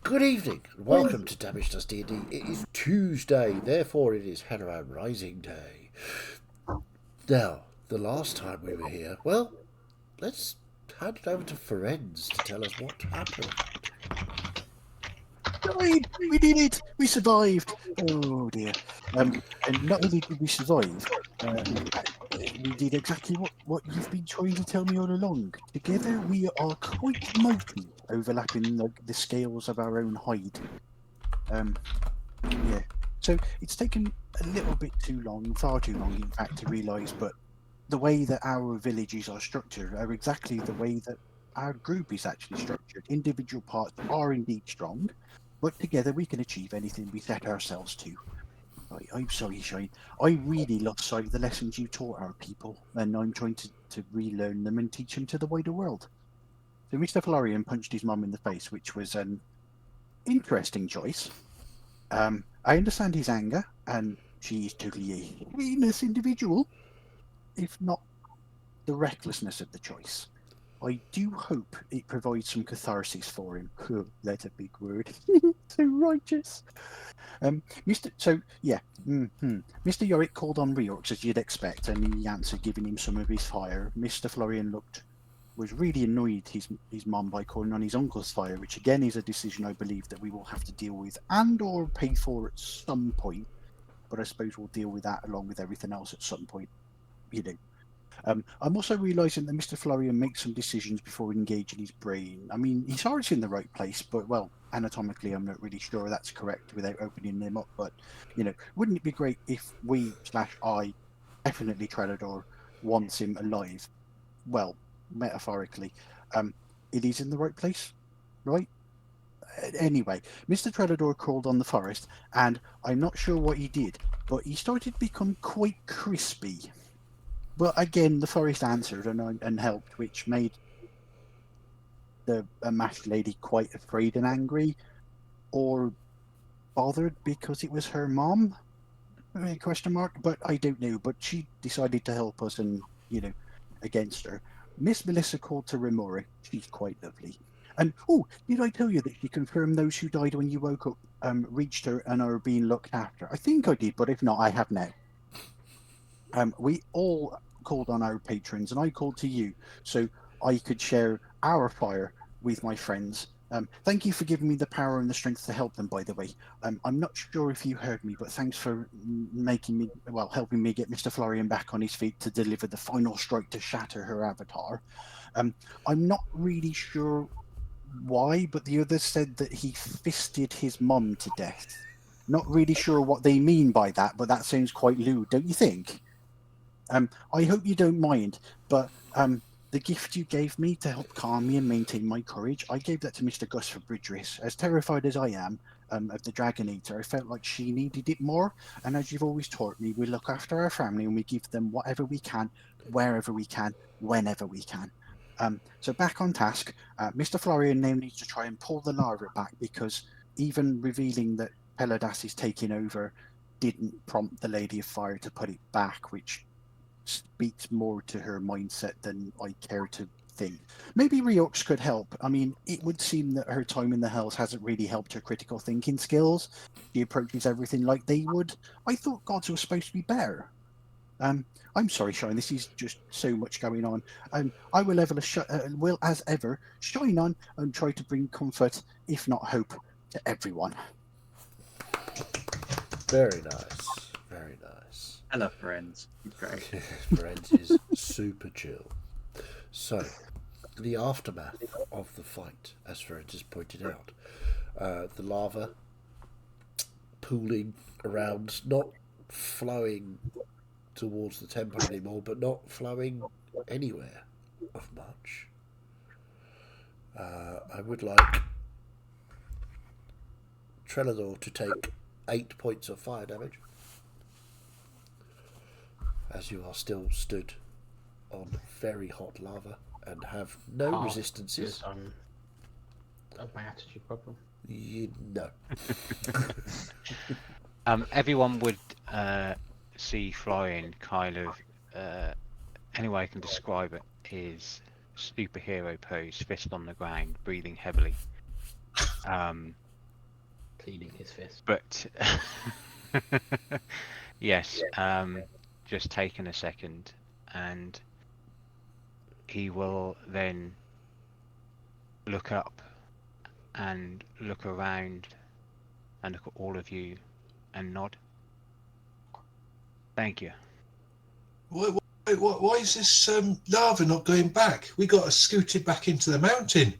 Good evening, and welcome to Damage Does D&D. It is Tuesday, therefore it is Helloran Rising Day. Now, the last time we were here, well, let's hand it over to Ferenz to tell us what happened. Died! We did it! We survived! Oh dear. And not only did we survive, we did exactly what you've been trying to tell me all along. Together we are quite mighty, overlapping the scales of our own hide. Yeah. So it's taken a little bit too long, far too long in fact, to realise, but the way that our villages are structured are exactly the way that our group is actually structured. Individual parts are indeed strong, but together we can achieve anything we set ourselves to. I'm sorry, Shine. I really lost sight of the lessons you taught our people, and I'm trying to relearn them and teach them to the wider world. So Mr. Florian punched his mum in the face, which was an interesting choice. I understand his anger, and she's totally a heinous individual, if not the recklessness of the choice. I do hope it provides some catharsis for him. That's a big word. So righteous. Mr. So yeah, Mr. Yorick called on Reorx as you'd expect, and he answered, giving him some of his fire. Mr. Florian was really annoyed his mum by calling on his uncle's fire, which again is a decision I believe that we will have to deal with and or pay for at some point. But I suppose we'll deal with that along with everything else at some point. You know. I'm also realising that Mr. Florian makes some decisions before engaging his brain. I mean, his heart's in the right place, but, well, anatomically, I'm not really sure that's correct without opening him up. But, wouldn't it be great if I, definitely Trelador, wants him alive? Well, metaphorically. It is in the right place, right? Anyway, Mr. Trelador crawled on the forest, and I'm not sure what he did, but he started to become quite crispy. But again, the forest answered and helped, which made the masked lady quite afraid and angry, or bothered because it was her mom? Question mark. But I don't know. But she decided to help us, and against her. Miss Melissa called to Remora. She's quite lovely. And did I tell you that she confirmed those who died when you woke up reached her and are being looked after? I think I did, but if not, I have now. We all called on our patrons, and I called to you so I could share our fire with my friends. Thank you for giving me the power and the strength to help them, by the way. I'm not sure if you heard me, but thanks for helping me get Mr. Florian back on his feet to deliver the final strike to shatter her avatar. I'm not really sure why, but the others said that he fisted his mum to death. Not really sure what they mean by that, but that sounds quite lewd, don't you think? I hope you don't mind, but the gift you gave me to help calm me and maintain my courage, I gave that to Mr. Gus for Bridgeris. As terrified as I am of the Dragon Eater, I felt like she needed it more, and as you've always taught me, we look after our family and we give them whatever we can, wherever we can, whenever we can. So back on task, Mr. Florian now needs to try and pull the larva back, because even revealing that Peladas is taking over didn't prompt the Lady of Fire to put it back, which speaks more to her mindset than I care to think. Maybe Reorx could help. I mean, it would seem that her time in the Hells hasn't really helped her critical thinking skills. She approaches everything like they would. I thought gods were supposed to be better. I'm sorry, Shine. This is just so much going on. I will will, as ever, shine on and try to bring comfort, if not hope, to everyone. Very nice, very nice. Hello, friends. Great. Ferenz is super chill. So, the aftermath of the fight, as Ferenz has pointed out, the lava pooling around, not flowing towards the temple anymore, but not flowing anywhere of much. I would like Trelador to take 8 points of fire damage, as you are still stood on very hot lava and have no resistances. My attitude problem. No. Everyone would see Florian kind of, any way I can describe it, is superhero pose, fist on the ground, breathing heavily. cleaning his fist. But yes, just taking a second, and he will then look up and look around and look at all of you and nod. Thank you. Why is this lava not going back? We got to scoot it back into the mountain.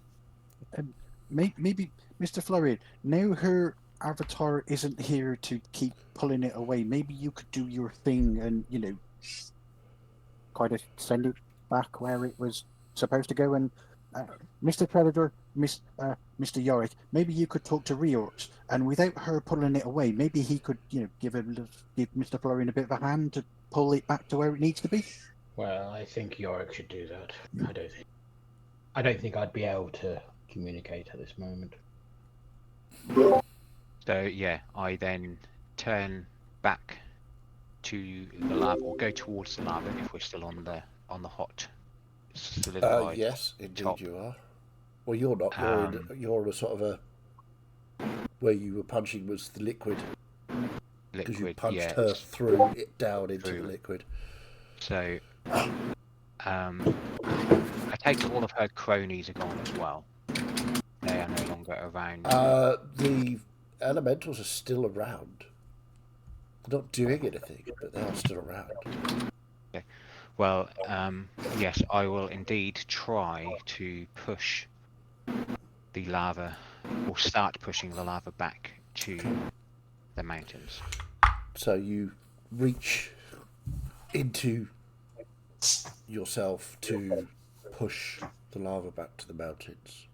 Maybe, Mr. Florian, now her avatar isn't here to keep pulling it away. Maybe you could do your thing and, kind of send it back where it was supposed to go. And Mr. Predator, Mr. Yorick, maybe you could talk to Reorx, and without her pulling it away, maybe he could, give Mr. Florian a bit of a hand to pull it back to where it needs to be. Well, I think Yorick should do that. I don't think I'd be able to communicate at this moment. So yeah, I then turn back to the lava, or go towards the lava if we're still on the hot solidified. Yes, indeed top. you are. Well, you're not. You're a sort of a where you were punching was the liquid because you punched her through it down into the liquid. So I take all of her cronies are gone as well. They are no longer around. The elementals are still around. They're not doing anything, but they are still around. Okay. Well, yes, I will indeed try to push the lava, or start pushing the lava back to the mountains. So you reach into yourself to push the lava back to the mountains.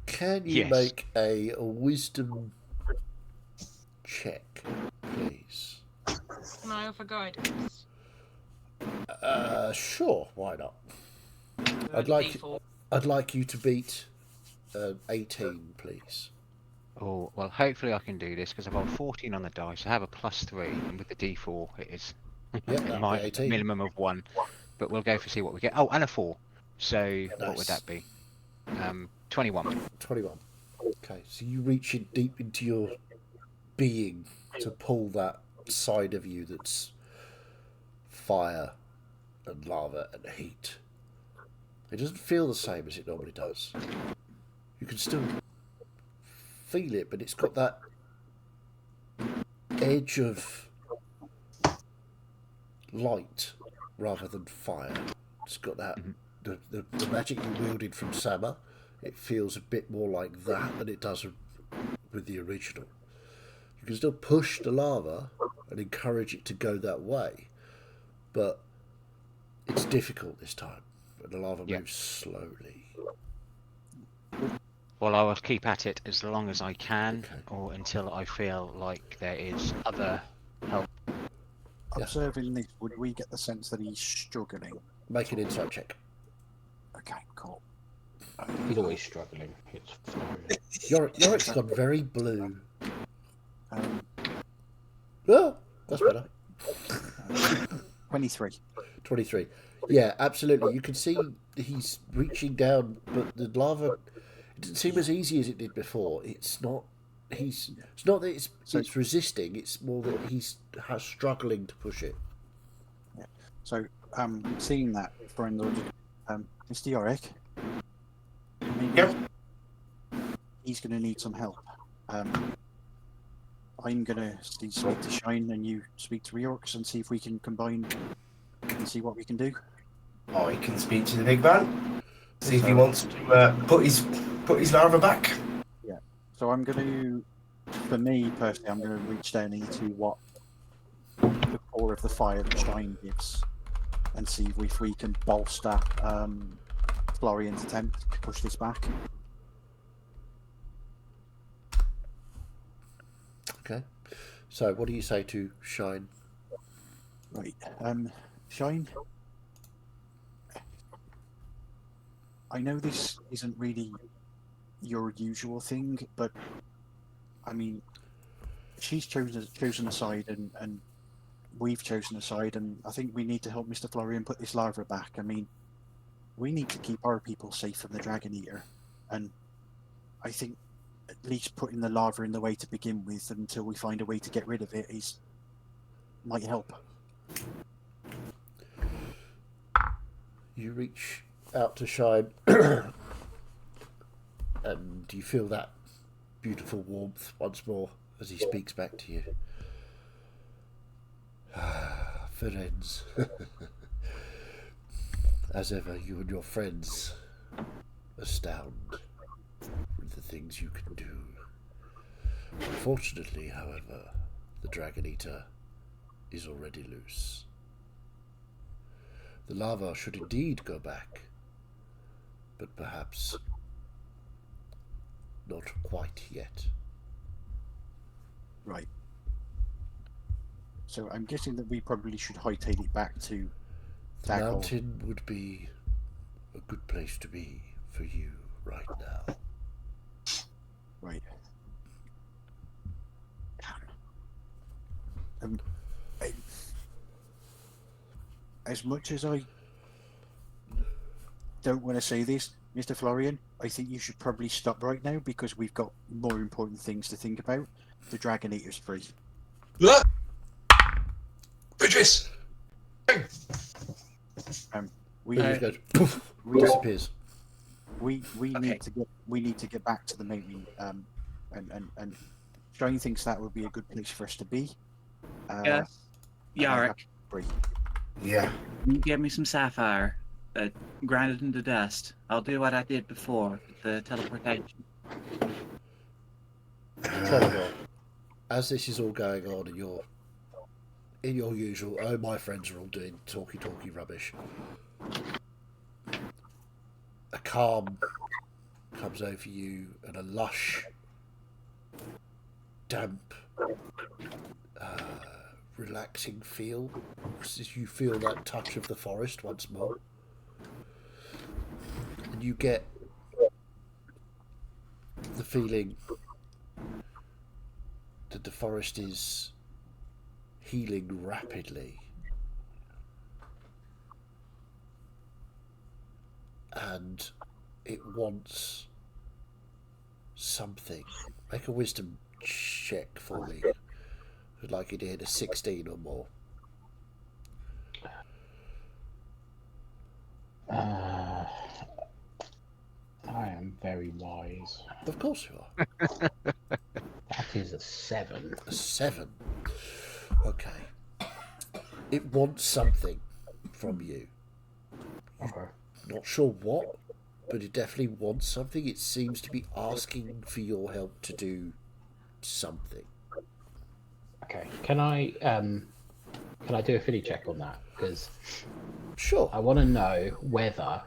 Can you make a wisdom check, please? Can I offer guidance? Sure. Why not? I'd like you to beat 18, please. Oh well, hopefully I can do this because I've got 14 on the dice. I have a +3, and with the D4 it is my 18. minimum of 1. But we'll go for see what we get. Oh, and a 4. So nice. What would that be? 21. 21. Okay, so you reach in deep into your being to pull that side of you that's fire and lava and heat. It doesn't feel the same as it normally does. You can still feel it, but it's got that edge of light rather than fire. It's got that the magic you wielded from Sama. It feels a bit more like that than it does with the original. You can still push the lava and encourage it to go that way, but it's difficult this time, and the lava moves slowly. Well, I will keep at it as long as I can, or until I feel like there is other help. Observing this, would we get the sense that he's struggling? Make an insight check. Okay, cool. He's always struggling. It's Yorick's gone very blue. That's better. 23. 23. Yeah, absolutely. You can see he's reaching down, but the lava, it doesn't seem as easy as it did before. It's not. It's not that it's resisting. It's more that he's struggling to push it. Yeah. So, seeing that, friend, Mr. Yorick. Yep. He's going to need some help. I'm going to speak to Shine, and you speak to Reorx, and see if we can combine and see what we can do. I can speak to the big man. See if he wants to put his lava back. Yeah. So I'm going to, for me personally, I'm going to reach down into what the core of the fire that Shine gives, and see if we can bolster Florian's attempt to push this back. Okay. So, what do you say to Shine? Right. Shine, I know this isn't really your usual thing, but I mean, she's chosen a side, and we've chosen a side, and I think we need to help Mr. Florian put this lava back. I mean, we need to keep our people safe from the Dragon Eater, and I think at least putting the lava in the way to begin with until we find a way to get rid of it might help. You reach out to Shine, and you feel that beautiful warmth once more as he speaks back to you. Friends. As ever, you and your friends astound with the things you can do. Unfortunately, however, the Dragon Eater is already loose. The lava should indeed go back, but perhaps not quite yet. Right. So I'm guessing that we probably should hightail it back to The Daggle. mountain would be a good place to be for you right now. Right. Um, I- as much as I don't want to say this, Mr. Florian, I think you should probably stop right now because we've got more important things to think about. The Dragon Eater's free. Look! Bridges! We He just goes, poof, we disappears. we Okay. need to get back to the main and Shine thinks that would be a good place for us to be. Yeah. and I have Yarick, free. Yeah. you get me some sapphire, grind it into dust. I'll do what I did before, the teleportation. Trevor, as this is all going on and you're in your usual, oh, my friends are all doing talky rubbish, a calm comes over you and a lush, damp, relaxing feel as you feel that touch of the forest once more. And you get the feeling that the forest is healing rapidly, and it wants something. Make a wisdom check for me. I'd like you to hit a 16 or more. I am very wise. Of course you are. That is a 7. A 7. Okay. It wants something from you. Okay. Not sure what, but it definitely wants something. It seems to be asking for your help to do something. Okay. Can I do a Philly check on that? Because Sure. I want to know whether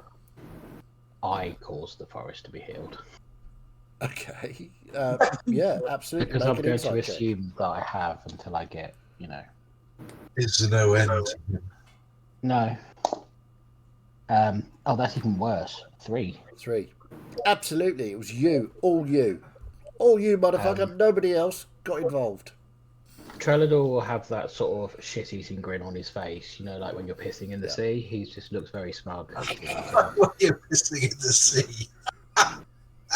I caused the forest to be healed. Okay. Yeah, absolutely. Because Make I'm an going to insight check. assume that I have until I get, Is no end. No. Oh, that's even worse. 3. 3. Absolutely. It was you. All you. All you, motherfucker. Nobody else got involved. Trellador will have that sort of shit-eating grin on his face, like when you're pissing in the sea. He just looks very smug. You're pissing in the sea.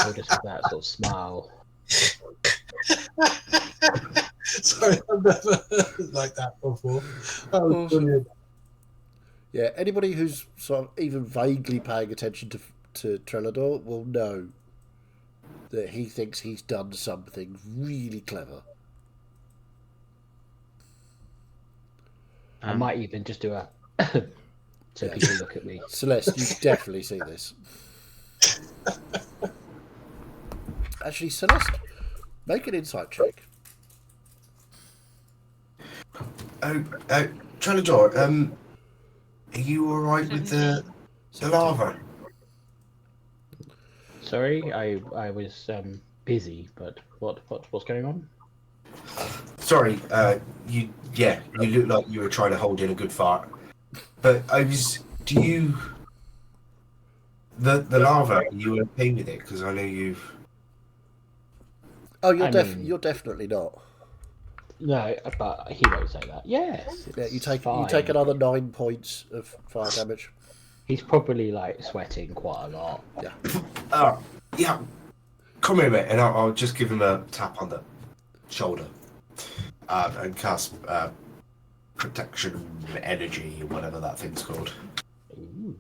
He'll just have that sort of smile. Sorry, I've never heard like that before. That was Awesome. brilliant. Yeah, anybody who's sort of even vaguely paying attention to Trellador will know that he thinks he's done something really clever. I might even just do a so Yeah. people look at me. Celeste, you definitely see this. Actually, Celeste, make an insight check. Trellador, are you alright with the lava? Sorry, I was busy, but what's going on? Sorry, you look like you were trying to hold in a good fart. But the lava, are you okay with it? Because I know you've... Oh, I mean- you're definitely not. No, but he won't say that. Yes. Yeah, you it's take fine. another 9 points of fire damage. He's probably sweating quite a lot. yeah, come here, mate, and I'll just give him a tap on the shoulder and cast protection energy, or whatever that thing's called. Ooh.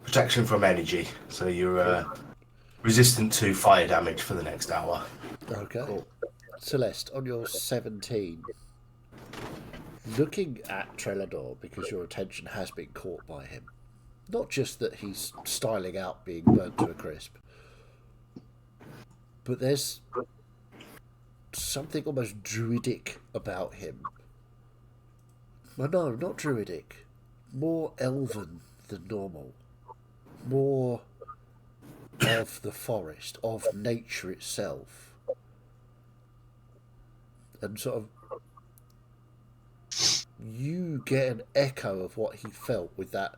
Protection from energy. So you're resistant to fire damage for the next hour. Okay. Celeste, on your 17, looking at Trelador, because your attention has been caught by him, not just that he's styling out being burnt to a crisp, but there's something almost druidic about him. Well, no, not druidic. More elven than normal. More of the forest, of nature itself. And sort of, you get an echo of what he felt with that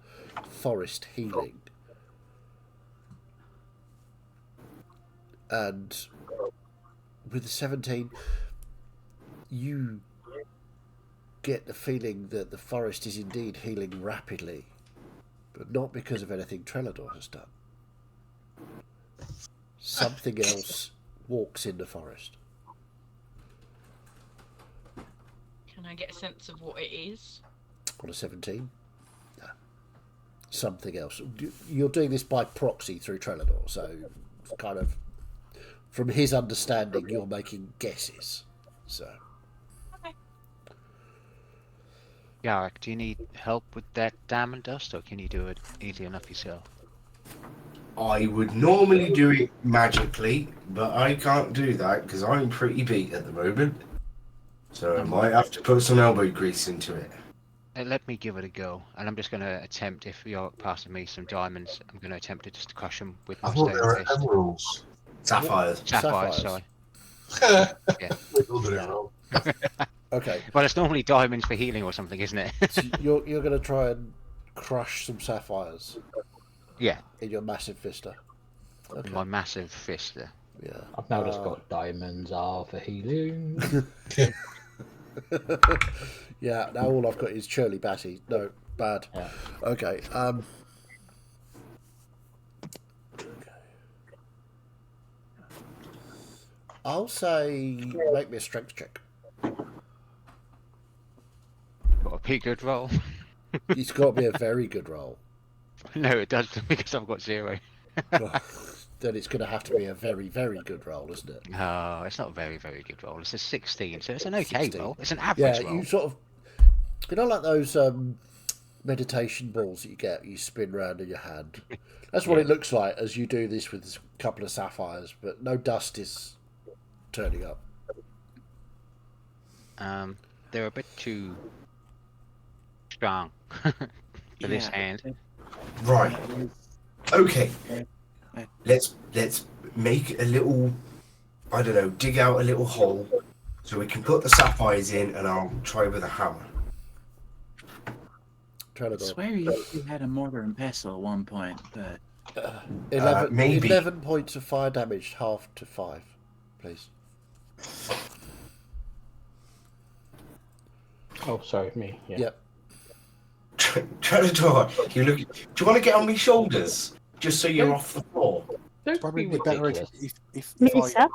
forest healing. And with the 17, you get the feeling that the forest is indeed healing rapidly, but not because of anything Trelador has done. Something else walks in the forest. Can I get a sense of what it is? On a 17? No. Something else. You're doing this by proxy through Trelador, so kind of from his understanding, you're making guesses. So. Okay. Yarrick, do you need help with that diamond dust, or can you do it easy enough yourself? I would normally do it magically, but I can't do that because I'm pretty beat at the moment. So I might have to put some elbow grease into it. Let me give it a go, and I'm just going to attempt, if you're passing me some diamonds, I'm going to attempt to just crush them with my I thought they stone were fist. emeralds. Sapphires. Sapphires, sorry. Yeah. We all did it wrong. Okay. Well, it's normally diamonds for healing or something, isn't it? So you're going to try and crush some sapphires Yeah, in your massive fister. Okay. my massive fist there. Yeah. I've now just got diamonds are for healing. Yeah, now all I've got is Shirley Batty. No, bad. Yeah. Okay. Okay. I'll say make me a strength check. Got a pretty good roll. It's got to be a very good roll. No, it doesn't, because I've got 0. Then it's going to have to be a very, very good roll, isn't it? No, it's not a very, very good roll. It's a 16, so it's an okay 16. roll. It's an average Yeah, roll. you sort of, like those meditation balls that you get, you spin around in your hand. That's what it looks like as you do this with a couple of sapphires, but no dust is turning up. They're a bit too strong for this hand. Right. Okay. Let's make a little, I don't know, dig out a little hole so we can put the sapphires in, and I'll try with a hammer. I swear you had a mortar and pestle at one point, but 11 points of fire damage, half to 5, please. Oh, sorry, me. Yeah. Yep. Trelador, do you want to get on my shoulders just so you're off the floor? Don't Probably be be better ridiculous. if I... Melissa,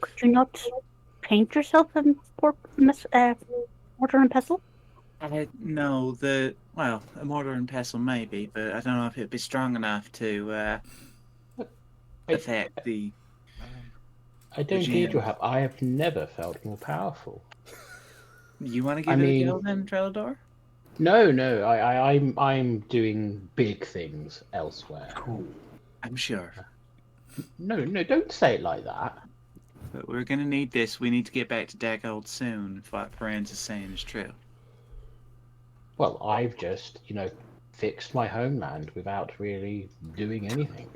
could you not paint yourself in mortar and pestle? No, a mortar and pestle maybe, but I don't know if it'd be strong enough to affect the. I don't need your help. I have never felt more powerful. You want to give it a go then, Trelador? No, I'm doing big things elsewhere. Cool. I'm sure. No, don't say it like that. But we're gonna need this. We need to get back to Daggold soon, if what Franz is saying is true. Well, I've just, fixed my homeland without really doing anything.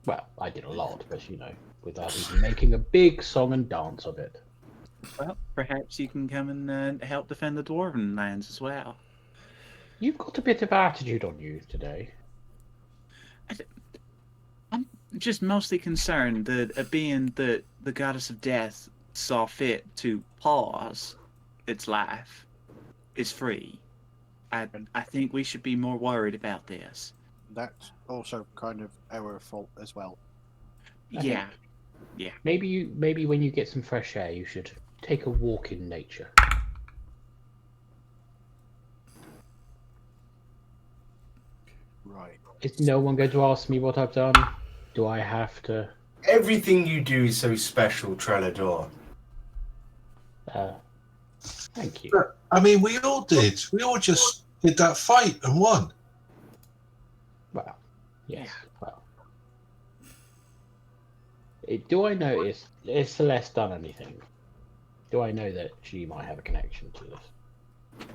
Well, I did a lot, but, without even making a big song and dance of it. Well, perhaps you can come and help defend the Dwarven lands as well. You've got a bit of attitude on you today. I'm just mostly concerned that being that the goddess of death saw fit to pause its life is free. I think we should be more worried about this. That's also kind of our fault as well. Yeah. Yeah. Maybe when you get some fresh air, you should take a walk in nature. Right. Is no one going to ask me what I've done? Do I have to? Everything you do is so special, Trelador. Thank you. But, I mean, we all did. We all just did that fight and won. Well, yes. Well, do I notice? Has Celeste done anything? Do I know that she might have a connection to this?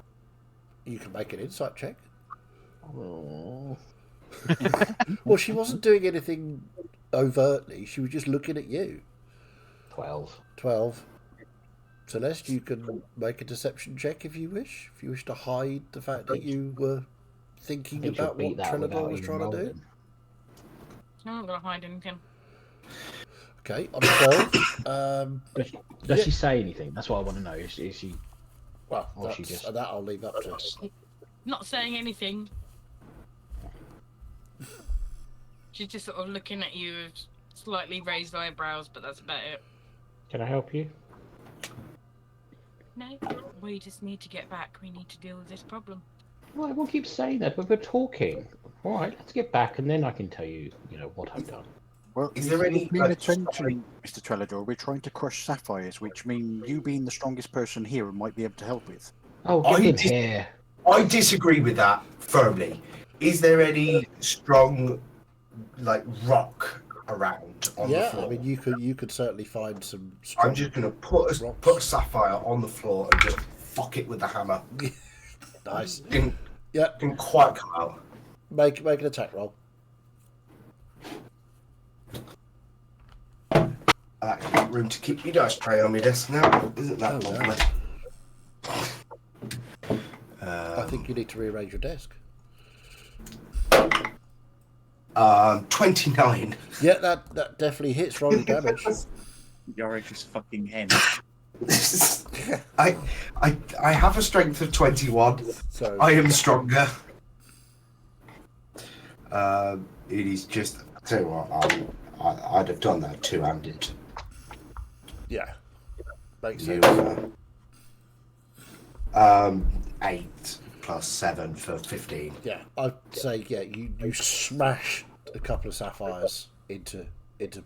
You can make an insight check. Oh. Well, she wasn't doing anything overtly. She was just looking at you. 12. 12. Celeste, you can make a deception check if you wish. If you wish to hide the fact that you were thinking I think she'll about beat what that Trelador without was even trying to do. rolling. I'm not gonna hide anything. Okay, on a 12. Does she say anything? That's what I want to know. Is she? Well, Or she that's, just- that I'll leave up to. Not saying anything. She's just sort of looking at you with slightly raised eyebrows, but that's about it. Can I help you? No, we just need to get back. We need to deal with this problem. Well, everyone keeps saying that, but we're talking. All right, let's get back, and then I can tell you, what I've done. Well, Is there any- paying attention, Mr. Trelador? We're trying to crush sapphires, which mean you being the strongest person here might be able to help with. Oh, give them here. I disagree with that firmly. Is there any strong, rock around on the Yeah, floor? I mean, you could certainly find some. I'm just going to put a sapphire on the floor and just fuck it with the hammer. Nice. Didn't Yeah, quite come out. make an attack roll. I actually got room to keep your dice tray on my desk now. Isn't that Oh, lovely? I think you need to rearrange your desk. 29. Yeah, that definitely hits. Roll your damage. Yorick is fucking hen. I have a strength of 21. So I am stronger. It is just. I tell you what, I'd have done that two-handed. yeah, makes You, sense. 8 plus 7 for 15. Yeah, I'd say you smash a couple of sapphires into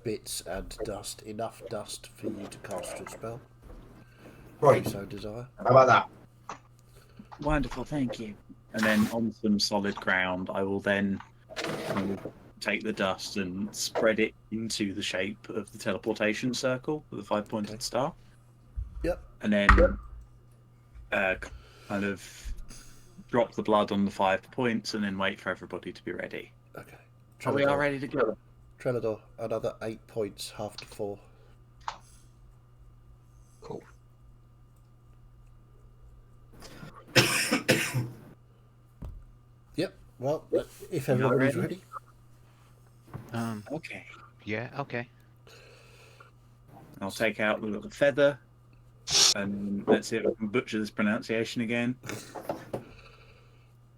bits and dust, enough dust for you to cast your spell. Right, If you so desire. how about that? Wonderful, thank you. And then on some solid ground, I will then take the dust and spread it into the shape of the teleportation circle with the 5-pointed Okay. star. Yep. And then kind of drop the blood on the 5 points and then wait for everybody to be ready. Okay. Are we all ready to go? Trelador, another 8 points, half to 4. Cool. Yep. Well, if everybody's ready. Okay. Yeah, okay. I'll take out the little feather and let's see if I can butcher this pronunciation again.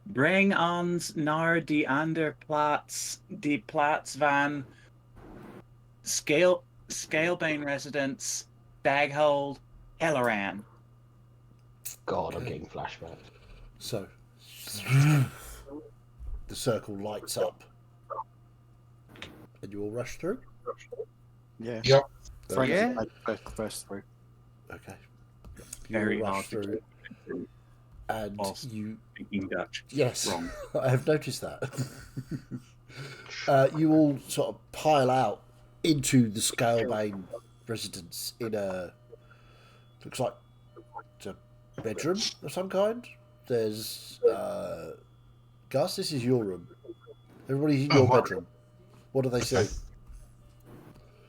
Bring ons naar die ander plaats, die plaats van Scalebane residence, Baghold, Helloran. God, I'm getting flashbacks. So, the circle lights up, and you all rush through. Yeah. Yep. Frank, Yeah. first through. Okay. Very you all hard rush to through, and whilst you. speaking Dutch. Yes, Wrong. I have noticed that. You all sort of pile out into the Scalebane residence in a looks like it's a bedroom of some kind. There's Gus, this is your room. Everybody's in your wow. bedroom. What do they see?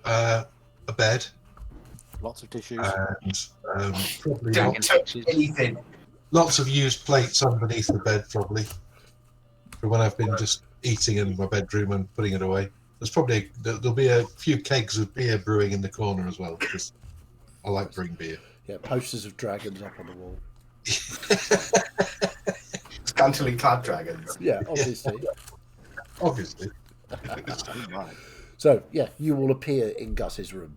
A bed Lots of tissues. and probably Don't Dragon touch fixes. anything. lots of used plates underneath the bed, probably. For when I've been just eating in my bedroom and putting it away. There'll be a few kegs of beer brewing in the corner as well, because I like brewing beer. Yeah, posters of dragons up on the wall. Scantily clad dragons. Yeah, obviously. Obviously. Right. So, yeah, you will appear in Gus's room.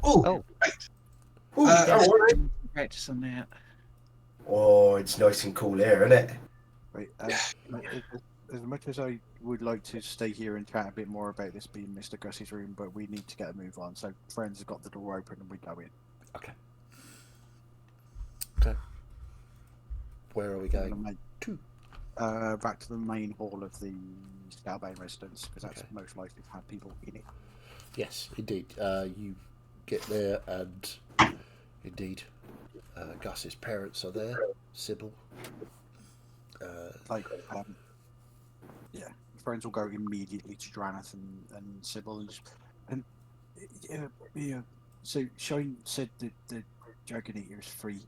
Oh, right. all right. Practice on that. Oh, it's nice and cool here, isn't it? Right. As much as I would like to stay here and chat a bit more about this being Mr. Gus's room, but we need to get a move on. So, friends have got the door open and we go in. Okay. Okay. Where are we going to? Back to the main hall of the Scalbane residence, because that's Okay. most likely to have people in it. Yes, indeed. You get there, and indeed, Gus's parents are there. Sybil. Yeah, friends will go immediately to Dranath and Sybil, and yeah. So Shine said that the Dragon Eater is free.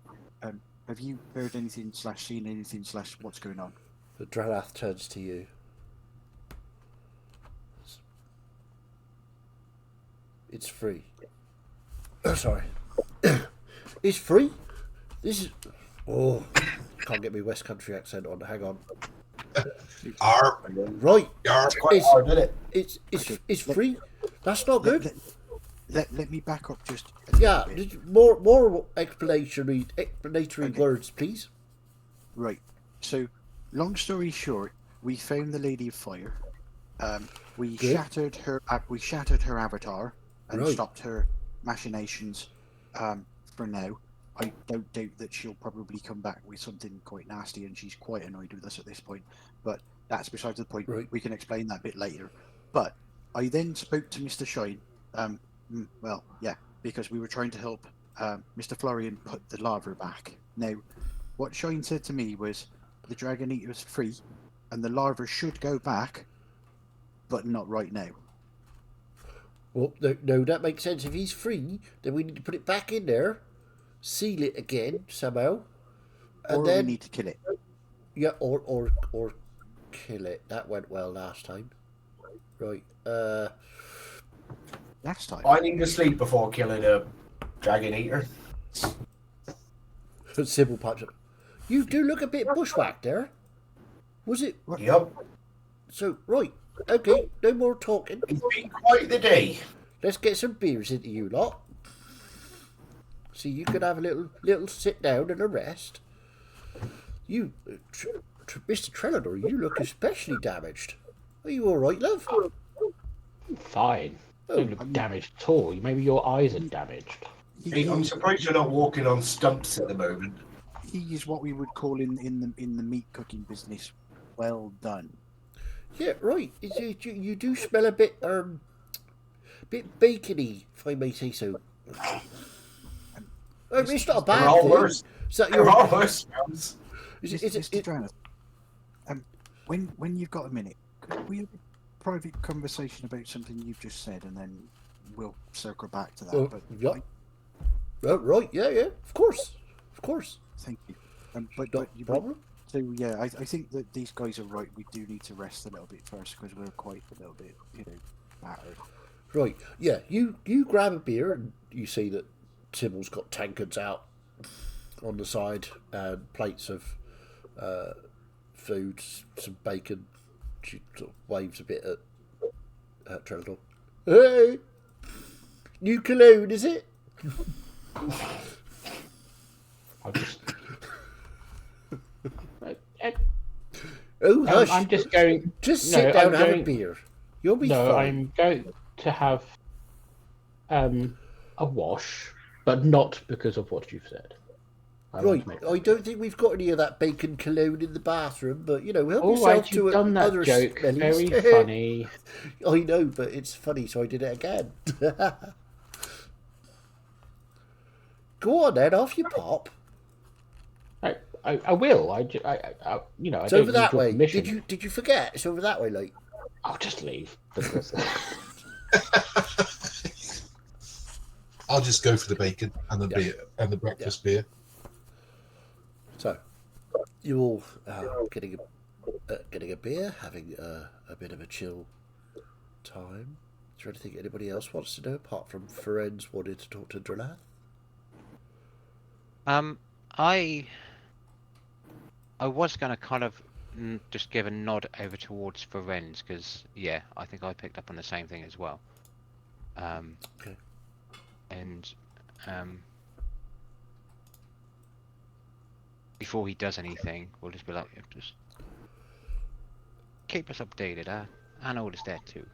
Have you heard anything / seen anything / what's going on? The Dranath turns to you. It's free. Oh, sorry. It's free? This is... Oh, can't get my West Country accent on. Hang on. Right. It's quite hard, isn't it? It's free? That's not good. Let me back up just a little bit. More explanatory words, please. Right. So, long story short, we found the Lady of Fire. We shattered her avatar and stopped her machinations. For now, I don't doubt that she'll probably come back with something quite nasty, and she's quite annoyed with us at this point. But that's besides the point. Right. We can explain that bit later. But I then spoke to Mr. Shine. Well, yeah, because we were trying to help Mr. Florian put the lava back. Now, what Shine said to me was the Dragon Eater is free, and the lava should go back, but not right now. Well, no, that makes sense. If he's free, then we need to put it back in there, seal it again somehow, and Or then we need to kill it. yeah, or kill it. That went well last time. Right. Last time. I need to sleep before killing a Dragon Eater. Sybil pipes up. You do look a bit bushwhacked there. Was it? Yep. So, right. Okay, no more talking. It's been quite the day. Let's get some beers into you lot. So you could have a little sit down and a rest. You, Mr. Trellador, you look especially damaged. Are you all right, love? Fine. You don't look damaged at all. Maybe your eyes are damaged. I'm surprised you're not walking on stumps at the moment. He is what we would call in the meat cooking business, well done. Yeah, right. You do smell a bit bacony, if I may say so. It's not a bad They're all thing. worse. Is that They're your? all worse. Sounds. Mr. Dranath, when you've got a minute, could we have a private conversation about something you've just said, and then we'll circle back to that. Yeah. Right. Yeah. Of course. Thank you. No problem. So yeah, I think that these guys are right. We do need to rest a little bit first because we're quite a little bit, battered. Right. Yeah. You grab a beer and you see that Sybil's got tankards out on the side and plates of food, some bacon. She sort of waves a bit at Trellador. Hey, new cologne, is it? I'll just. Oh, hush! I'm just going. Just sit down and have a beer. You'll be fine. I'm going to have a wash, but not because of what you've said. Right, I don't think we've got any of that bacon cologne in the bathroom, but help all yourself right, to you've done that other joke. smellies. Very funny. I know, but it's funny, so I did it again. Go on then, off you pop. I will. I It's don't over that need your way. permission. Did you forget? It's over that way, like. I'll just leave. I'll just go for the bacon and the beer and the breakfast beer. So, you all getting a beer, having a bit of a chill time. Is there anything anybody else wants to know apart from Ferenz wanted to talk to Dranath? I was going to kind of just give a nod over towards Ferenz because yeah, I think I picked up on the same thing as well. Okay. And before he does anything, we'll just be like, just keep us updated. I noticed that too.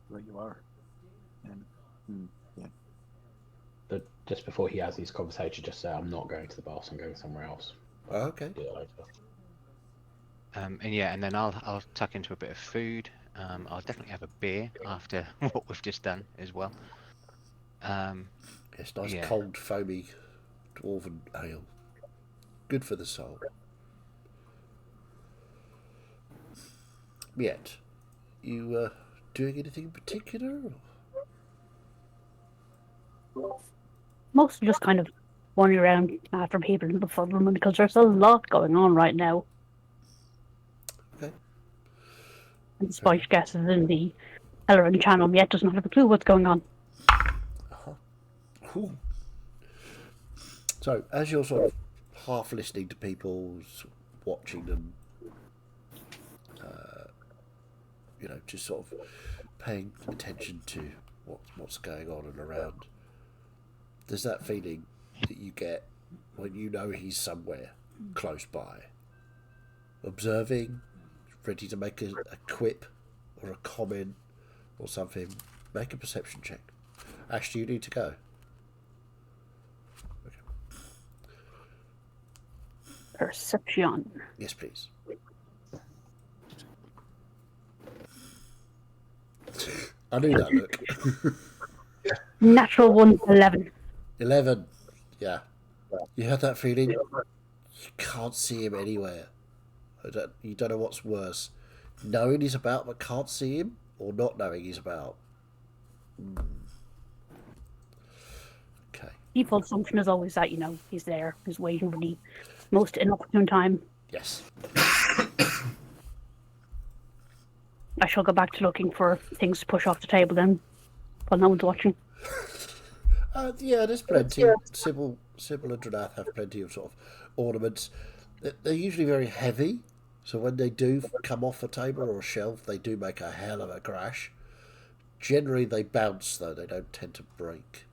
Where you are. Yeah. But just before he has these conversations, just say, I'm not going to the boss, I'm going somewhere else. Oh, okay. Do it later. And yeah, and then I'll tuck into a bit of food. I'll definitely have a beer after what we've just done as well. It's nice, Yeah. cold, foamy dwarven ale. Good for the soul. Yet, you doing anything in particular? Or? Mostly just kind of wandering around after people in the fuddlement because there's a lot going on right now. Okay. And despite guesses in the Helloran channel, yet doesn't have a clue what's going on. Uh-huh. Cool. So, as you're sort of half listening to people, watching them, just sort of paying attention to what's going on and around, there's that feeling that you get when you know he's somewhere close by, observing, ready to make a quip or a comment or something. Make a perception check. Ashley, you need to go. Okay. Perception. Yes, please. I knew that look. Natural 1 11. 11. Yeah. You had that feeling? You can't see him anywhere. You don't know what's worse. Knowing he's about but can't see him, or not knowing he's about. Okay. Default assumption is always that, he's there, he's waiting for the most inopportune time. Yes. I shall go back to looking for things to push off the table then, while no one's watching. Yeah, there's plenty. Sybil and Dranath have plenty of sort of ornaments. They're usually very heavy, so when they do come off a table or a shelf, they do make a hell of a crash. Generally, they bounce, though. They don't tend to break.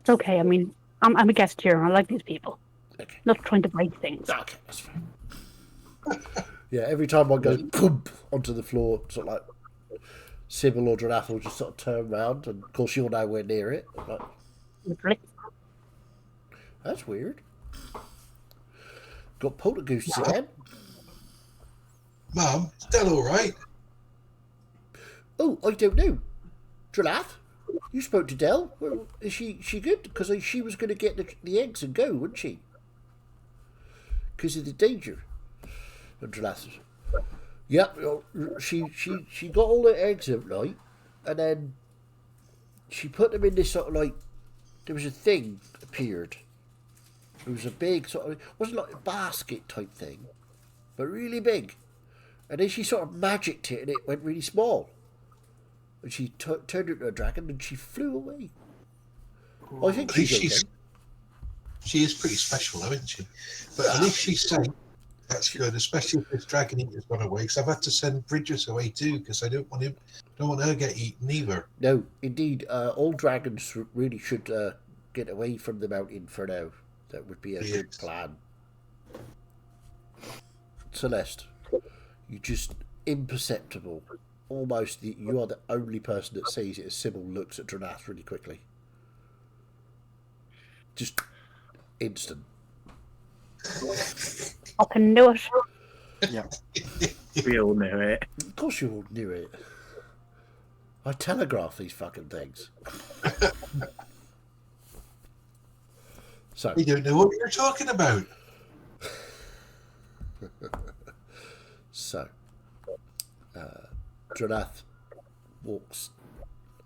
It's okay. I mean, I'm a guest here, and I like these people. Okay. Not trying to break things. Okay, that's fine. Yeah, every time one goes boom onto the floor, sort of like Sybil or Dranath will just sort of turn round, and of course you're nowhere near it. Like, Literally. that's weird. Got poltergeists again. Mum, is Del all right? Oh, I don't know. Dranath, you spoke to Del. Well, is she good? Because she was going to get the eggs and go, wasn't she? Because of the danger. And Dranath says, yep, she got all the eggs up right, and then she put them in this sort of like, there was a thing appeared. It was a big sort of, it wasn't like a basket type thing, but really big. And then she sort of magicked it and it went really small. And she turned into a dragon and she flew away. I think At least she's okay. She is pretty special, though, isn't she? But at least she's safe. That's good, especially if this dragon eater's gone away. Because I've had to send Bridges away too, because I don't want her to get eaten either. No, indeed, all dragons really should get away from the mountain for now. That would be a good plan. Celeste, you're just imperceptible. Almost, you are the only person that sees it as Sybil looks at Dranath really quickly. Just instant. I can do it. Yeah. We all knew it. Of course you all knew it. I telegraph these fucking things. So We don't know what you're talking about. So, Dranath walks.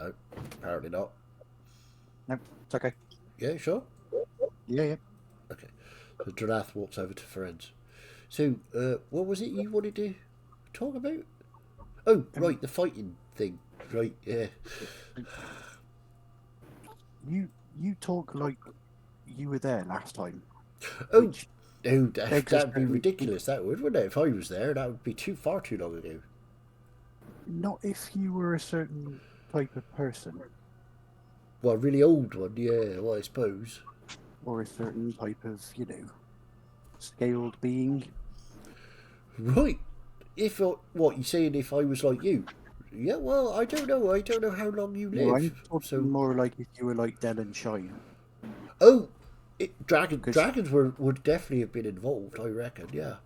Oh, apparently not. No, it's okay. Yeah, sure. Yeah. Okay. So Dranath walks over to Ferenz. So, what was it you wanted to talk about? Oh, right, the fighting thing. Right, yeah. You talk like you were there last time. Oh, Oh, Eggs that'd be are- ridiculous, that would, wouldn't it? If I was there, that would be far too long ago. Not if you were a certain type of person Well, a really old one, yeah, well, I suppose. or a certain type of, scaled being. Right. What, you saying if I was like you? Yeah, well, I don't know. I don't know how long you No, I'm live. talking So, more like if you were like Del and Shine. oh, Cause- dragons would definitely have been involved, I reckon, yeah.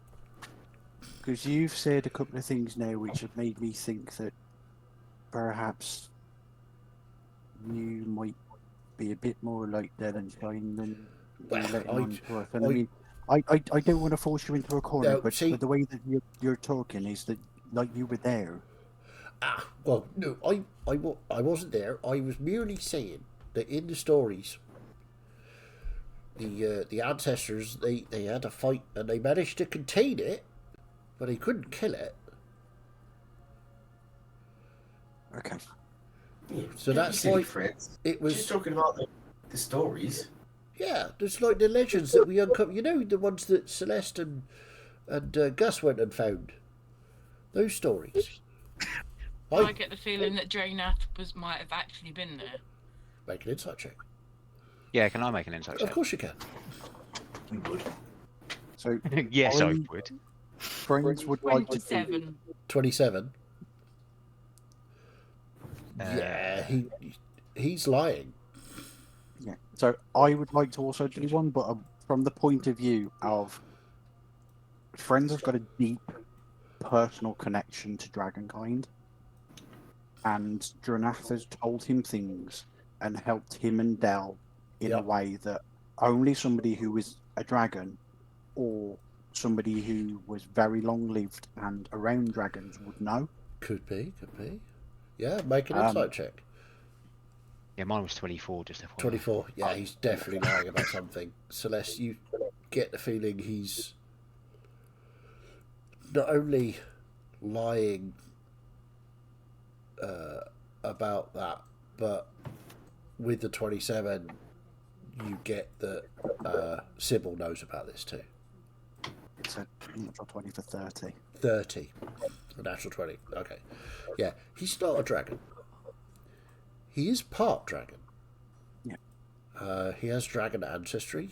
Because you've said a couple of things now which have made me think that perhaps you might be a bit more like Del and Shine than Well, you're letting on to us. And I- I mean, I don't want to force you into a corner, No, but see- the way that you're talking is that like you were there. Well, no, I wasn't there. I was merely saying that in the stories, the ancestors they had a fight and they managed to contain it, but they couldn't kill it. Okay. Yeah, So don't be that's silly, like Fritz. it was. Just talking about the stories. Yeah, there's like the legends that we uncover. You know, the ones that Celeste and Gus went and found. Those stories. I get the feeling that Draenath might have actually been there. Make an insight check. Yeah, can I make an insight Of check? course you can. You would. So Yes, I I- would. friends would like to think 27. 27. Uh, Yeah, he's lying. Yeah. So I would like to also do one, but from the point of view of friends have got a deep personal connection to Dragonkind, and Dranath has told him things and helped him and Del in a Yep. way that only somebody who is a dragon or somebody who was very long lived and around dragons would know. Could be. Yeah, make an Um, insight check. Yeah, mine was 24, just FYI. 24. Yeah, he's definitely lying about something. Celeste, you get the feeling he's not only lying about that, but with the 27, you get that Sybil knows about this too. It's a natural 20 for 30. 30. A natural 20. Okay. Yeah, he's not a dragon. He is part dragon. Yeah. He has dragon ancestry.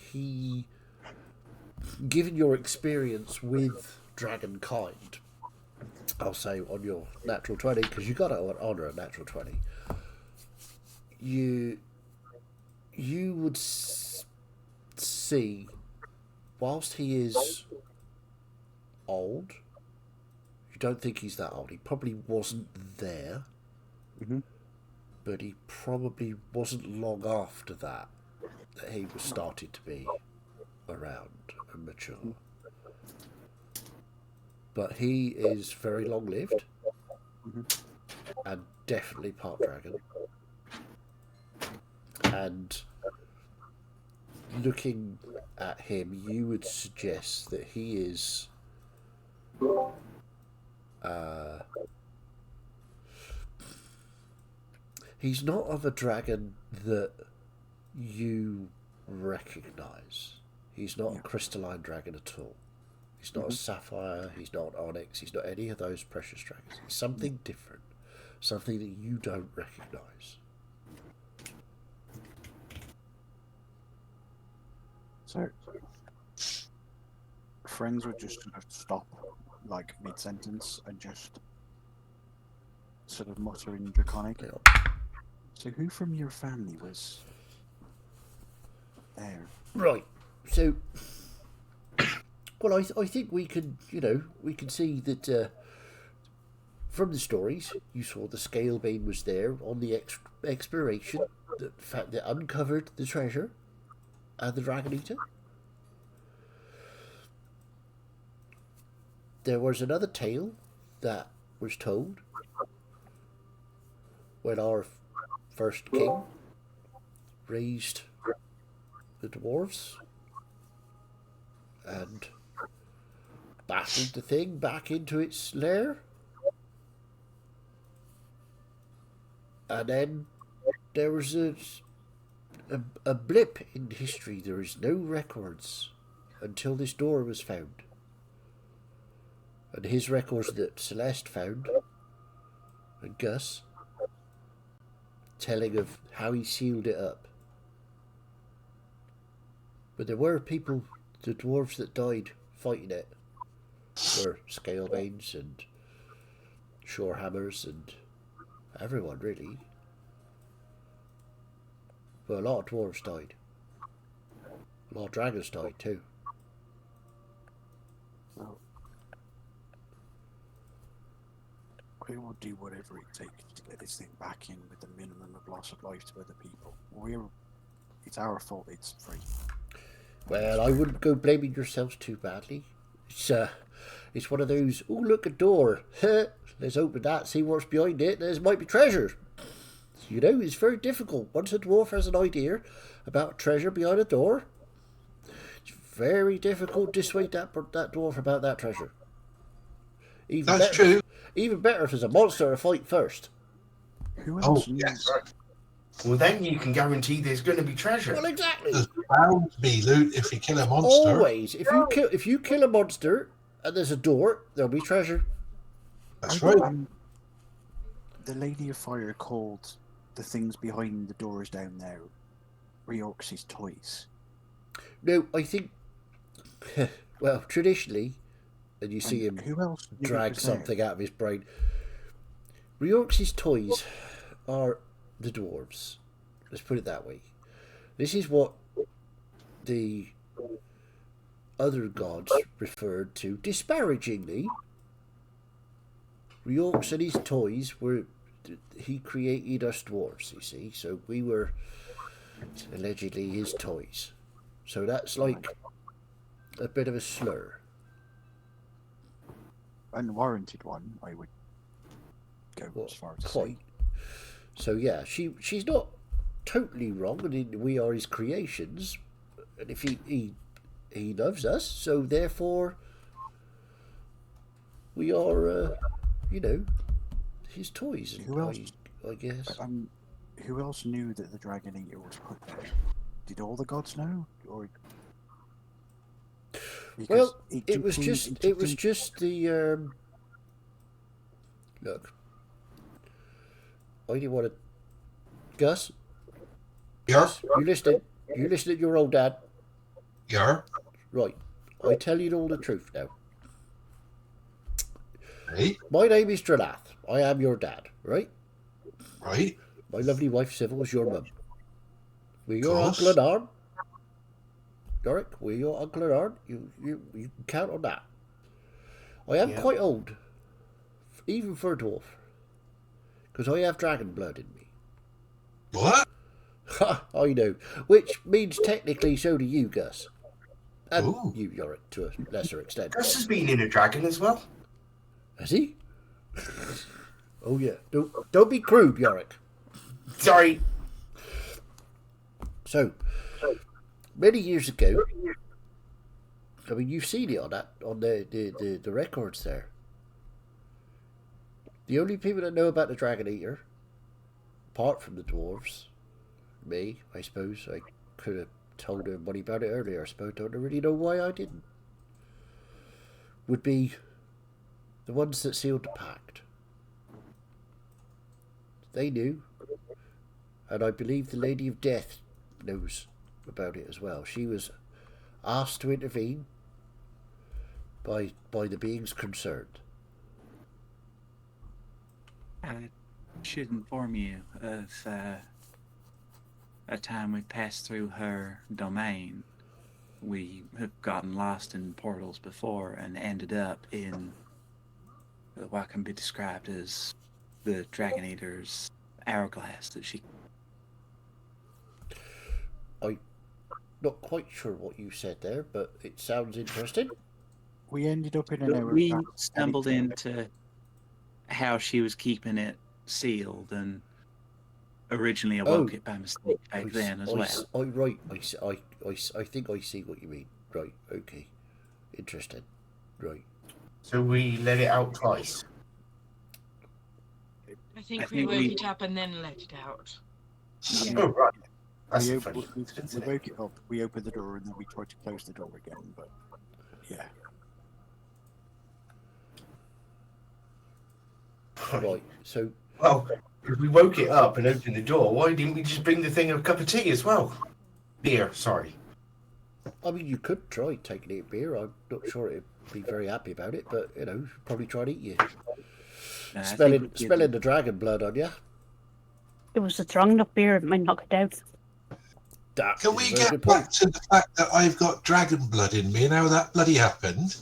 Given your experience with dragonkind, I'll say on your natural 20, because you got to honour a natural 20, you would see, whilst he is old, you don't think he's that old. He probably wasn't there, Mhm. but he probably wasn't long after that he was starting to be around and mature. But he is very long lived and definitely part dragon. And looking at him, you would suggest that he is he's not of a dragon that you recognize. He's not a crystalline dragon at all. He's not a sapphire, he's not an onyx, he's not any of those precious dragons. He's something different, something that you don't recognize. So, friends would just sort of stop, like mid sentence, and just sort of mutter in Draconic. So, who from your family was there? Right. So, well, I think we can, we can see that from the stories, you saw the scale beam was there on the exploration that uncovered the treasure and the Dragon Eater. There was another tale that was told when our first king raised the dwarves and battled the thing back into its lair. And then there was a blip in history. There is no records until this door was found. And his records that Celeste found, and Gus, telling of how he sealed it up. But there were people, the dwarves that died fighting it, were Scalebanes and Shorehammers and everyone really. But a lot of dwarves died. A lot of dragons died too. Well, we will do whatever it takes to get this thing back in with the minimum of loss of life to other people. It's our fault it's free. Well, I wouldn't go blaming yourselves too badly. It's one of those, oh look, a door. Let's open that, see what's behind it. There might be treasure. You know, it's very difficult. Once a dwarf has an idea about treasure behind a door, it's very difficult to dissuade that dwarf about that treasure. That's true. Even better if there's a monster to fight first. Who else knew? Yes. Well, then you can guarantee there's going to be treasure. Well, exactly. There's bound to be loot if you kill a monster. Always. If you kill a monster and there's a door, there'll be treasure. That's right. The Lady of Fire called the things behind the doors down there Reorx's toys. No, I think, well, traditionally, and you see him who else drag something out of his brain, Reorx's toys are the dwarves. Let's put it that way. This is what the other gods referred to disparagingly. Reorx and his toys were, he created us dwarves, you see, so we were allegedly his toys. So that's like a bit of a slur. Unwarranted one, I would go as far as to say. So yeah, she's not totally wrong, and we are his creations, and if he loves us, so therefore we are, his toys. And Who else? I guess. Who else knew that the Dragon Eater was put there? Did all the gods know, or? Well, it was just the look. I didn't want to. Gus? Yeah? You listening? You listening to your old dad? Yeah? Right. I tell you all the truth now. Hey? My name is Dralath. I am your dad, right? Right? My lovely wife Sybil is your mum. We're your Course. uncle and aunt. Yorick, we're your uncle and aunt. You can count on that. I am quite old, even for a dwarf, because I have dragon blood in me. What? Ha! I know. Which means technically so do you, Gus. And Ooh. you, Yorick, to a lesser extent. Gus has been in a dragon as well. Has he? Oh yeah. Don't be crude, Yorick. Sorry. So, many years ago, I mean, you've seen it on the records there. The only people that know about the Dragon Eater, apart from the dwarves, me, I suppose, I could have told everybody about it earlier, I suppose, don't really know why I didn't, would be the ones that sealed the pact. They knew, and I believe the Lady of Death knows about it as well. She was asked to intervene by the beings concerned. I should inform you of a time we passed through her domain. We have gotten lost in portals before and ended up in what can be described as the Dragon Eater's hourglass that she... I'm not quite sure what you said there, but it sounds interesting. We ended up in an hour. We stumbled into how she was keeping it sealed and originally awoke it by mistake back then as well. I think I see what you mean. Right, okay. Interesting. Right. So we let it out twice. I think we woke it up and then let it out. Yeah. Oh, right. That's we, a op- funny we, coincidence, we isn't it? woke it up, we opened the door, and then we tried to close the door again. But yeah, Right. So Well, if we woke it up and opened the door, why didn't we just bring the thing a cup of tea as well? Beer, sorry. I mean, you could try taking it beer. I'm not sure it'd be very happy about it, but you know, probably try and eat you. I think Smelling, we did- smelling the dragon blood on you. It was a strong enough beer, it might knock it out. That Can is we a very get good point. back to the fact that I've got dragon blood in me and how that bloody happened?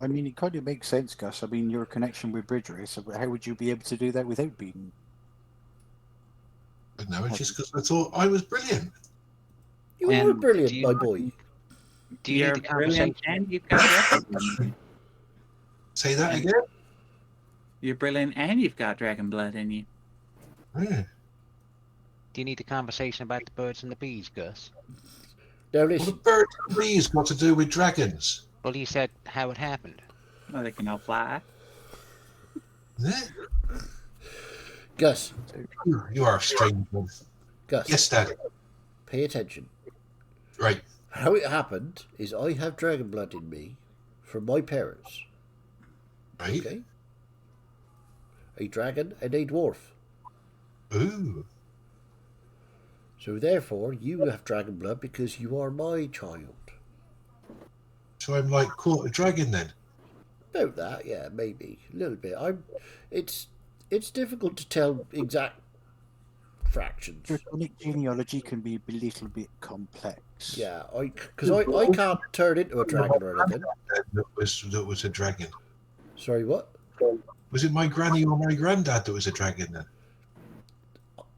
I mean, it kind of makes sense, Gus. I mean, your connection with Bridger, so how would you be able to do that without being? But no, it's just because I thought I was brilliant. You And are brilliant, do you- my boy. Do you You're need the brilliant, conversation? and you've got dragon blood. Say that And- again? You're brilliant, and you've got dragon blood in you. Yeah. Do you need the conversation about the birds and the bees, Gus? Now Well, the listen, bird and bees got to do with dragons. Well, you said how it happened. Well, they can all fly. Yeah. Gus, You are a strange one. Gus, Yes, Daddy. pay attention. Right. How it happened is I have dragon blood in me from my parents. Right. Okay? A dragon and a dwarf. Ooh. So therefore, you have dragon blood because you are my child. So I'm like quarter dragon then. About that, yeah, maybe a little bit. It's difficult to tell exact fractions. Draconic genealogy can be a little bit complex. Yeah, because I can't turn into a dragon or anything. That was a dragon. Sorry, what? Was it my granny or my granddad that was a dragon then?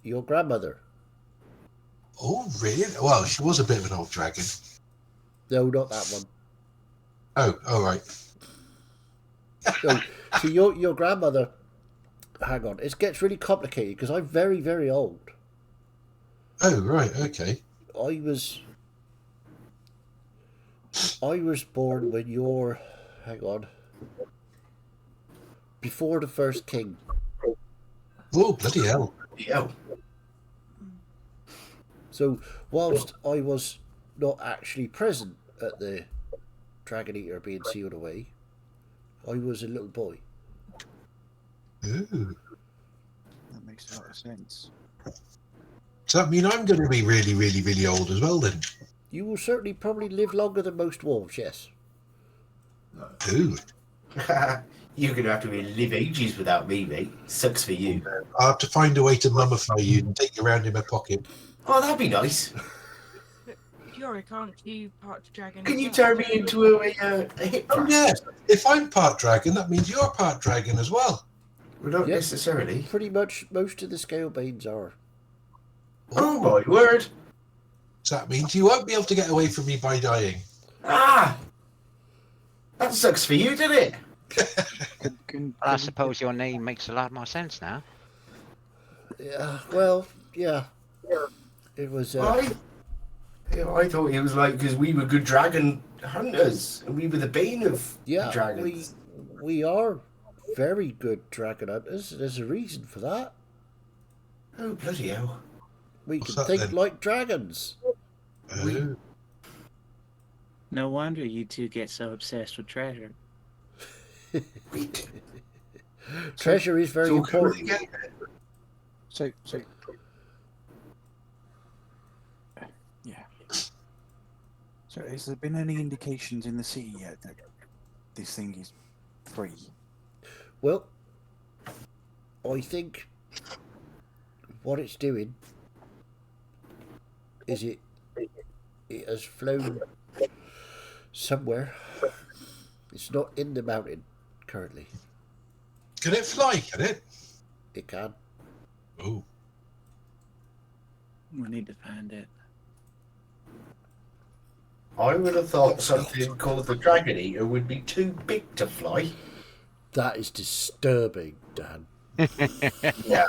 Your grandmother? Oh, really? Well, she was a bit of an old dragon. No, not that one. Oh, all right. So, see, your grandmother. Hang on, it gets really complicated because I'm very, very old. Oh, right. Okay. I was born when you're. Hang on. Before the first king. Oh, bloody hell. Yeah. So, whilst I was not actually present at the Dragon Eater being sealed away, I was a little boy. Ooh. That makes a lot of sense. Does that mean I'm going to be really, really, really old as well then? You will certainly probably live longer than most wolves, yes. Ooh. You're going to have to live ages without me, mate. Sucks for you. I'll have to find a way to mummify you and take you around in my pocket. Oh, that'd be nice. Yorick, aren't you part dragon? Can as you well? turn me into a hip Oh, yeah. If I'm part dragon, that means you're part dragon as well. Well, not Yep. necessarily. Pretty much most of the Scalebanes are. Oh, my word. So that means you won't be able to get away from me by dying. Ah! That sucks for you, didn't it? I suppose your name makes a lot more sense now. Yeah, well, yeah. It was. I thought it was like because we were good dragon hunters and we were the bane of Yeah, dragons. we are very good dragon hunters. There's a reason for that. Oh, bloody hell. We What's can that think then? like dragons. Oh. No wonder you two get so obsessed with treasure. Wait. Treasure is very So, important. So, yeah. So, has there been any indications in the city yet that this thing is free? Well, I think what it's doing is it has flown somewhere. It's not in the mountain currently. Can it fly? Can it? It can. Oh. We need to find it. I would have thought something called the Dragon Eater would be too big to fly. That is disturbing, Dan. Yeah.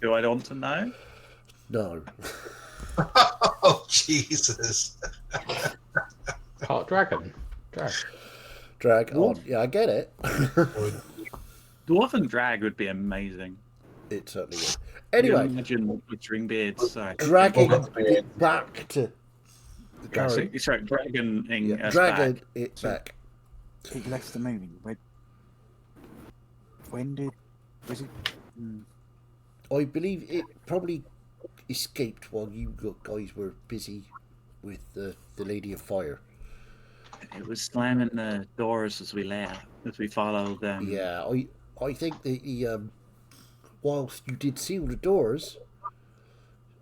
Do I want to know? No. Oh, Jesus. Part dragon. Drag. Drag on. Yeah, I get it. Dwarf and drag would be amazing. It certainly would. You Anyway, imagine butchering beards. Sorry. dragging Oh, it back to the curry. Sorry, dragging Yeah, us dragging back. it So- back. It left the moon. When did? Was it? I believe it probably escaped while you guys were busy with the Lady of Fire. It was slamming the doors as we left, as we followed them. Yeah, I think that whilst you did seal the doors,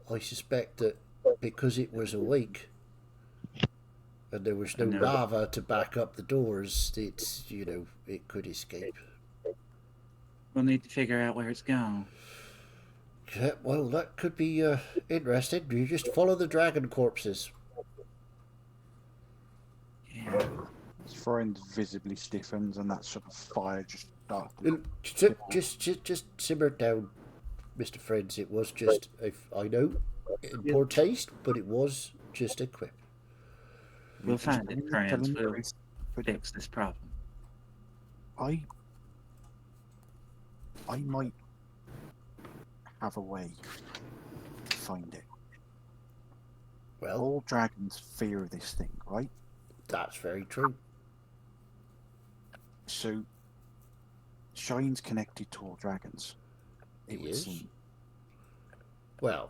I suspect that because it was awake and there was no No. lava to back up the doors, it could escape. We'll need to figure out where it's gone. Yeah, well, that could be interesting. You just follow the dragon corpses. Yeah. His friend visibly stiffens, and that sort of fire just starts. Just simmer down, Mr. Friends. It was just, I know, in poor taste, but it was just a quip. We'll find it, friends. We'll Chris, fix this problem. I might have a way to find it. Well, All dragons fear this thing, right? that's very true. So, Shine's connected to all dragons. It He would is? seem. Well,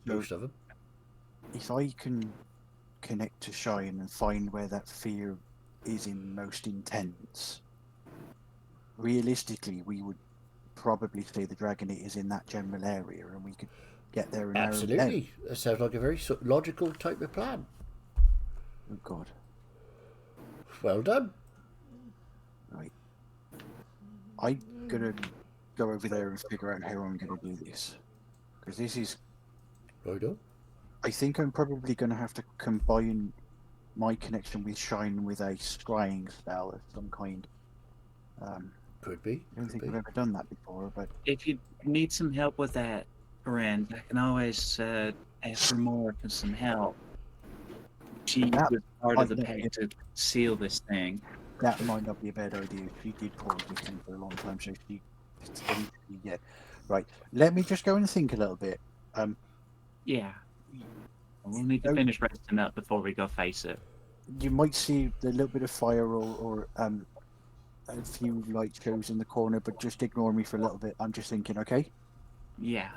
So, most of them. if I can connect to Shine and find where that fear is in most intense, realistically, we would probably say the dragon is in that general area, and we could get there and narrow it down. Absolutely. That sounds like a very logical type of plan. Oh God! Well done. Right, I'm gonna go over there and figure out how I'm gonna do this, because this is. Right on. I think I'm probably gonna have to combine my connection with Shine with a scrying spell of some kind. Could be. I don't Could think be. I've ever done that before, but If you need some help with that, Rand, I can always ask for more for some help. She That was part of the might pact to seal this thing. that might not be a bad idea. She did pause this thing for a long time, so yeah. Right. Let me just go and think a little bit. Yeah. We'll need to Oh. finish resting up before we go face it. You might see a little bit of fire or a few light shows in the corner, but just ignore me for a little bit. I'm just thinking, okay? Yeah.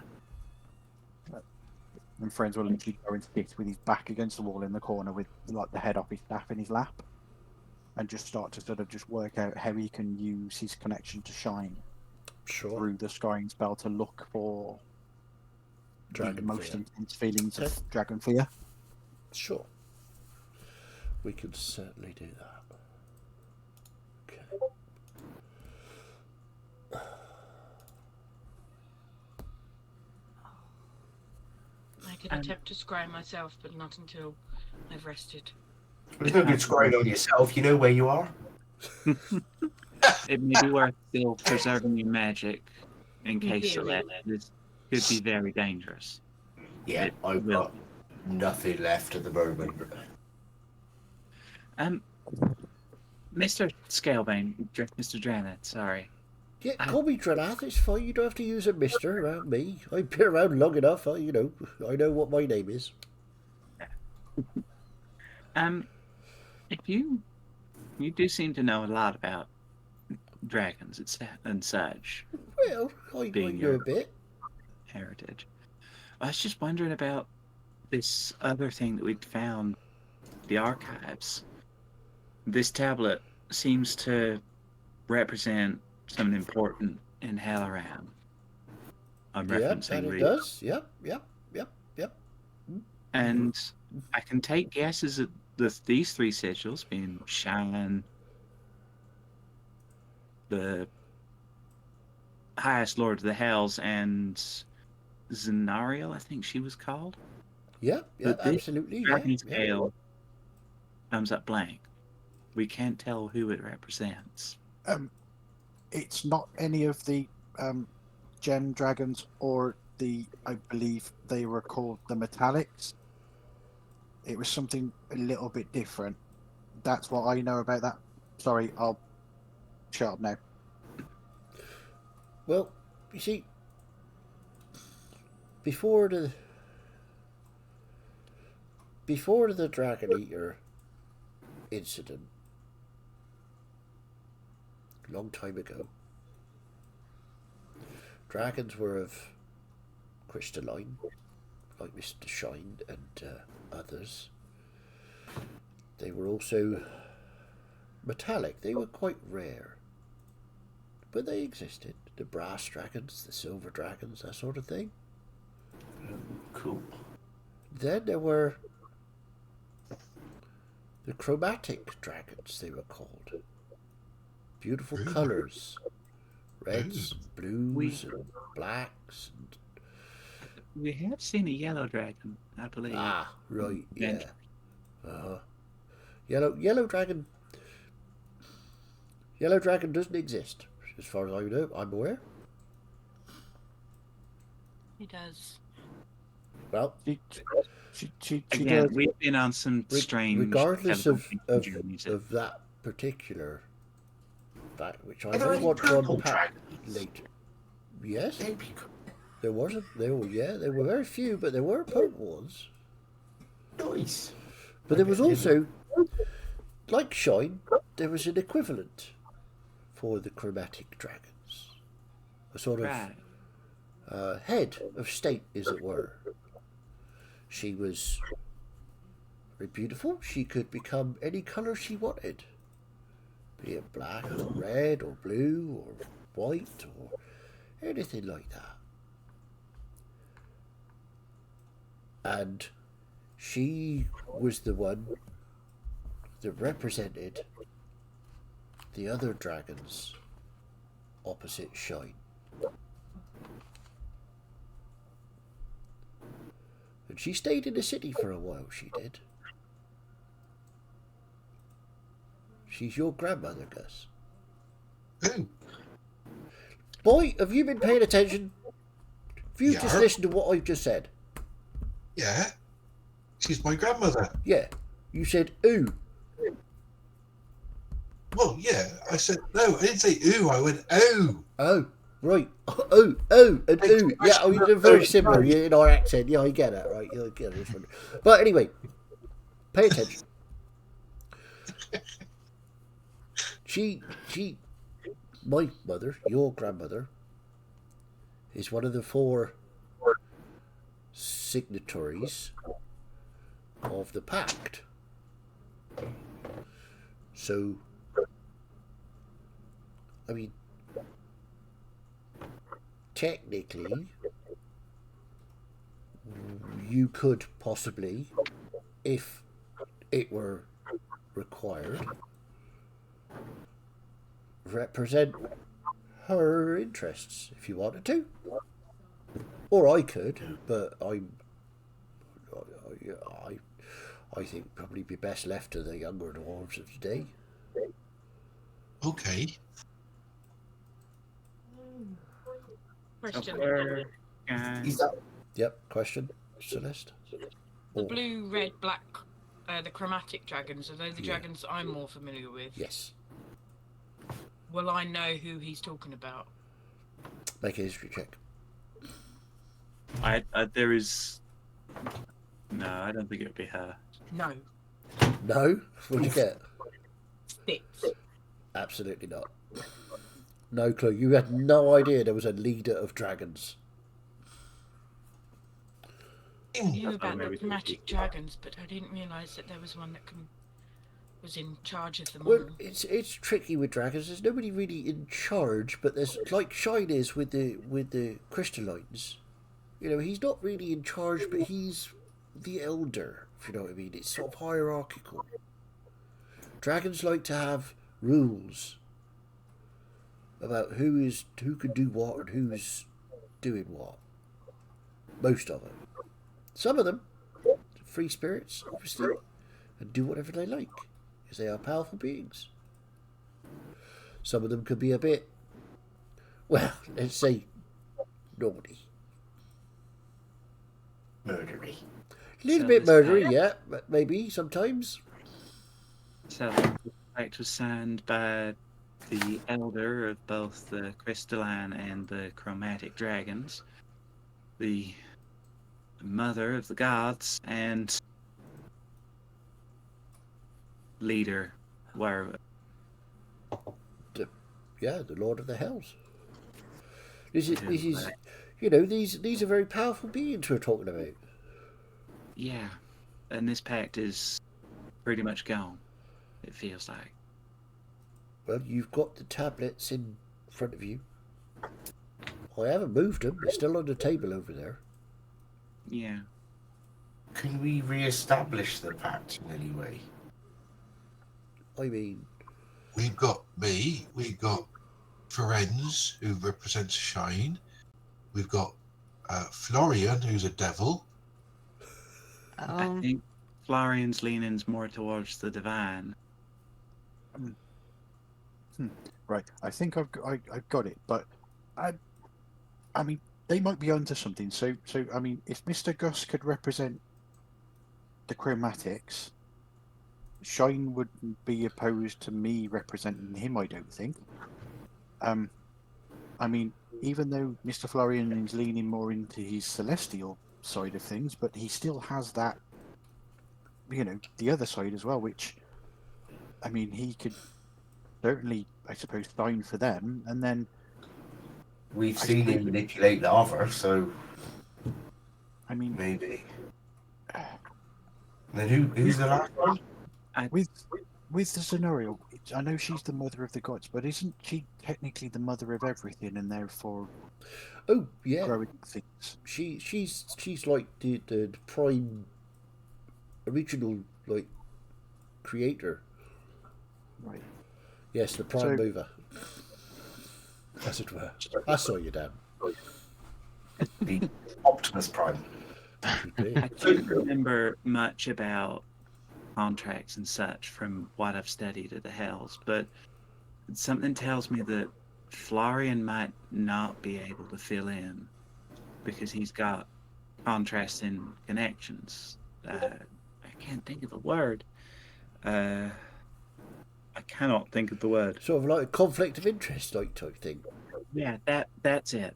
And friends will literally go and sit with his back against the wall in the corner with like the head off his staff in his lap, and just start to sort of just work out how he can use his connection to Shine Sure. through the scrying spell to look for the Dragon most fear. intense feelings of dragon fear. Sure. We could certainly do that. Okay. I could attempt to scry myself, but not until I've rested. There's no good scrying on yourself. You know where you are. It may be worth still preserving your magic in case you let it. This could be very dangerous. Yeah, It I've will. got nothing left at the moment. Mr. Scalebane, Mr. Dranet, sorry. Yeah, call me Dranath. It's fine. You don't have to use a mister around me. I've been around long enough. I know what my name is. If you do seem to know a lot about dragons and such Well, I Being know a your- bit. heritage. I was just wondering about this other thing that we'd found, the archives. This tablet seems to represent something important in Helloran. I'm Yeah, referencing and it Reed. does. Yep. And I can take guesses at these three sigils being Shine, the highest lord of the hells, and Zenariel, I think she was called. Yeah, But this absolutely. Yeah, Dragon's yeah. tail comes up blank. We can't tell who it represents. It's not any of the gem dragons or I believe they were called the metallics. It was something a little bit different. That's what I know about that. Sorry, I'll shut up now. Well, you see, before the Dragon Eater incident, a long time ago, dragons were of crystalline, like Mr. Shine and others. They were also metallic. They were quite rare, but they existed. The brass dragons, the silver dragons, that sort of thing. Cool. Then there were the chromatic dragons, they were called. Beautiful colours. Reds, blues, and blacks. And... We have seen a yellow dragon, I believe. Ah, right, yeah. Yellow dragon. Yellow dragon doesn't exist, as far as I know. I'm aware. He does. Well, She Again, does. we've been on some strange. regardless of journeys. that particular fact, which I Are there may any want to purple unpack dragons? later. Yes, They'd be cool. there wasn't. There were very few, but there were purple ones. Nice. But there was also, like Shine, there was an equivalent for the chromatic dragons, a sort of Right. head of state, as it were. She was very beautiful. She could become any colour she wanted, be it black or red or blue or white or anything like that. And she was the one that represented the other dragons opposite Shine. And she stayed in the city for a while, she did. She's your grandmother, Gus. Ooh. Boy, have you been paying attention? Have you just Yeah. listened to what I've just said? Yeah. She's my grandmother. Yeah. You said, ooh. Well, yeah. I said, no, I didn't say ooh. I went, oh. Oh, right. Oh, and ooh. Yeah, oh, they're very similar in our accent. Yeah, I get it, right? Yeah, I get this one. But anyway, pay attention. My mother, your grandmother, is one of the 4 signatories of the pact. So, I mean, technically, you could possibly, if it were required, represent her interests if you wanted to, or I could, but I think probably be best left to the younger dwarves of today. Okay. Question. Is that Yep. Question, Celeste. The blue, red, black, the chromatic dragons, are they the dragons I'm more familiar with? Yes. Will I know who he's talking about? Make a history check. There is. No, I don't think it would be her. No. No. What'd you get? 6. Absolutely not. No clue. You had no idea there was a leader of dragons. I knew about maybe the it's chromatic dragons, but I didn't realise that there was one that was in charge of them Well, all. it's tricky with dragons. There's nobody really in charge, but there's like Shine is with the crystallines. You know, he's not really in charge, but he's the elder. If you know what I mean, it's sort of hierarchical. Dragons like to have rules about who can do what and who's doing what. Most of them. Some of them, free spirits, obviously, and do whatever they like, because they are powerful beings. Some of them could be a bit, well, let's say, naughty. murdery? A little So bit this murdery, guy- yeah, but maybe sometimes. So the pact was signed by the elder of both the crystalline and the chromatic dragons. The mother of the gods and leader, wherever. The Lord of the Hells. This is, these are very powerful beings we're talking about. Yeah, and this pact is pretty much gone, it feels like. Well, you've got the tablets in front of you. I haven't moved them. They're still on the table over there. Yeah. Can we re-establish the pact in any way? I mean, We've got me. We've got Ferenz, who represents Shine. We've got Florian, who's a devil. I think Florian's leaning's more towards the divine. Right, I think I've got it, but I mean, they might be onto something. So I mean, if Mr. Gus could represent the chromatics, Shine wouldn't be opposed to me representing him, I don't think. I mean, even though Mr. Florian is leaning more into his celestial side of things, but he still has that, the other side as well, which, I mean, he could certainly, I suppose, sign for them, and then We've seen him manipulate lava, so I mean, maybe. Then who's the last one? With the scenario, I know she's the mother of the gods, but isn't she technically the mother of everything, and therefore, oh yeah, growing things? She's like the prime original creator. Right. Yes, the prime mover, as it were. I saw you, Dan. The Optimus Prime. I don't remember much about contracts and such from what I've studied at the Hells, but something tells me that Florian might not be able to fill in because he's got contrasting connections. I can't think of the word. I cannot think of the word. Sort of like a conflict of interest, type thing. Yeah, that's it.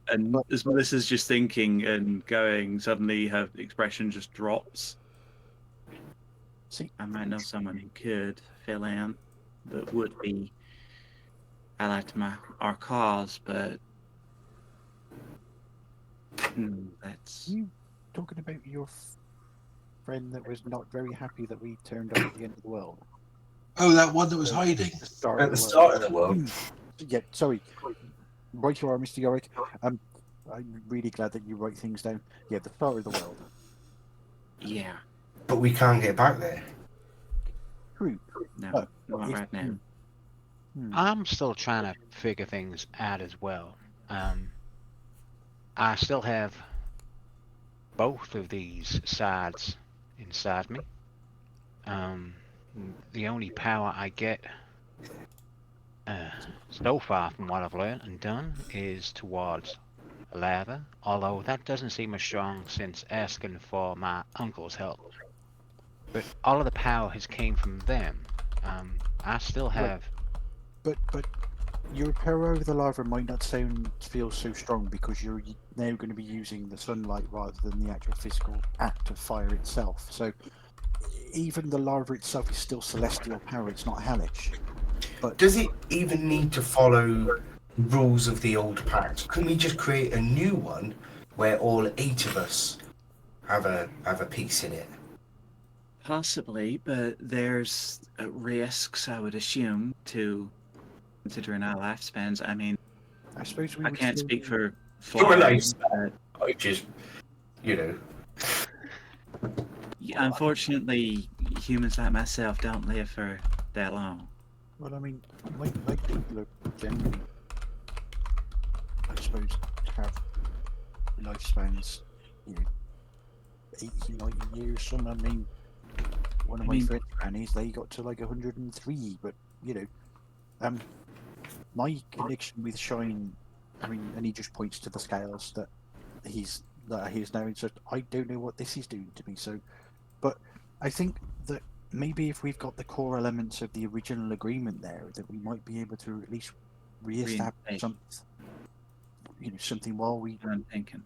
And as Melissa's just thinking and going, suddenly her expression just drops. See, I might know someone who could fill in that would be allied to our cause, but that's... You talking about your friend that was not very happy that we turned up at the end of the world? Oh, that one that was hiding. At the start of the world. Yeah, sorry. Right you are, Mr. Yorick. I'm really glad that you write things down. Yeah, the start of the world. Yeah. But we can't get back there. True. No, not right now. I'm still trying to figure things out as well. I still have both of these sides inside me. The only power I get so far from what I've learned and done is towards lava, although that doesn't seem as strong since asking for my uncle's help. But all of the power has came from them. I still have... But your power over the lava might not feel so strong because you're now going to be using the sunlight rather than the actual physical act of fire itself. So even the lava itself is still celestial power, it's not hellish. But does it even need to follow rules of the old pact? Can we just create a new one where all 8 of us have a piece in it? Possibly, but there's risks, I would assume, to considering our lifespans. I mean, I suppose I can't speak for From a Florian, lifespan, I just, unfortunately, humans like myself don't live for that long. Well, I mean, like people are generally, I suppose, have lifespans, 80, 90 years. Some, I mean, one of my friends' grannies, they got to like 103, but, my connection with Shine, I mean, and he just points to the scales that he's now, and says, I don't know what this is doing to me, so, but I think that maybe if we've got the core elements of the original agreement there, that we might be able to at least re-establish something while we... I'm thinking.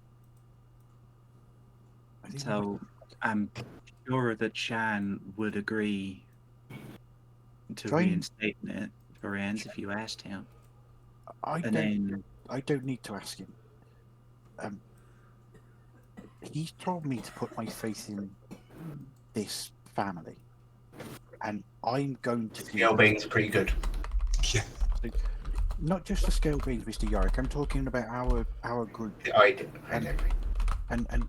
So I'm sure that Shan would agree to reinstating it for Renz if you asked him. I don't need to ask him. He's told me to put my faith in this family, and I'm going to do. Scalebane's pretty good. Yeah. Not just the scale beings, Mr. Yorick. I'm talking about our group. I agree. And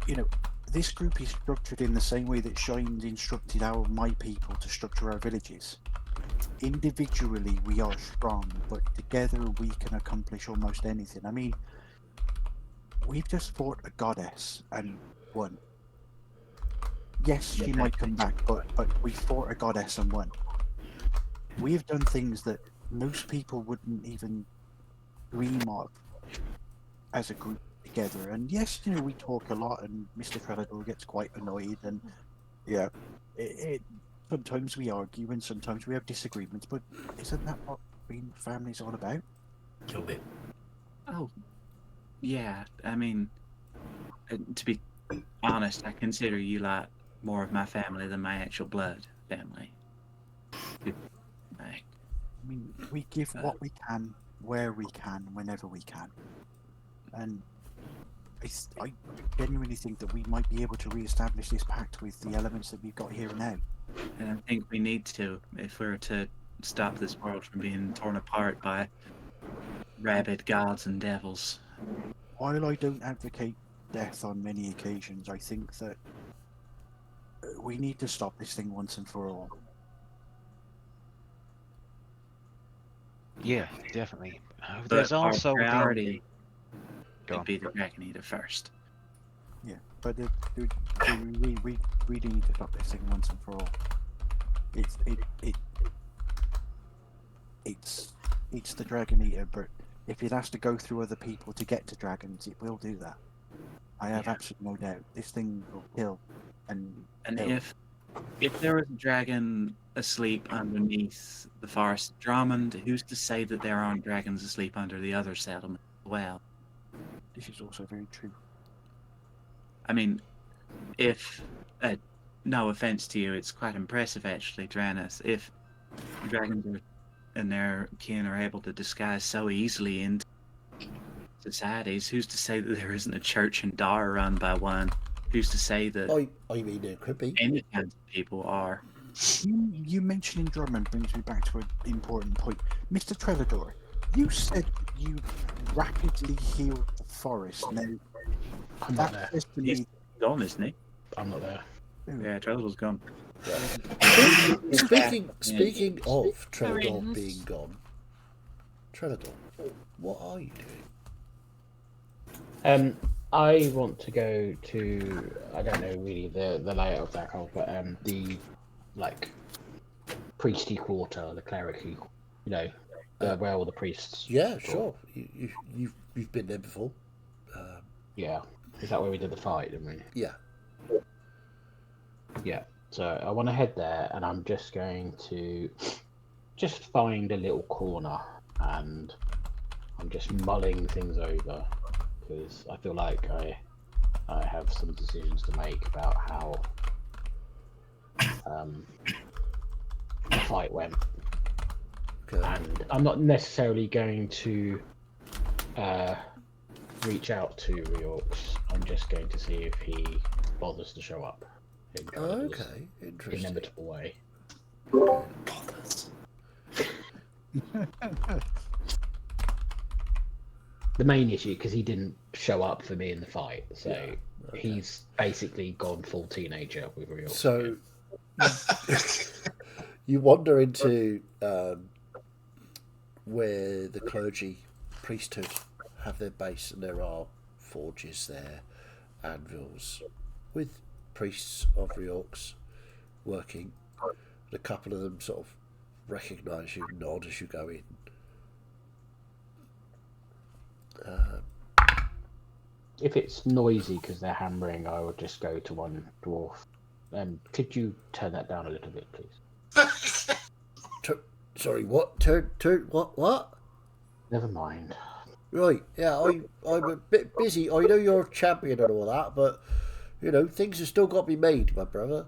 you know, this group is structured in the same way that Shine's instructed my people to structure our villages. Individually, we are strong, but together we can accomplish almost anything. I mean, we've just fought a goddess and won. Yes, she might come back, but we fought a goddess and won. We have done things that most people wouldn't even dream of as a group together. And yes, you know, we talk a lot, and Mr. Trellador gets quite annoyed, and yeah, sometimes we argue and sometimes we have disagreements. But isn't that what being family's all about? A little bit. Oh, yeah. I mean, to be honest, I consider you lot more of my family than my actual blood family. I mean, we give what we can, where we can, whenever we can. And I genuinely think that we might be able to re-establish this pact with the elements that we've got here and now. And I think we need to, if we're to stop this world from being torn apart by rabid gods and devils. While I don't advocate death on many occasions, I think that we need to stop this thing once and for all. Yeah, definitely. There's also our priority Go would on. be the Dragon Eater first. Yeah, but we really need to stop this thing once and for all. It's the Dragon Eater, but if it has to go through other people to get to dragons, it will do that. I have absolutely no doubt. This thing will kill and kill. If there was a dragon asleep underneath the forest of Drummond, who's to say that there aren't dragons asleep under the other settlement as well? This is also very true. I mean, if no offense to you, it's quite impressive actually, Dranis. If dragons and their kin are able to disguise so easily into societies, who's to say that there isn't a church in Dar run by one? Who's to say that I mean, there could be. any kinds of people are? You mentioning Drummond brings me back to an important point. Mr. Trellador, you said you rapidly healed the forest. Now, I'm not there. He's gone, isn't he? I'm not there. Yeah, Trellador's gone. Speaking of Trellador being gone, Trellador, what are you doing? I want to go to, I don't know really the layout of that hole, but the priesty quarter, the clericy, where all the priests. Yeah, sure. You've been there before. Yeah, is that where we did the fight, didn't we? Yeah. Yeah. So I want to head there, and I'm just going to find a little corner, and I'm just mulling things over because I feel like I have some decisions to make about how the fight went. Okay. And I'm not necessarily going to reach out to Reorx. I'm just going to see if he bothers to show up. Okay, interesting. Inimitable way. Bothers. The main issue, because he didn't show up for me in the fight, so he's basically gone full teenager with Reorx. So you wander into where the clergy priesthood have their base, and there are forges there, anvils, with priests of Reorx working. A couple of them sort of recognise you, nod as you go in. If it's noisy because they're hammering, I would just go to one dwarf. Could you turn that down a little bit, please? Sorry, what? Turn, what? Never mind. Right, yeah, I'm a bit busy. I know you're a champion and all that, but, you know, things have still got to be made, my brother.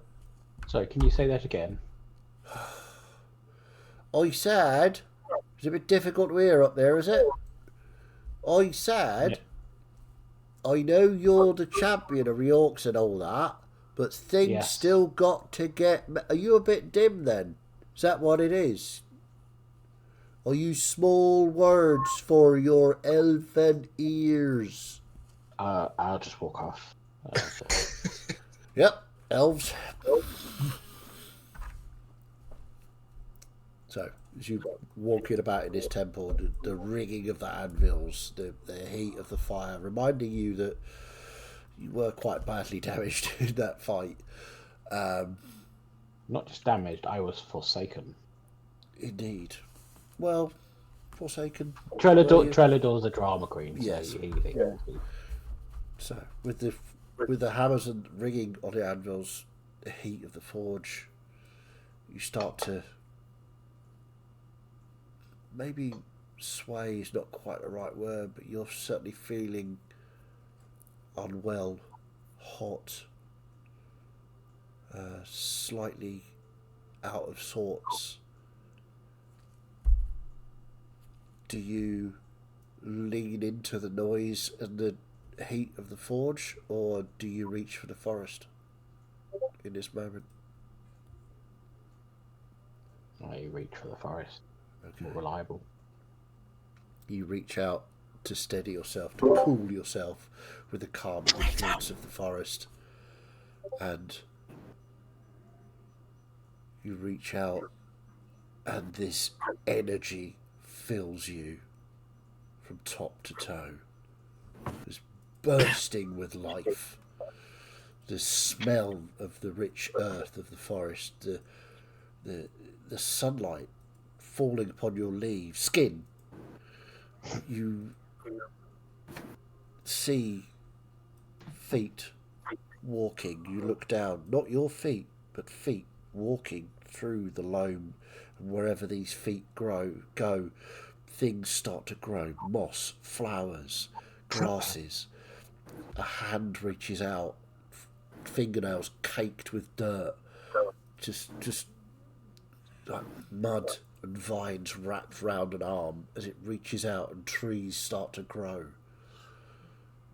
Sorry, can you say that again? I said, it's a bit difficult to hear up there, is it? I said, I know you're the champion of Yorks and all that, but things Yes. still got to get... Are you a bit dim then? Is that what it is? I use small words for your elfin ears. I'll just walk off. Yep, elves. So, as you walking about in this temple, the ringing of the anvils, the heat of the fire, reminding you that you were quite badly damaged in that fight. Not just damaged, I was forsaken. Indeed. Well, Forsaken. Trelador's a drama queen. Yes. So, So with the hammers and ringing on the anvils, the heat of the forge, you start to maybe sway is not quite the right word, but you're certainly feeling unwell, hot, slightly out of sorts. Do you lean into the noise and the heat of the forge, or do you reach for the forest in this moment? I reach for the forest. Okay. More reliable. You reach out to steady yourself, to cool yourself with the calm influence of the forest, and you reach out, and this energy fills you from top to toe. It's bursting with life. The smell of the rich earth of the forest, the sunlight falling upon your leaves, skin. You see feet walking. You look down, not your feet, but feet walking through the loam, and wherever these feet go, things start to grow. Moss, flowers, grasses. A hand reaches out, fingernails caked with dirt, just like mud and vines wrapped round an arm as it reaches out, and trees start to grow,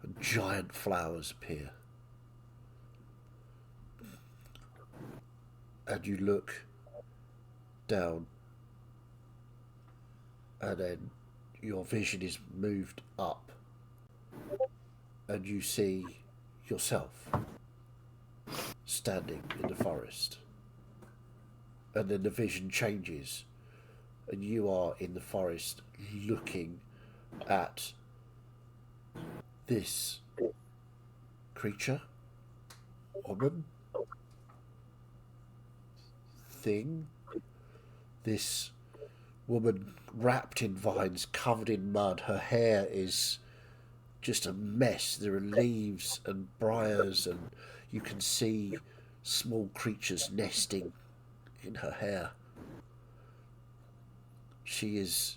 and giant flowers appear. And you look down, and then your vision is moved up, and you see yourself standing in the forest. And then the vision changes, and you are in the forest looking at this creature, woman, thing, this woman wrapped in vines, covered in mud. Her hair is just a mess. There are leaves and briars, and you can see small creatures nesting in her hair. She is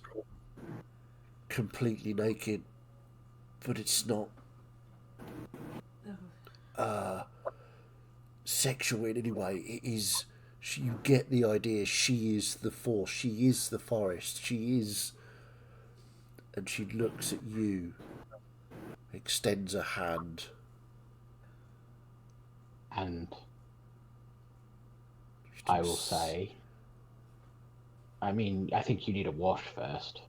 completely naked, but it's not sexual in any way. It is. You get the idea. She is the force. She is the forest. She is. And she looks at you, extends a hand, and I will say, I mean, I think you need a wash first.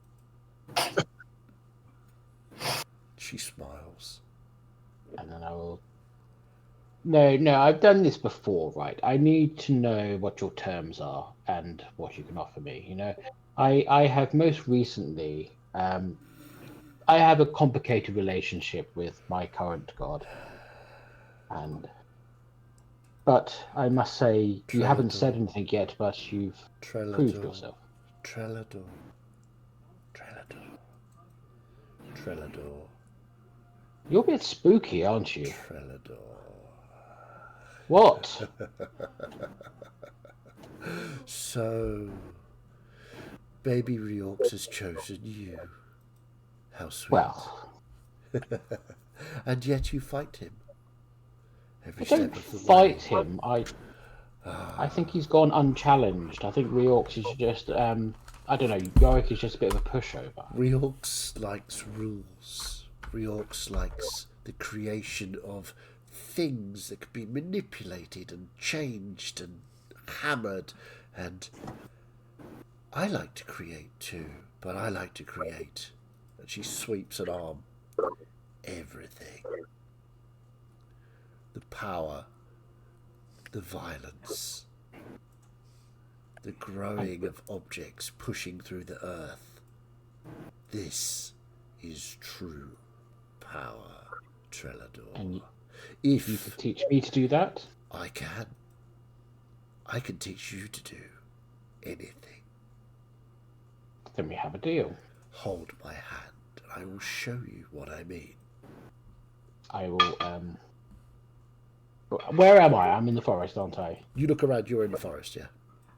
She smiles. And then I will... No, I've done this before, right? I need to know what your terms are and what you can offer me, you know? I have most recently... I have a complicated relationship with my current god. But I must say, you haven't said anything yet, but you've proved yourself. Trelador. You're a bit spooky, aren't you? Trelador. What? So, Baby Reorx has chosen you. How sweet. Well, And yet you fight him. Every I step don't of the fight way. him. I think he's gone unchallenged. I think Reorx is just I don't know. Yorick is just a bit of a pushover. Reorx likes rules. Reorx likes the creation of things that can be manipulated and changed and hammered. And I like to create too, but I like to create. And she sweeps an arm. Everything. The power, the violence, the growing of objects pushing through the earth. This is true power, Trelador. And If you could teach me to do that? I can teach you to do anything. Then we have a deal. Hold my hand, and I will show you what I mean. I will. Where am I? I'm in the forest, aren't I? You look around. You're in the forest, yeah.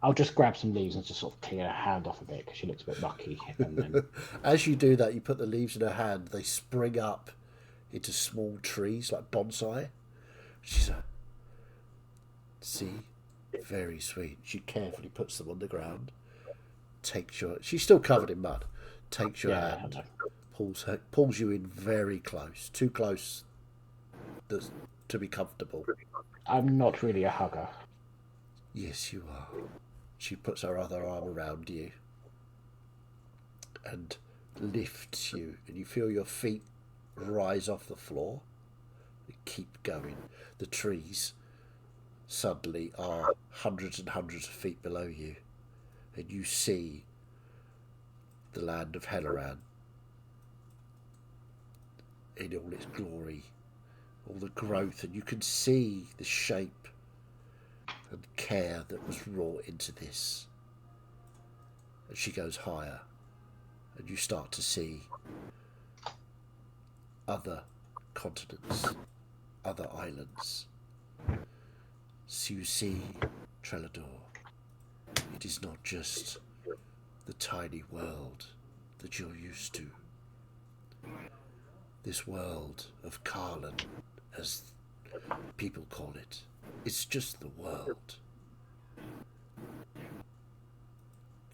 I'll just grab some leaves and just sort of clear her hand off a bit because she looks a bit mucky. And then As you do that, you put the leaves in her hand. They spring up into small trees like bonsai. She's a see, very sweet. She carefully puts them on the ground. Takes your. She's still covered in mud. Takes your Yeah, hand. Pulls you in very close. Too close. To be comfortable. I'm not really a hugger. Yes, you are. She puts her other arm around you and lifts you, and you feel your feet rise off the floor and keep going. The trees suddenly are hundreds and hundreds of feet below you, and you see the land of Helloran in all its glory, all the growth, and you can see the shape and care that was wrought into this. And she goes higher, and you start to see other continents, other islands. So you see, Trelador, it is not just the tiny world that you're used to. This world of Karlan, as people call it, it's just the world.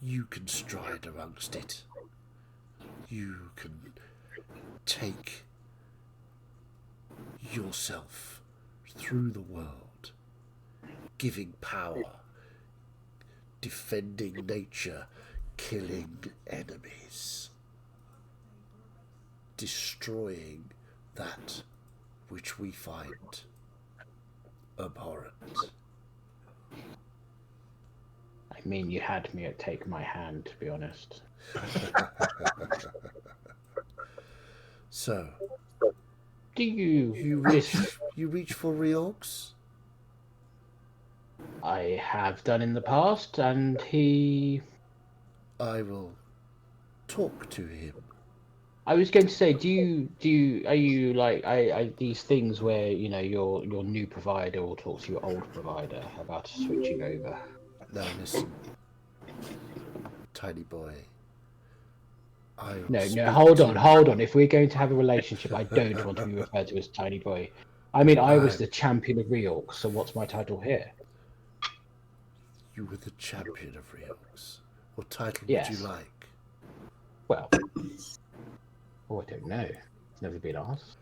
You can stride amongst it. You can take yourself through the world, giving power, defending nature, killing enemies, destroying that which we find abhorrent. I mean, you had me at take my hand, to be honest. So, Do you you reach for Reorx? I have done in the past, and he. I will talk to him. I was going to say, are you like these things where your new provider will talk to your old provider about switching over? Now listen, tiny boy. No, hold on. If we're going to have a relationship, I don't want to be referred to as tiny boy. I mean, I was the champion of Reorx, so what's my title here? You were the champion of Reorx. What title Yes. would you like? Well, I don't know. It's never been asked.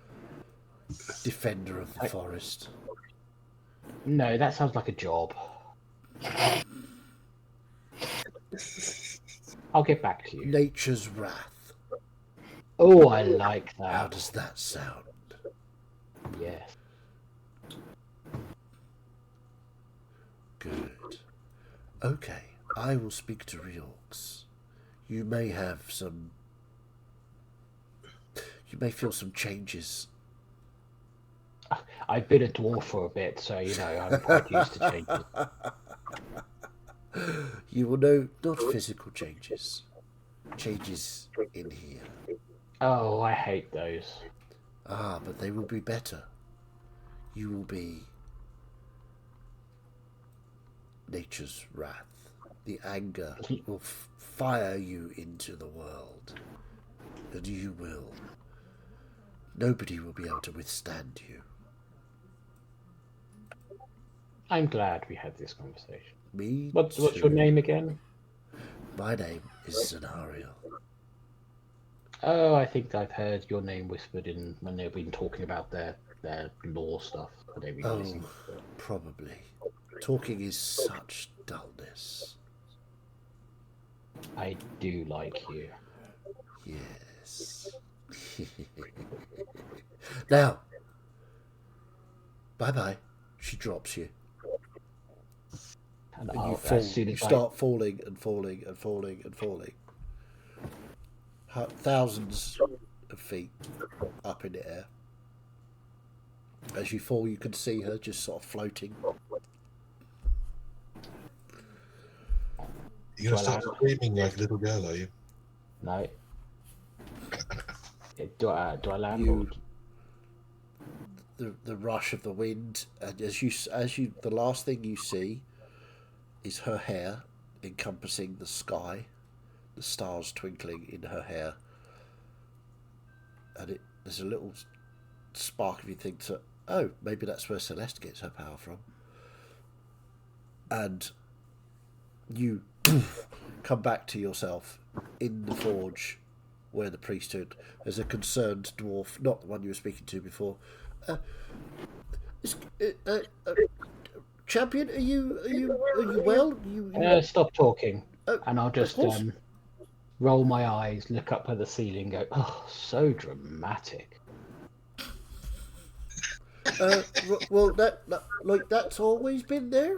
Defender of the forest. No, that sounds like a job. I'll get back to you. Nature's wrath. Oh, I like that. How does that sound? Yes. Good. Okay, I will speak to Reorx. You may have some. You may feel some changes. I've been a dwarf for a bit, so I'm quite used to changes. You will know not physical changes. Changes in here. Oh, I hate those. Ah, but they will be better. You will be nature's wrath. The anger will fire you into the world. And you will. Nobody will be able to withstand you. I'm glad we had this conversation. Me What's your too. name again? My name is Scenario. Oh, I think I've heard your name whispered in when they've been talking about their law stuff. But they Oh, listened. probably. Talking is such dullness. I do like you. Yes. Now, bye-bye. She drops you. And And you I'll, fall. as soon You as start falling and falling and falling and falling. Thousands of feet up in the air. As you fall, you can see her just sort of floating. You're going to start screaming like a little girl, are you? No. Do I land? You, the rush of the wind, and as you, the last thing you see is her hair encompassing the sky, the stars twinkling in her hair, and there's a little spark if you think to, oh, maybe that's where Celeste gets her power from, and you come back to yourself in the forge where the priesthood, as a concerned dwarf, not the one you were speaking to before. Champion, are you well? Stop talking, and I'll of just course. roll my eyes, look up at the ceiling, go, oh, so dramatic. Well, that's always been there.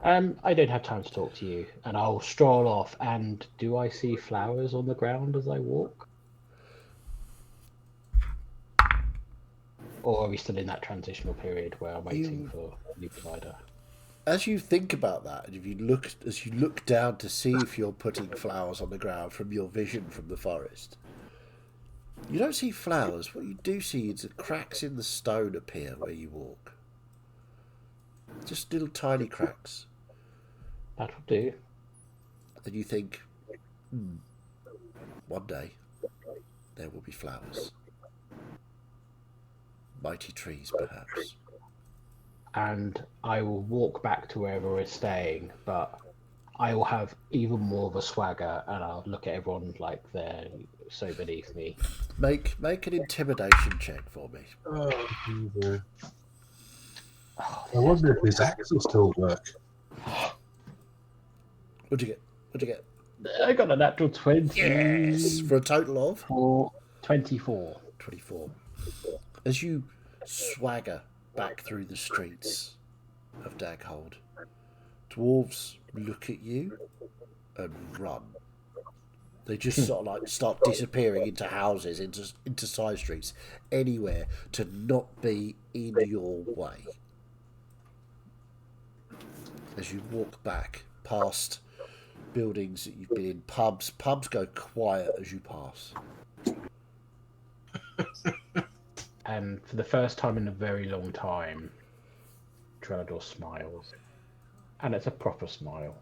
I don't have time to talk to you, and I'll stroll off. And do I see flowers on the ground as I walk? Or are we still in that transitional period where I'm waiting for new provider? As you think about that, and as you look down to see if you're putting flowers on the ground from your vision from the forest, you don't see flowers. What you do see is the cracks in the stone appear where you walk. Just little tiny cracks. That'll do. And you think, one day there will be flowers. Mighty trees, perhaps. And I will walk back to wherever we're staying, but I will have even more of a swagger, and I'll look at everyone like they're so beneath me. Make an intimidation check for me. Oh, I wonder if his axe will still work. What'd you get? I got a natural 20. Yes! For a total of? 24. 24. As you swagger back through the streets of Daghold, dwarves look at you and run. They just sort of like start disappearing into houses, into side streets, anywhere to not be in your way. As you walk back past buildings that you've been in, pubs go quiet as you pass. And for the first time in a very long time, Trellador smiles. And it's a proper smile.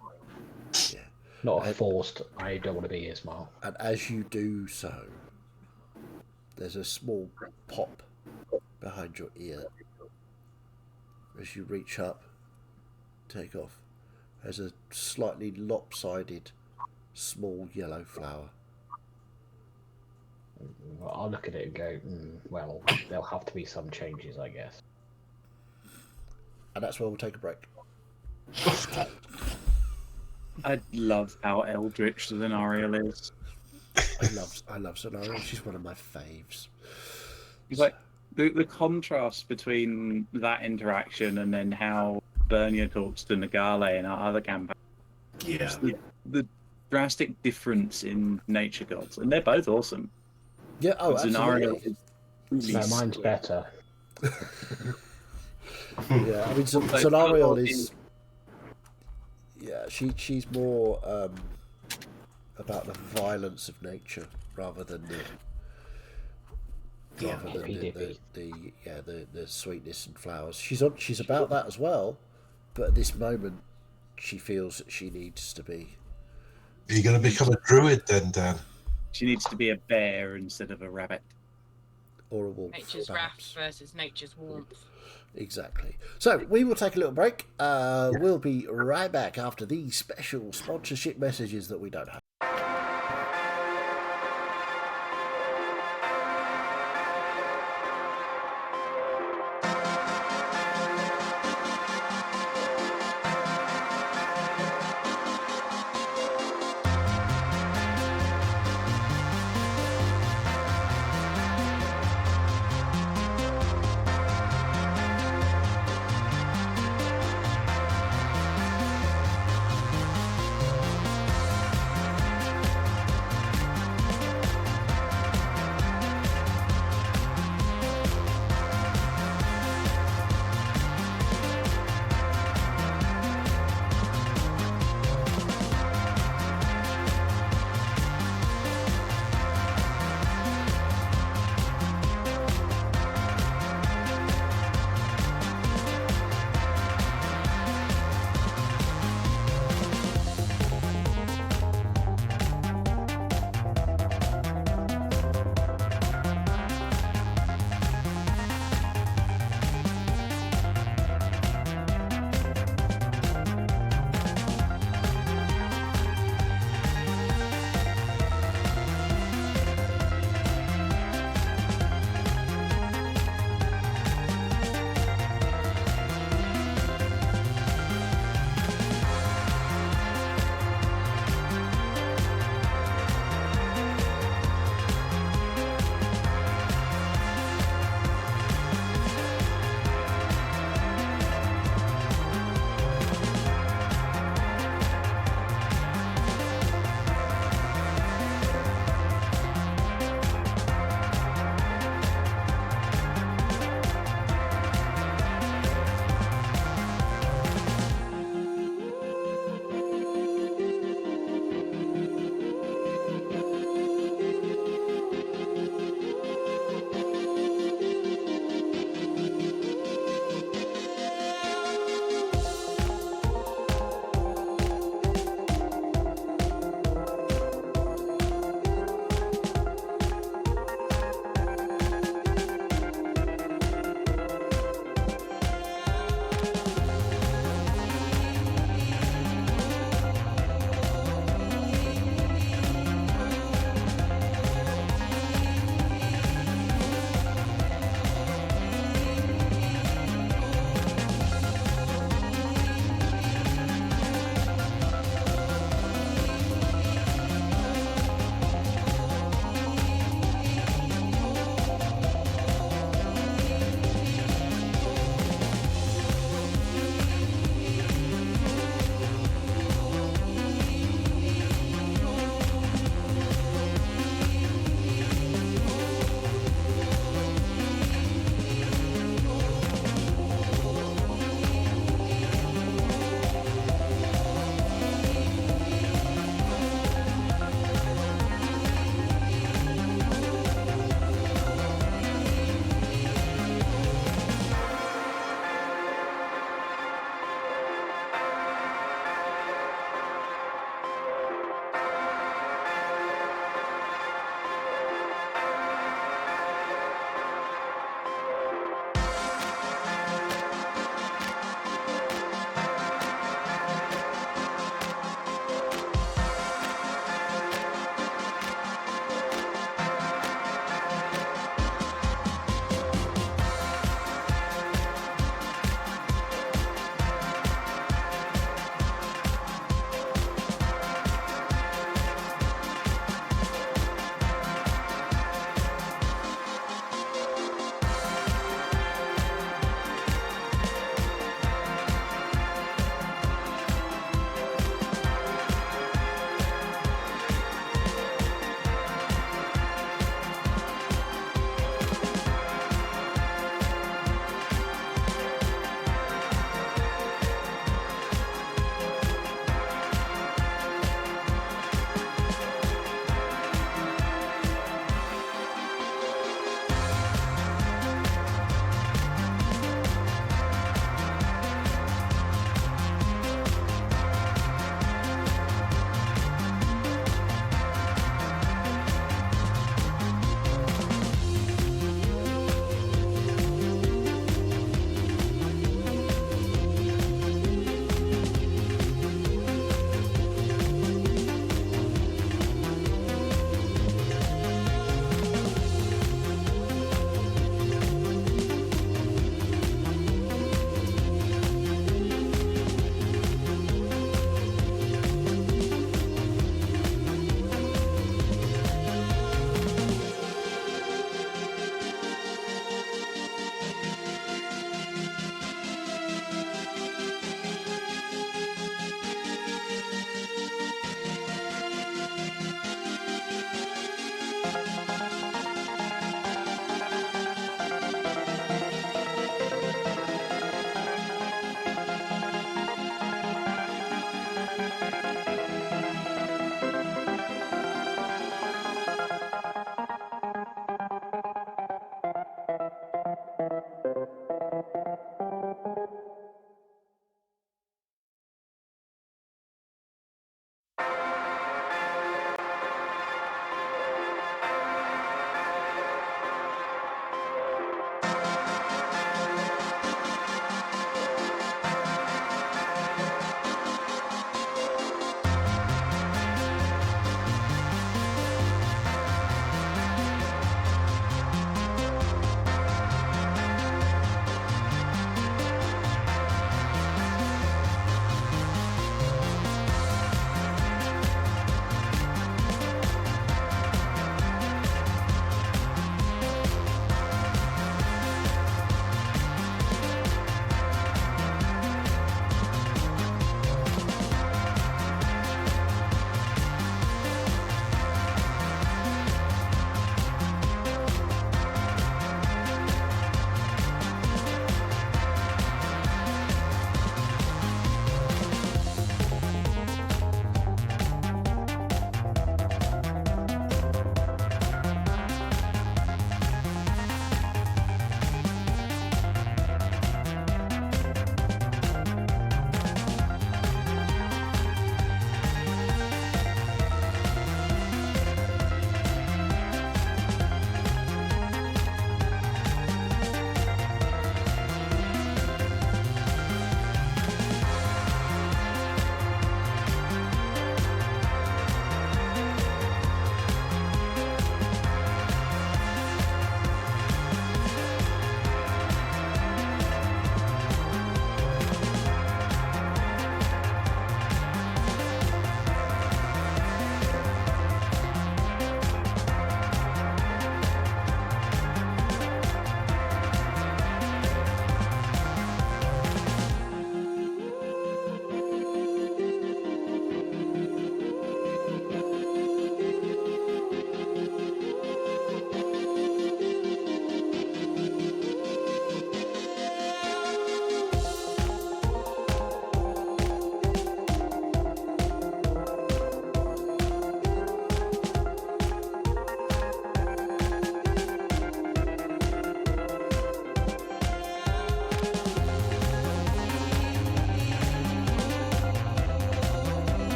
Yeah. Not a forced, I don't want to be here smile. And as you do so, there's a small pop behind your ear. As you reach up, take off, there's a slightly lopsided, small yellow flower. I'll look at it and go, well, there'll have to be some changes, I guess. And that's where we'll take a break. I love how eldritch the scenario is. I love Scenario. She's one of my faves. Like the contrast between that interaction and then how Bernia talks to Nagale in our other campaign. Yeah. The drastic difference in nature gods, and they're both awesome. Yeah, absolutely. No, mine's better. Yeah, I mean, Scenario is... Yeah, she's more about the violence of nature rather than the sweetness and flowers. She's about that as well, but at this moment, she feels that she needs to be. Are you going to become a druid then, Dan? She needs to be a bear instead of a rabbit. Or a wolf. Nature's perhaps. wrath versus nature's warmth. Exactly. So we will take a little break. We'll be right back after these special sponsorship messages that we don't have.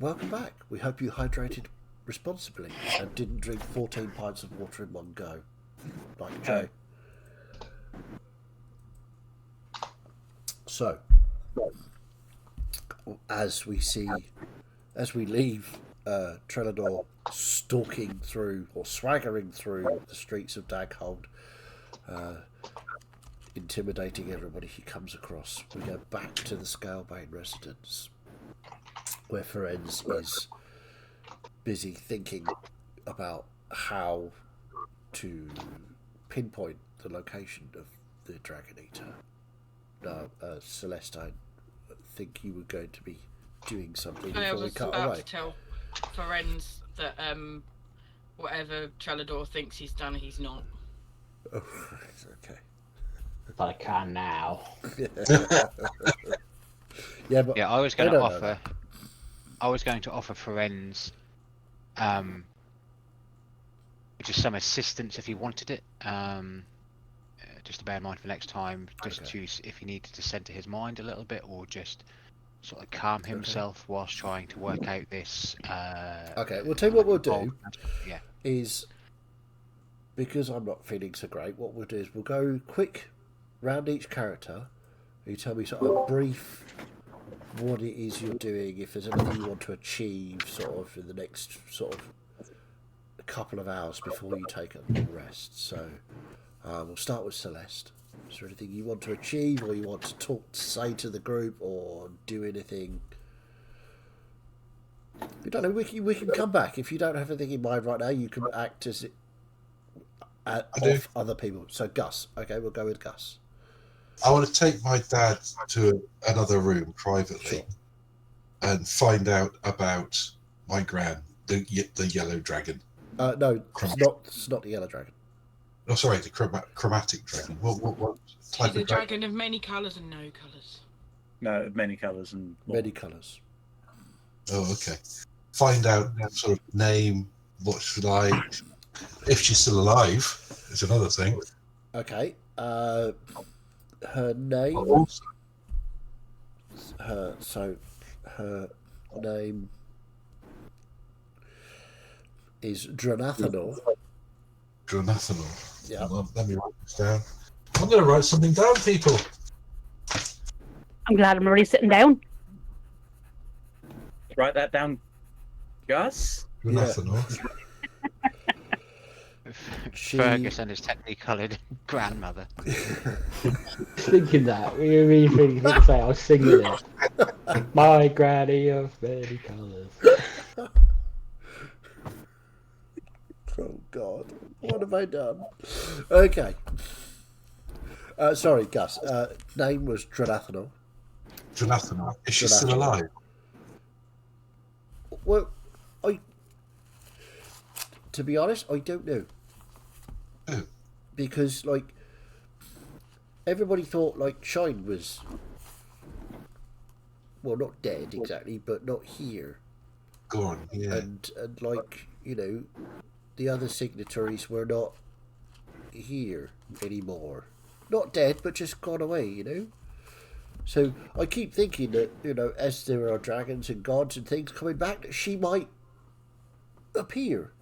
welcome back. We hope you hydrated responsibly and didn't drink 14 pints of water in one go, like Joe. So, as we leave Trellador stalking through or swaggering through the streets of Daghold, intimidating everybody he comes across, we go back to the Scalebane residence, where Ferenz is busy thinking about how to pinpoint the location of the Dragon Eater. Now, Celeste, I think you were going to be doing something I before we was cut about away. to tell Ferenz that whatever Trellador thinks he's done, he's not. Oh, okay. But I can now. Yeah, but I was they going to don't know offer. that. I was going to offer Ferenz, just some assistance if he wanted it. Just to bear in mind for next time, just Okay. to if he needed to center his mind a little bit, or just sort of calm himself whilst trying to work out this. Okay, we'll tell you what we'll do Yeah. is, because I'm not feeling so great, what we'll do is we'll go quick round each character. You tell me sort of brief what it is you're doing, if there's anything you want to achieve sort of in the next sort of couple of hours before you take a rest. So we'll start with Celeste. Is there anything you want to achieve, or you want to say to the group, or do anything? We don't know. We can come back if you don't have anything in mind right now. You can act as off other people. So Gus, okay, we'll go with Gus. I want to take my dad to another room privately and find out about my gran, the yellow dragon. No, it's not the yellow dragon. Oh, sorry, the chromatic dragon. What type He's a of dragon? dragon of many colours and no colours. No, many colours and Many colours. Oh, okay. Find out sort of name, what should I... If she's still alive, is another thing. Okay. Her name. Also, Her name is Dranathanor. Dranathanor. Yeah. Hold on, let me write this down. I'm going to write something down, people. I'm glad I'm already sitting down. Write that down, Gus. Dranathanor. Ferguson is technically coloured grandmother. Thinking that, we really think say I was singing it. My granny of many colours. Oh God, what have I done? Okay. Sorry, Gus. Name was Dranathanor. Dranathanor. Is she still alive? Well, to be honest, I don't know. Oh. Because, like, everybody thought, like, Shine was, well, not dead exactly, but not here. Gone, yeah. And like, you know, the other signatories were not here anymore. Not dead, but just gone away, you know? So I keep thinking that, you know, as there are dragons and gods and things coming back, that she might appear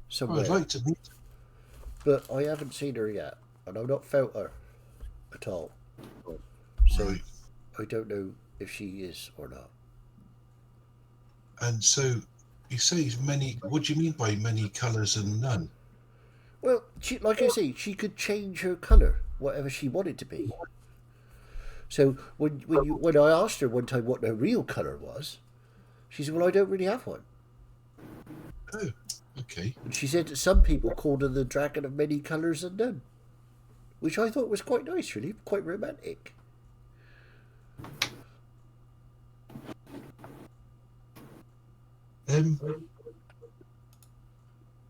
somewhere. I'd like to meet her. But I haven't seen her yet, and I've not felt her at all. So Right. I don't know if she is or not. And so you say many. What do you mean by many colours and none? Well, she, like I say, she could change her colour, whatever she wanted to be. So when I asked her one time what her real colour was, she said, "Well, I don't really have one." Oh, okay. And she said that some people called her the dragon of many colours and none, which I thought was quite nice, really, quite romantic.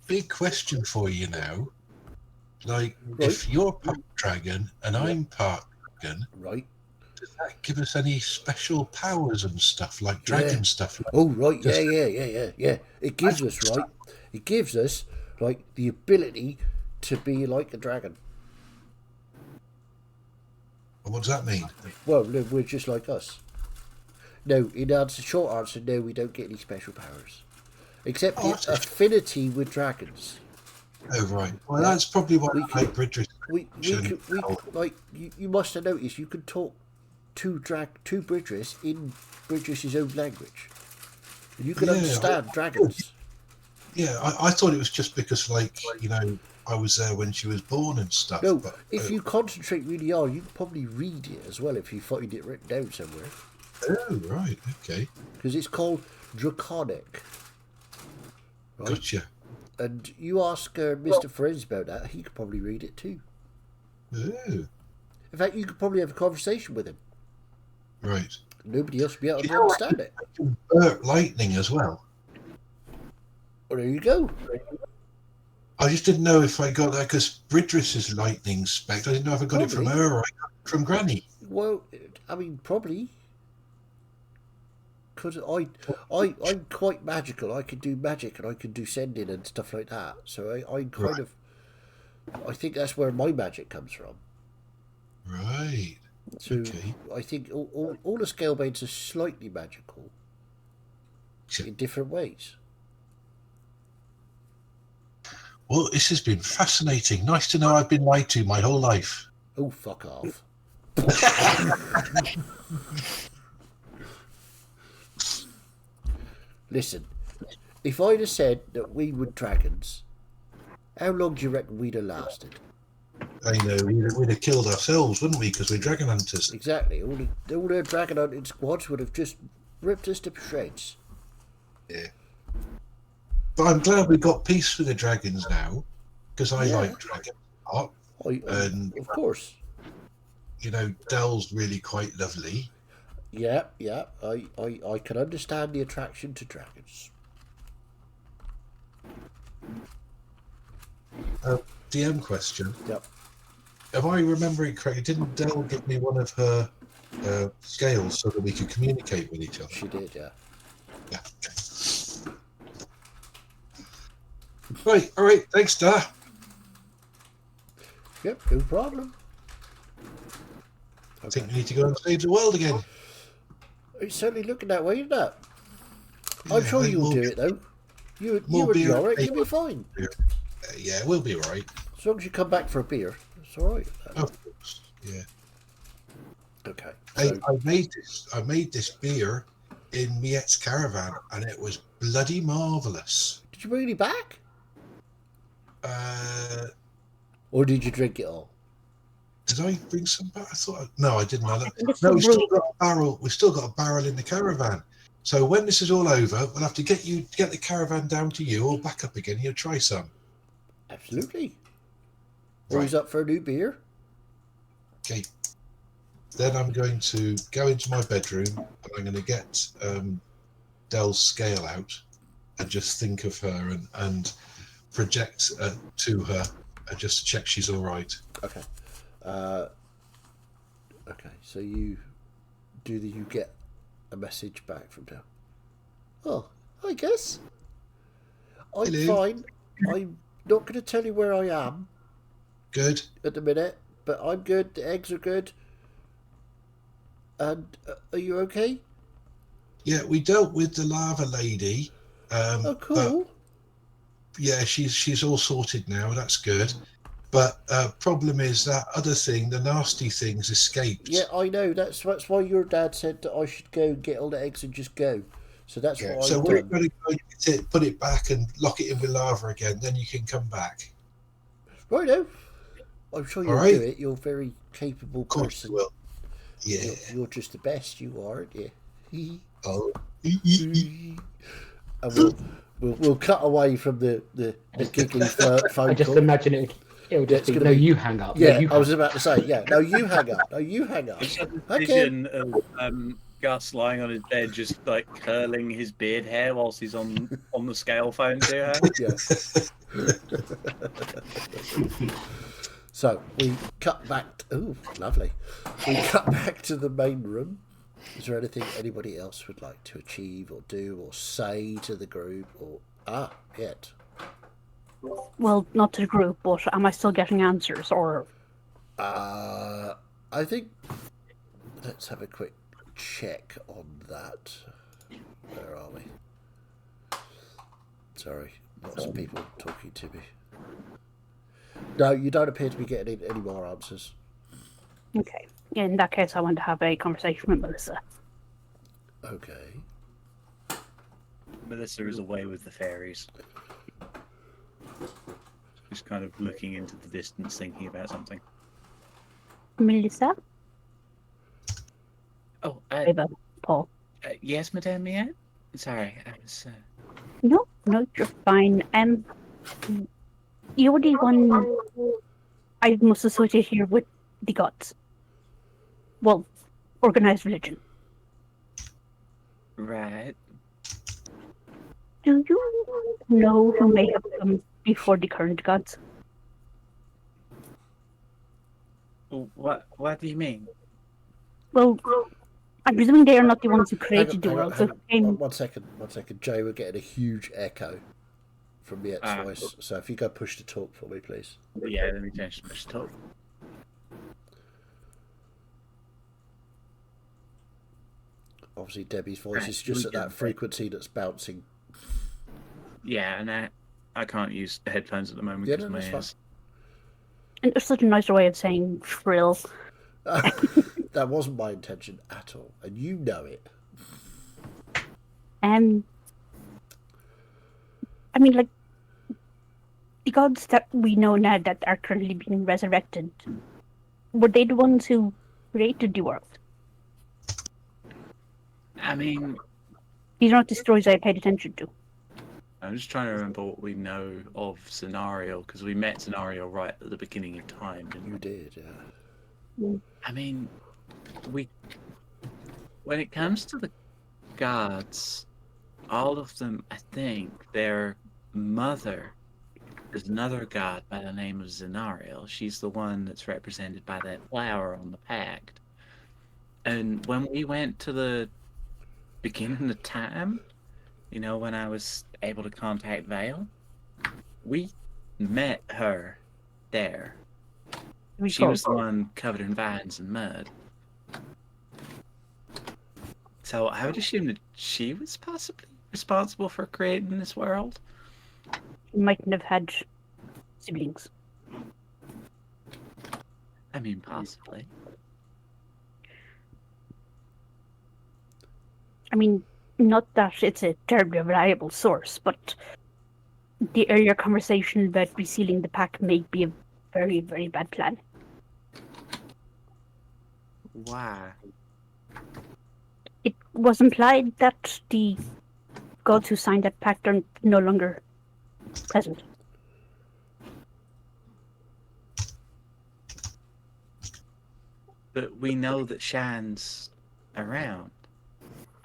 Big question for you now. Like, Right. if you're part dragon and I'm part dragon, Right. does that give us any special powers and stuff, like dragon stuff? Oh, right. Just- Yeah. It gives us, right? It gives us, like, the ability to be like a dragon. What does that mean? Well, we're just like us. No, in answer, short answer, no, we don't get any special powers. Except Oh, the affinity with dragons. Oh, right. Well, that's probably why We I can- like Bridges. Like, you must have noticed, you can talk to Bridges in Bridges' own language. You can understand dragons. Yeah, I thought it was just because, like, you know, I was there when she was born and stuff. No, but, if you concentrate really hard, you can probably read it as well if you find it written down somewhere. Oh, right, okay. Because it's called Draconic. Right? Gotcha. And you ask Mr. Friends about that, he could probably read it too. Oh, In fact, you could probably have a conversation with him. right. Nobody else would be able to You know, understand it. I can burp lightning as well. Well, there you go. I just didn't know if I got that because Bridges' lightning spec. I didn't know if I got it from Probably. her or I got it from Granny. Well, I mean, probably. Because I'm quite magical. I can do magic and I can do sending and stuff like that. So I kind of... I think that's where my magic comes from. Right. So Okay. I think all the Scalebanes are slightly magical Sure. in different ways. Well, this has been fascinating. Nice to know I've been lied to my whole life. Oh, fuck off. Listen, if I'd have said that we were dragons, how long do you reckon we'd have lasted? I know, we'd have killed ourselves, wouldn't we? Because we're dragon hunters. Exactly. All the dragon hunting squads would have just ripped us to shreds. Yeah. But I'm glad we got peace with the dragons now, because I Yeah. like dragons a lot. And- Of course. You know, Dell's really quite lovely. Yeah. I can understand the attraction to dragons. DM question. Yep. If I remember it correctly, didn't Dell give me one of her scales so that we could communicate with each other? She did, yeah. Yeah. Okay. Right, all right. Thanks, Da. Yep, no problem. I think we need to go and save the world again. It's certainly looking that way, isn't it? I'm Yeah, sure I think you'll we'll do be- it, though. You more would be beer alright, and you'll be fine. Yeah, we'll be all right. As long as you come back for a beer, it's alright. Of course. Yeah. Okay. Hey, So, I made this beer in Miet's caravan, and it was bloody marvelous. did you bring any back? Uh, Or did you drink it all? did I bring some back? I thought no, I didn't. It's No, we really still got a barrel. We still got a barrel in the caravan. So when this is all over, we'll have to get the caravan down to you or back up again. You'll try some. Absolutely. Always up for a new beer? Okay. Then I'm going to go into my bedroom and I'm going to get Dell's scale out and just think of her and project to her and just check she's all right. Okay. Okay, so you get a message back from Dell? Oh, I guess. I'm Hello. fine. I'm not going to tell you where I am Good. at the minute, but I'm good. The eggs are good. And are you okay? Yeah, we dealt with the lava lady. Oh, But, cool. yeah, she's all sorted now. That's good. But problem is that other thing, the nasty things, escaped. Yeah, I know. That's why your dad said that I should go and get all the eggs and just go. So that's Yeah, what so I've we're done. going to go get it, put it back and lock it in with lava again. Then you can come back. Righto. I'm sure you'll All right. do it. You're a very capable Of course person. you will. Yeah. You're just the best. You are, aren't you? Oh. And we'll cut away from the giggly phone I just call. imagine it'll just it's be, gonna no, be- you hang up. Yeah, no, you I was hang up. about to say, yeah. No, you hang up. No, you hang up. I just had this Okay. vision of Gus lying on his bed, just like curling his beard hair whilst he's on the scale phone to her. Yeah. So we cut back. Ooh, lovely. We cut back to the main room. Is there anything anybody else would like to achieve or do or say to the group or yet? well, not to the group, but am I still getting answers? Or I think let's have a quick check on that. Where are we? Sorry, lots of people talking to me. No, you don't appear to be getting any more answers. Okay. In that case, I want to have a conversation with Melissa. Okay. Melissa is away with the fairies. Just kind of looking into the distance, thinking about something. Melissa? Oh, Paul. yes, Madame Miette? Sorry, I was... No, you're fine. You're the one I must associate here with the gods. Well, organized religion. Right. Do you know who may have come before the current gods? What do you mean? Well, I'm presuming they are not the ones who created the world. One second. Jay, we're getting a huge echo from Miette's voice. So if you go push to talk for me, please. Yeah, let me change to push to talk. Obviously, Debbie's voice is just at that frequency that's bouncing. Yeah, and I can't use the headphones at the moment because my ears. And there's such a nicer way of saying shrill. That wasn't my intention at all, and you know it. I mean, like, the gods that we know now that are currently being resurrected, were they the ones who created the world? I mean... These are not the stories I paid attention to. I'm just trying to remember what we know of Scenario, because we met Scenario right at the beginning of time. Didn't we? You did, yeah. I mean, when it comes to the gods, all of them, I think, their mother is another god by the name of Zenariel. She's the one that's represented by that flower on the pact. And when we went to the beginning of time, you know, when I was able to contact Vale, we met her there. She was the one covered in vines and mud. So I would assume that she was possibly responsible for creating this world. She mightn't have had siblings. I mean, possibly. I mean, not that it's a terribly reliable source, but the earlier conversation about resealing the pack may be a very, very bad plan. Why? It was implied that the gods who signed that pact are no longer present. But we know that Shan's around.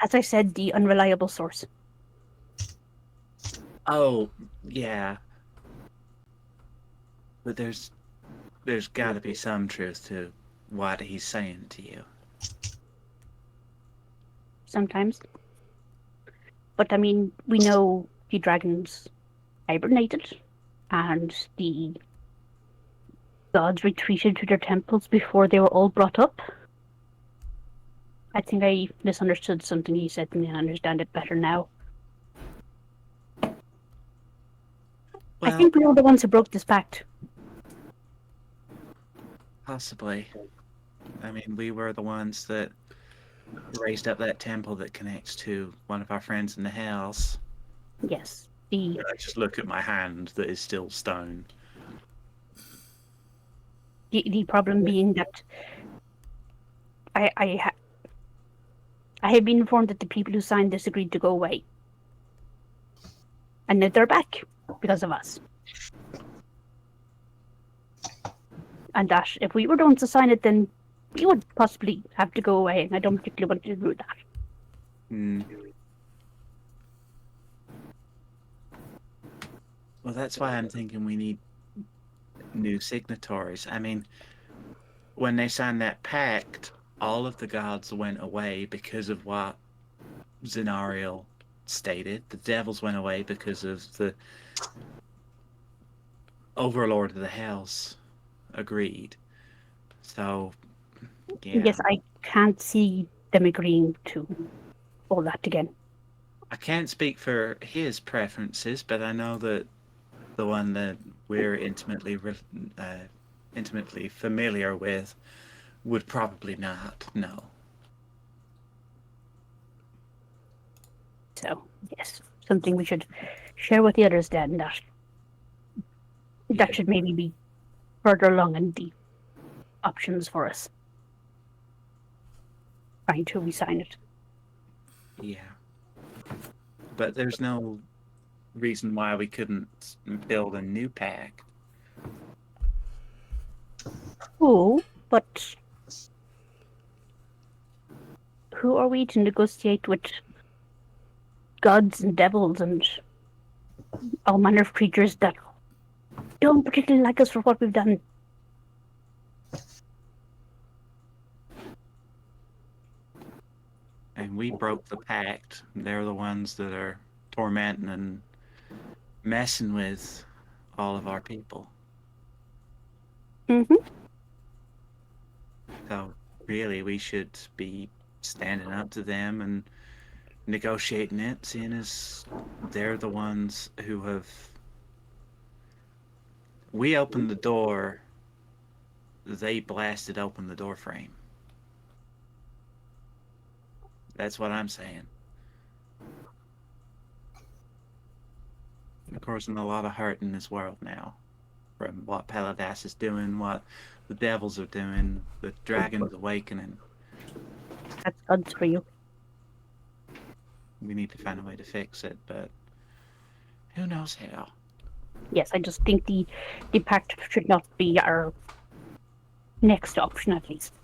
As I said, the unreliable source. Oh, yeah. But there's got to be some truth to what he's saying to you. Sometimes. But I mean, we know the dragons hibernated, and the gods retreated to their temples before they were all brought up. I think I misunderstood something he said and I understand it better now. Well, I think we were the ones who broke this pact. Possibly. I mean, we were the ones that raised up that temple that connects to one of our friends in the house. Yes. I just look at my hand that is still stone. The problem being that I have been informed that the people who signed this agreed to go away. And now they're back because of us. And that if we were the ones to sign it, then we would possibly have to go away, and I don't particularly want to do that. Well, that's why I'm thinking we need new signatories. I mean, when they signed that pact, all of the gods went away because of what Zenariel stated. The devils went away because of the overlord of the house agreed. So, yeah. Yes, I can't see them agreeing to all that again. I can't speak for his preferences, but I know that the one that we're intimately familiar with would probably not know. So, yes, something we should share with the others then. That should maybe be further along in the options for us. Trying to resign it. Yeah. But there's no reason why we couldn't build a new pact. Oh, but who are we to negotiate with gods and devils and all manner of creatures that don't particularly like us for what we've done? And we broke the pact. They're the ones that are tormenting and messing with all of our people. Mm-hmm. So really, we should be standing up to them and negotiating it, seeing as they're the ones who have... We opened the door, they blasted open the door frame. That's what I'm saying. Of course, there's a lot of hurt in this world now. From what Paladas is doing, what the devils are doing, the dragon's awakening. That's odds for you. We need to find a way to fix it, but who knows how? Yes, I just think the pact should not be our next option, at least.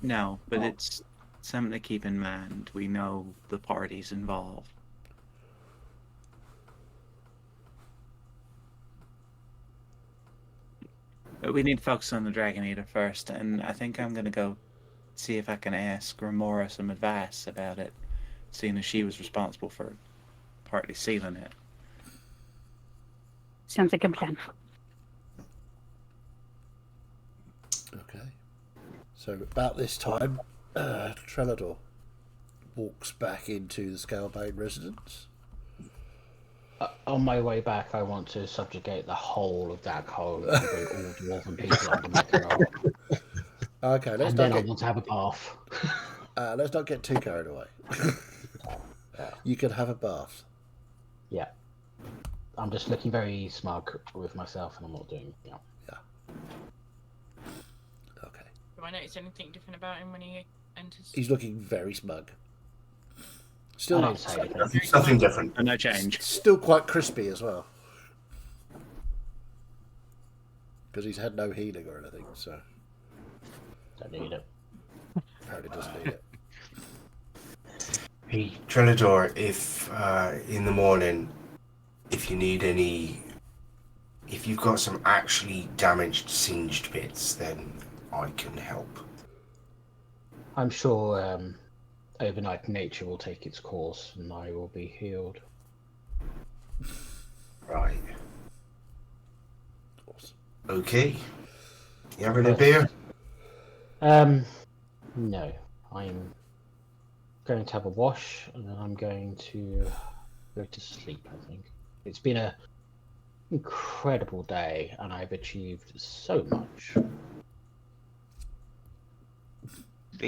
No, but it's something to keep in mind. We know the parties involved. But we need to focus on the Dragon Eater first, and I think I'm going to go see if I can ask Remora some advice about it, seeing as she was responsible for partly sealing it. Sounds like a plan. Okay. So about this time, Trelador walks back into the Scalebane residence. On my way back, I want to subjugate the whole of that hole and bring all dwarven people under my control. Okay, let's And not then I want to have a bath. let's not get too carried away. You can have a bath. Yeah. I'm just looking very smug with myself, and I'm not doing. Yeah. Okay. Do I notice anything different about him when he enters? He's looking very smug. I Still, don't say anything. Nothing different. And no change. still quite crispy as well. Because he's had no healing or anything, so Don't need it. apparently doesn't need it. Trelador, if in the morning, if you need any, if you've got some actually damaged, singed bits, then I can help. I'm sure overnight nature will take its course, and I will be healed. Right. Awesome. Okay. You having a beer? No. I'm going to have a wash, and then I'm going to go to sleep, I think. It's been an incredible day, and I've achieved so much.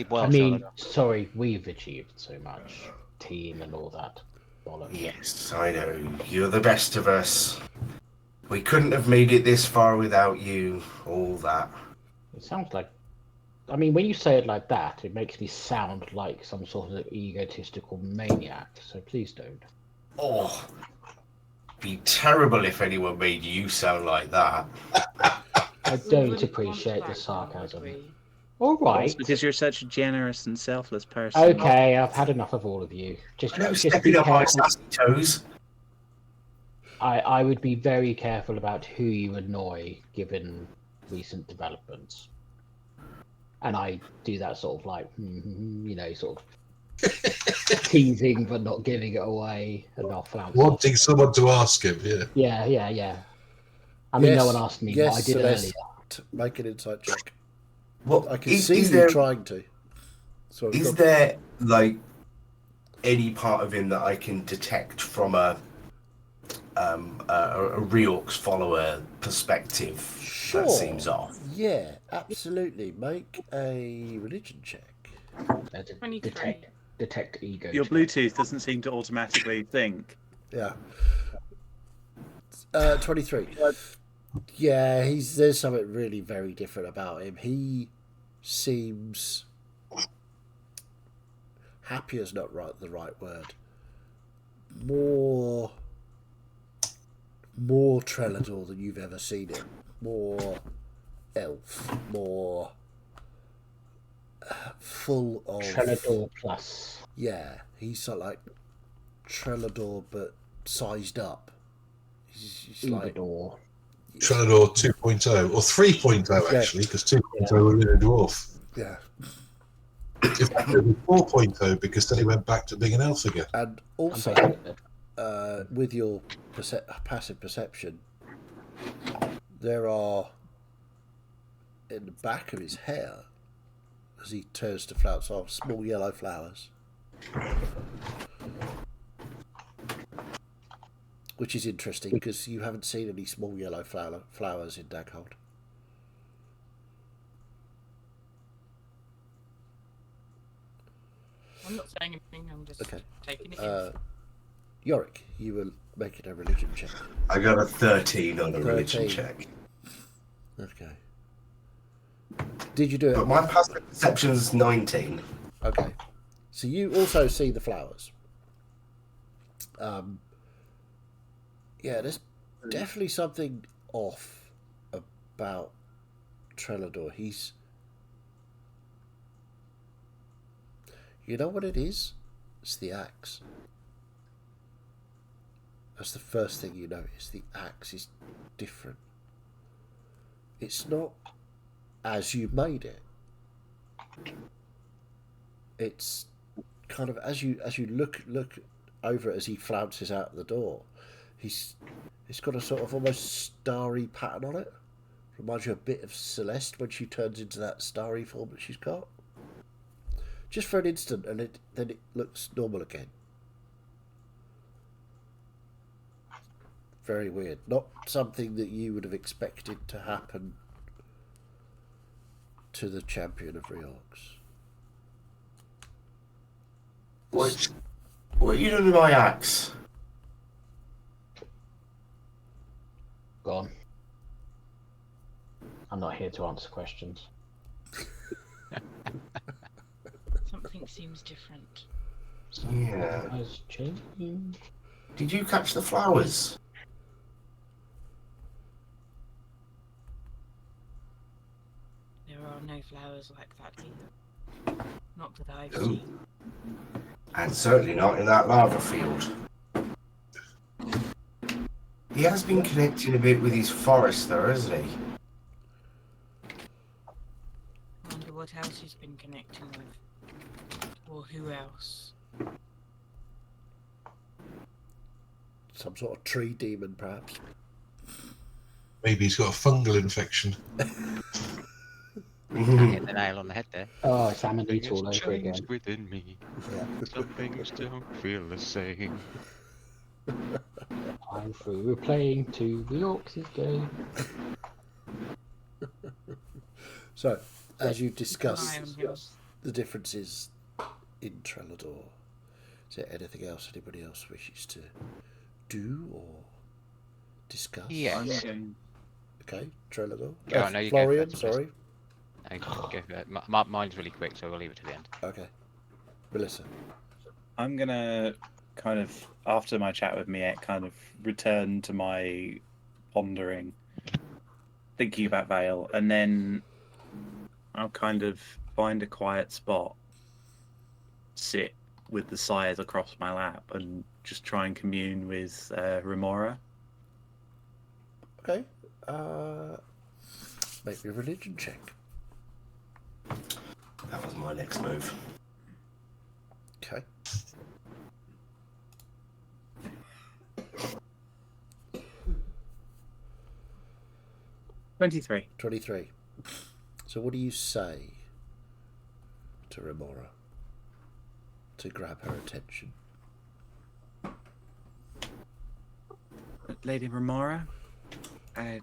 Well, I mean, sorry, we've achieved so much. Team and all that bollocks. Yes, I know. You're the best of us. We couldn't have made it this far without you. All that. It sounds like... I mean, when you say it like that, it makes me sound like some sort of egotistical maniac, so please don't. Oh, be terrible if anyone made you sound like that. I don't appreciate the sarcasm. All right. It's because you're such a generous and selfless person. Okay, I've had enough of all of you. Just be Stepping up my careful. sassy toes. I would be very careful about who you annoy, given recent developments. And I do that sort of like, sort of teasing but not giving it away, and I'll flounce. Wanting someone to ask him, yeah. Yeah. I mean, no one asked me, but I did earlier. Make an insight check. Well, I can see you trying to. So is there like any part of him that I can detect from a Reorx follower perspective Sure. that seems off? Yeah, absolutely. Make a religion check. 23. Detect ego. Your check. Bluetooth doesn't seem to automatically think. Yeah. 23. Yeah, there's something really very different about him. He seems happy is not the right word. More Trelador than you've ever seen him. More elf. More full of Trelador plus. Yeah, he's sort of like Trelador but sized up. He's like Ubador. Trinidor 2.0 or 3.0 actually, because 2.0 were in a dwarf. Yeah. In fact, it was 4.0 because then he went back to being an elf again. And also, with your passive perception, there are in the back of his hair, as he turns to flowers, are small yellow flowers, which is interesting because you haven't seen any small yellow flowers in Daghold. I'm not saying anything, I'm just Okay. taking it in. Yorick, you were making a religion check. I got a 13 on the religion 13. check. Okay. Did you do it? But my passive perception's 19. Okay. So you also see the flowers. Yeah, there's definitely something off about Trelador. You know what it is? It's the axe. That's the first thing you notice. The axe is different. It's not as you made it. It's kind of as you look over it as he flounces out the door. It's got a sort of almost starry pattern on it. Reminds you a bit of Celeste when she turns into that starry form that she's got. Just for an instant, and then it looks normal again. Very weird. Not something that you would have expected to happen to the champion of Reorx. What are you doing with my axe? Gone. I'm not here to answer questions. Something seems different. Yeah. Has changed. Did you catch the flowers? There are no flowers like that either. Not that I've Oh. seen. And certainly not in that lava field. He has been connecting a bit with his forest though, hasn't he? I wonder what else he's been connecting with. Or who else. Some sort of tree demon, perhaps. Maybe he's got a fungal infection. Hit the nail on the head there. Oh, Sam and Something Eat all has over again. changed within me. Yeah. Some things don't feel the same. I'm through. We're playing to the Orcs' game. So, as you Eye discuss on him. the differences in Trelador, is there anything else anybody else wishes to do or discuss? Yeah. Okay, Trelador. Go on, no, you go Florian, first, sorry. No, go for it. Mine's really quick, so we'll leave it to the end. Okay. Melissa. I'm gonna kind of, after my chat with Miette, kind of return to my pondering, thinking about Vale, and then I'll kind of find a quiet spot, sit with the scythe across my lap, and just try and commune with Remora. Okay. Make me a religion check. That was my next move. Okay. $23. 23. So what do you say to Remora? to grab her attention. Lady Remora, I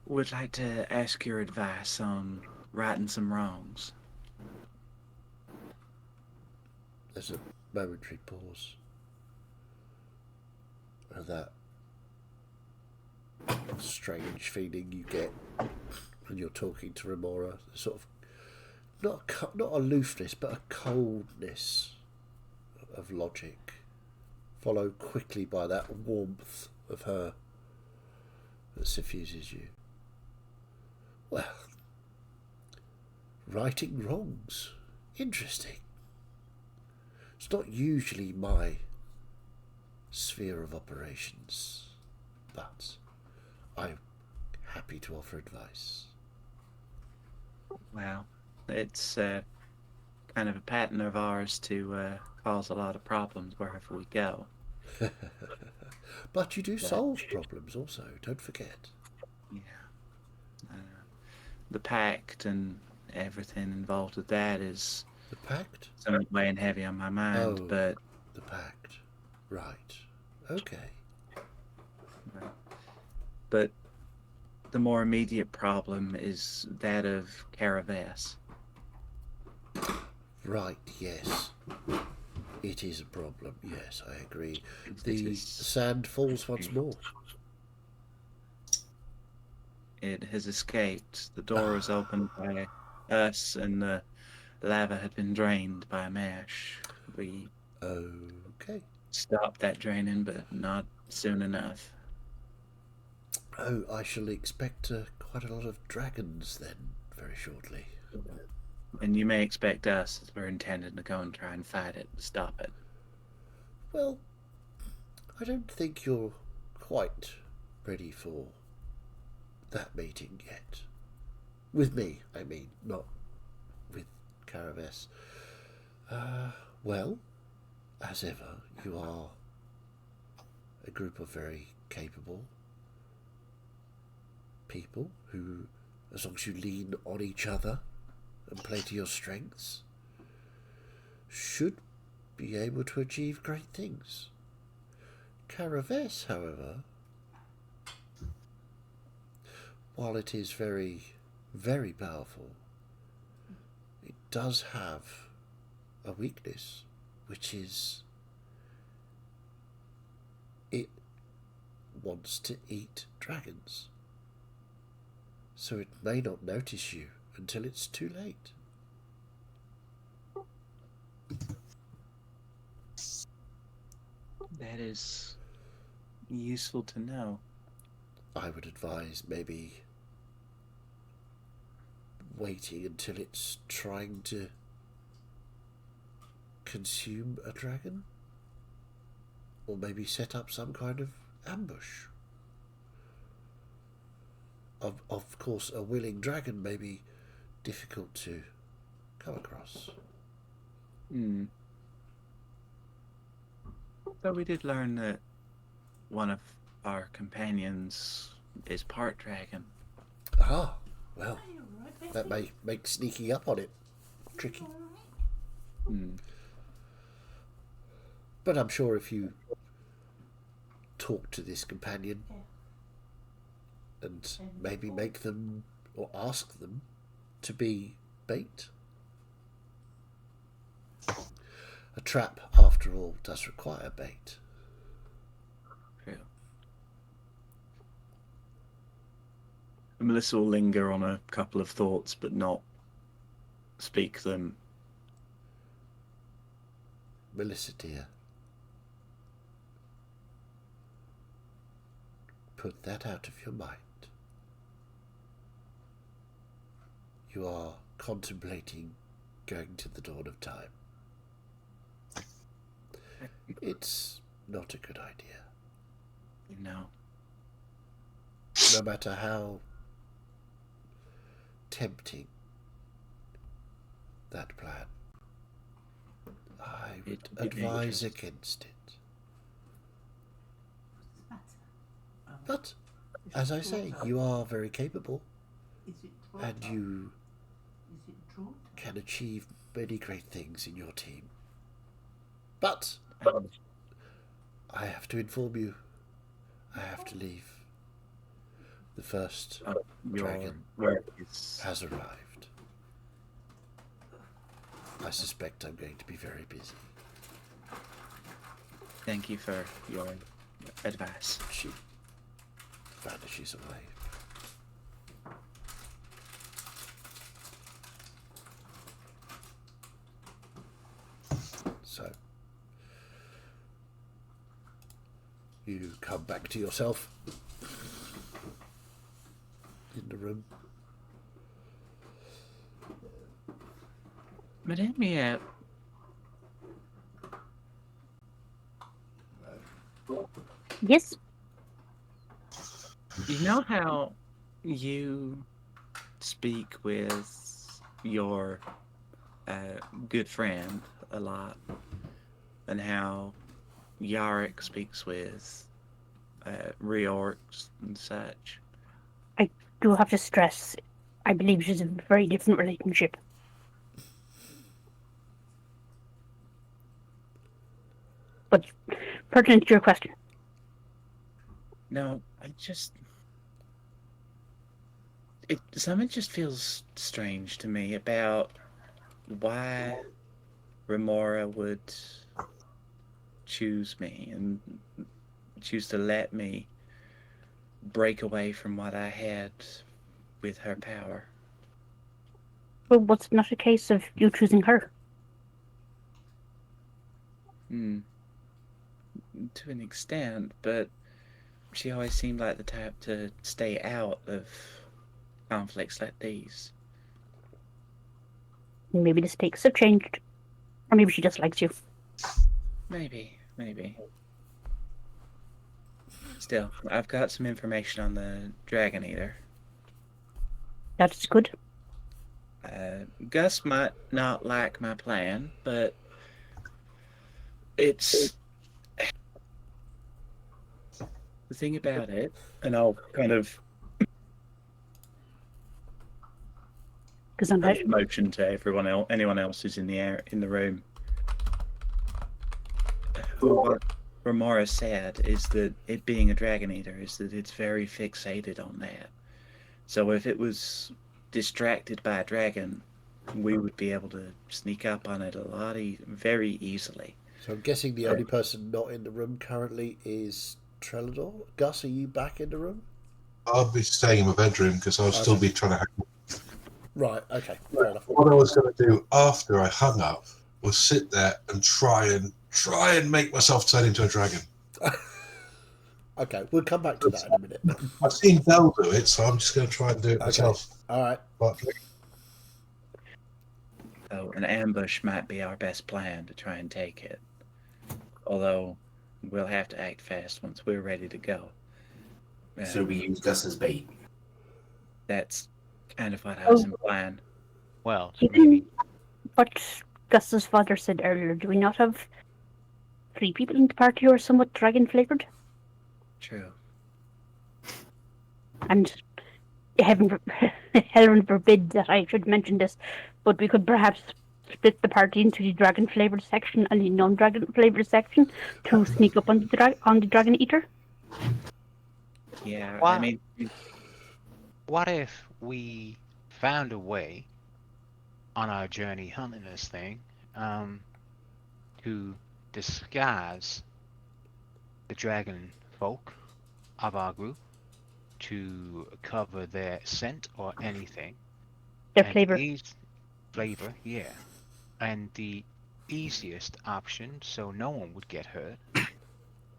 would like to ask your advice on righting some wrongs. There's a momentary pause. And that strange feeling you get when you're talking to Remora, sort of not aloofness, but a coldness of logic, followed quickly by that warmth of her that suffuses you. Well, righting wrongs. Interesting. It's not usually my sphere of operations, but I'm happy to offer advice. Well, it's kind of a pattern of ours to cause a lot of problems wherever we go. But you do solve problems also, don't forget. Yeah. The pact and everything involved with that is The pact? somewhat weighing heavy on my mind, Oh, but the pact. Right. Okay. but the more immediate problem is that of Caraves. Right, yes. It is a problem, yes, I agree. It The is- sand falls once more. It has escaped. The door was opened by us, and the lava had been drained by a mesh. We Okay. stopped that draining, but not soon enough. Oh, I shall expect quite a lot of dragons then, very shortly. And you may expect us, as we're intending to go and try and fight it and stop it. Well, I don't think you're quite ready for that meeting yet. With me, I mean, not with Caraves. Well, as ever, you are a group of very capable people who, as long as you lean on each other and play to your strengths, should be able to achieve great things. Caraves, however, while it is very, very powerful, it does have a weakness, which is it wants to eat dragons. So it may not notice you until it's too late. That is useful to know. I would advise maybe waiting until it's trying to consume a dragon, or maybe set up some kind of ambush. Of course, a willing dragon may be difficult to come across. But we did learn that one of our companions is part dragon. Ah, well, that may make sneaking up on it tricky. But I'm sure if you talk to this companion and maybe make them or ask them to be bait. A trap, after all, does require bait. True. Melissa will linger on a couple of thoughts, but not speak them. Melissa, dear, put that out of your mind. You are contemplating going to the dawn of time. It's not a good idea. No. No matter how tempting that plan, I would advise against it. But, as I say, you are very capable, and you can achieve many great things in your team. But I have to inform you, I have to leave. The first dragon has arrived. I suspect I'm going to be very busy. Thank you for your advice. She vanishes away. So, you come back to yourself in the room. Madame Miette, Yes? you know how you speak with your good friend a lot, and how Yarick speaks with reorcs and such? I do have to stress, I believe she's a very different relationship. But pertinent to your question. No, something just feels strange to me about why Remora would choose me and choose to let me break away from what I had with her power. Well, what's not a case of you choosing her? To an extent, but she always seemed like the type to stay out of conflicts like these. Maybe the stakes have changed. Or maybe she just likes you. Maybe. Still, I've got some information on the Dragon Eater. That's good. Gus might not like my plan, but it's... The thing about it, and I'll kind of motion to anyone else who's in the room. What Remora said is that it being a Dragon Eater is that it's very fixated on that. So if it was distracted by a dragon, we would be able to sneak up on it very easily. So I'm guessing the only person not in the room currently is Trelador. Gus, are you back in the room? I'll be staying in my bedroom because I'll still be trying to hang up. Right, okay, fair enough. What I was going to do after I hung up was sit there and try and make myself turn into a dragon. Okay, we'll come back to that in a minute. I've seen Belle do it, so I'm just going to try and do it myself. All right. So an ambush might be our best plan to try and take it. Although we'll have to act fast once we're ready to go. So we use Gus as bait. That's kind of what I was implying. Well, Given what Gus's father said earlier, do we not have 3 people in the party who are somewhat dragon-flavored? True. And heaven forbid that I should mention this, but we could perhaps split the party into the dragon-flavored section and the non-dragon-flavored section to sneak up on the Dragon Eater. Yeah, What? I mean... What if we found a way on our journey hunting this thing to disguise the dragon folk of our group to cover their scent or anything? Their flavor. Flavor, yeah. And the easiest option, so no one would get hurt,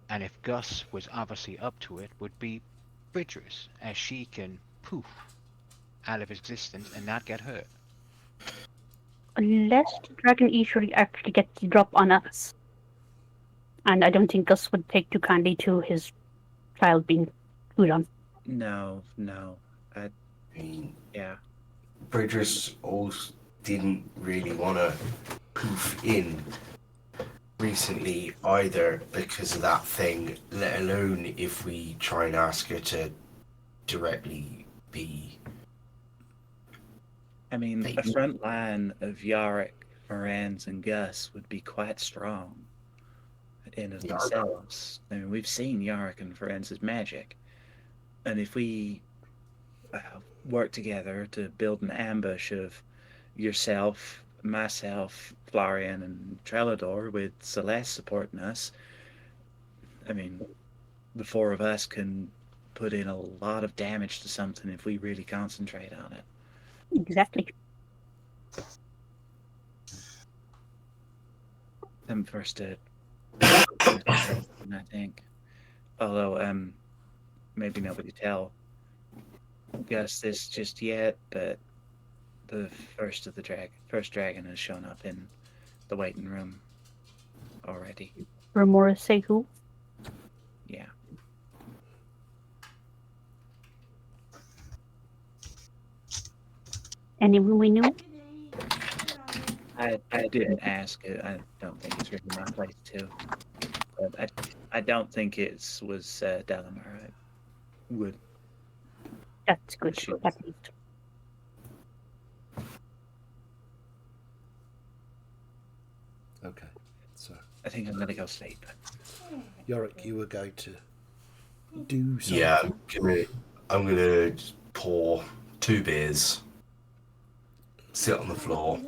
and if Gus was obviously up to it, would be Bridger's, as she can poof out of existence and not get hurt. Unless the Dragon Eater actually gets the drop on us. And I don't think Gus would take too kindly to his child being chewed on. No. I mean, Yeah. Bridger's also didn't really want to poof in recently either because of that thing, let alone if we try and ask her to directly be... I mean, a front line of Yarick Morans and Gus would be quite strong in of Yeah. themselves. I mean, we've seen Yarick and Ferentz's magic. And if we work together to build an ambush of yourself, myself, Florian, and Trelador with Celeste supporting us, I mean, the four of us can put in a lot of damage to something if we really concentrate on it. Exactly. I'm first to I think. Although, maybe nobody tell Gus this just yet, but the first dragon has shown up in the waiting room already. Remora say who? Yeah. Anyone we knew? I didn't ask it. I don't think it's really my place to. But I don't think it was Delamar. I would. That's good. Shoot. At least. Okay, so I think I'm gonna go sleep. Yorick, you were going to do something. Yeah, I'm gonna just pour 2 beers, sit on the floor.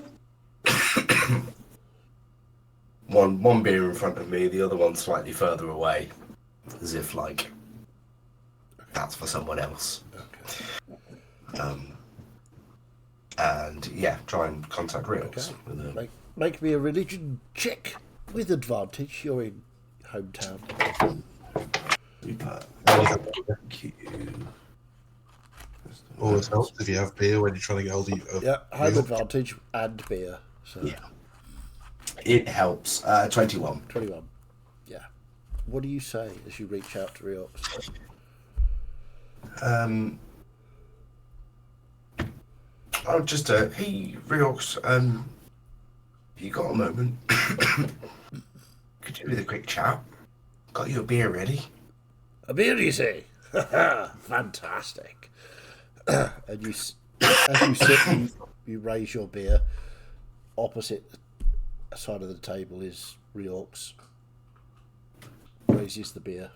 one beer in front of me, the other one slightly further away, as if like that's for someone else. Okay. And yeah, try and contact Rios. Okay. Make me a religion check with advantage. You're in hometown. Super. Thank you. Always helps if you have beer when you're trying to get hold of. Yeah, home meal. advantage and beer. So Yeah. It helps. 21. 21. Yeah. What do you say as you reach out to Riox? Oh, just hey, Riox, you got a moment? Could you do with a quick chat? Got you a beer ready? A beer, you say? Fantastic. And you, as you sit, you raise your beer. Opposite side of the table is Riox. Raises the beer.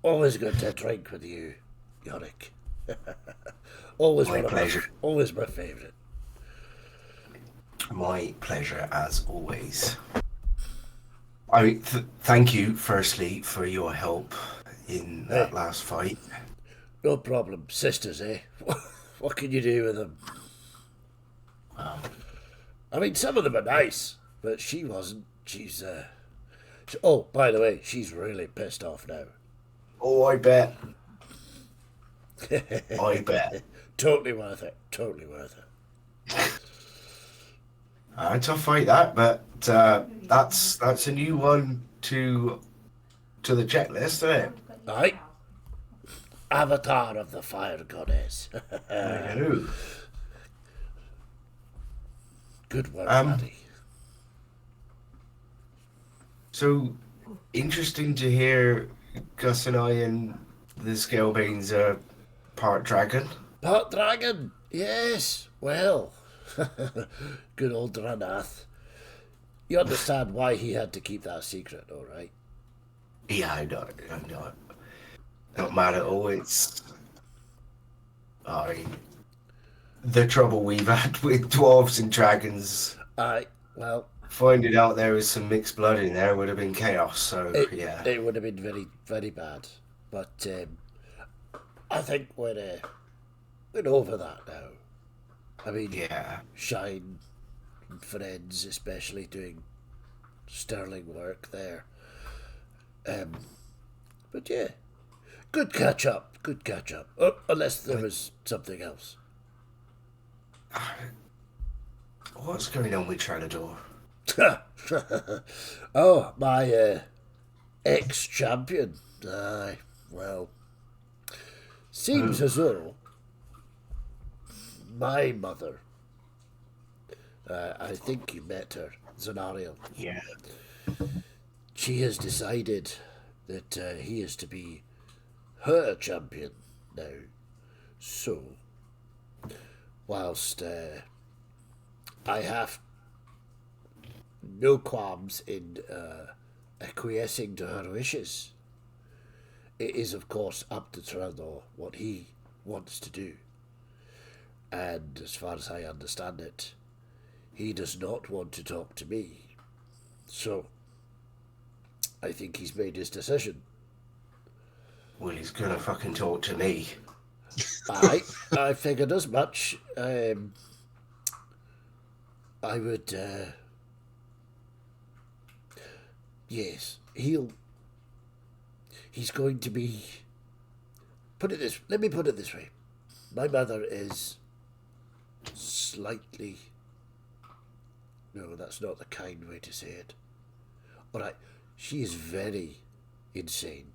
Always good to drink with you, Yorick. Always My pleasure. Always my favourite. My pleasure, as always. I mean, thank you, firstly, for your help in that last fight. No problem. Sisters, eh? What can you do with them? I mean, some of them are nice, but she wasn't. She's, oh, by the way, she's really pissed off now. Oh, I bet. I bet. Totally worth it. Totally worth it. Tough fight that, but that's a new one to the checklist, isn't it? Aye. Avatar of the Fire Goddess. Hello. Good work, laddie. So interesting to hear Gus and I and the Scalebanes are part dragon. Part dragon, yes. Well, good old Dranath. You understand why he had to keep that secret, all right? Yeah, I know. Not mad at all. It's the trouble we've had with dwarves and dragons. Aye, well, Finding out there was some mixed blood in there would have been chaos. So yeah, it would have been very, very bad. But I think we're over that now. I mean, yeah. Shine and friends, especially doing sterling work there. But yeah, good catch up. Good catch up. Oh, unless there was something else. What's going on with Tranador? Oh, my ex-champion. Aye, well, seems as though my mother, I think you met her, Zanariel. Yeah. She has decided that he is to be her champion now. So, whilst I have no qualms in acquiescing to her wishes. It is, of course, up to Trello what he wants to do. And as far as I understand it, he does not want to talk to me. So, I think he's made his decision. Well, he's gonna fucking talk to me. I figured as much. I would. Yes, he's going to be. Let me put it this way. My mother is slightly. No, that's not the kind way to say it. All right, she is very insane.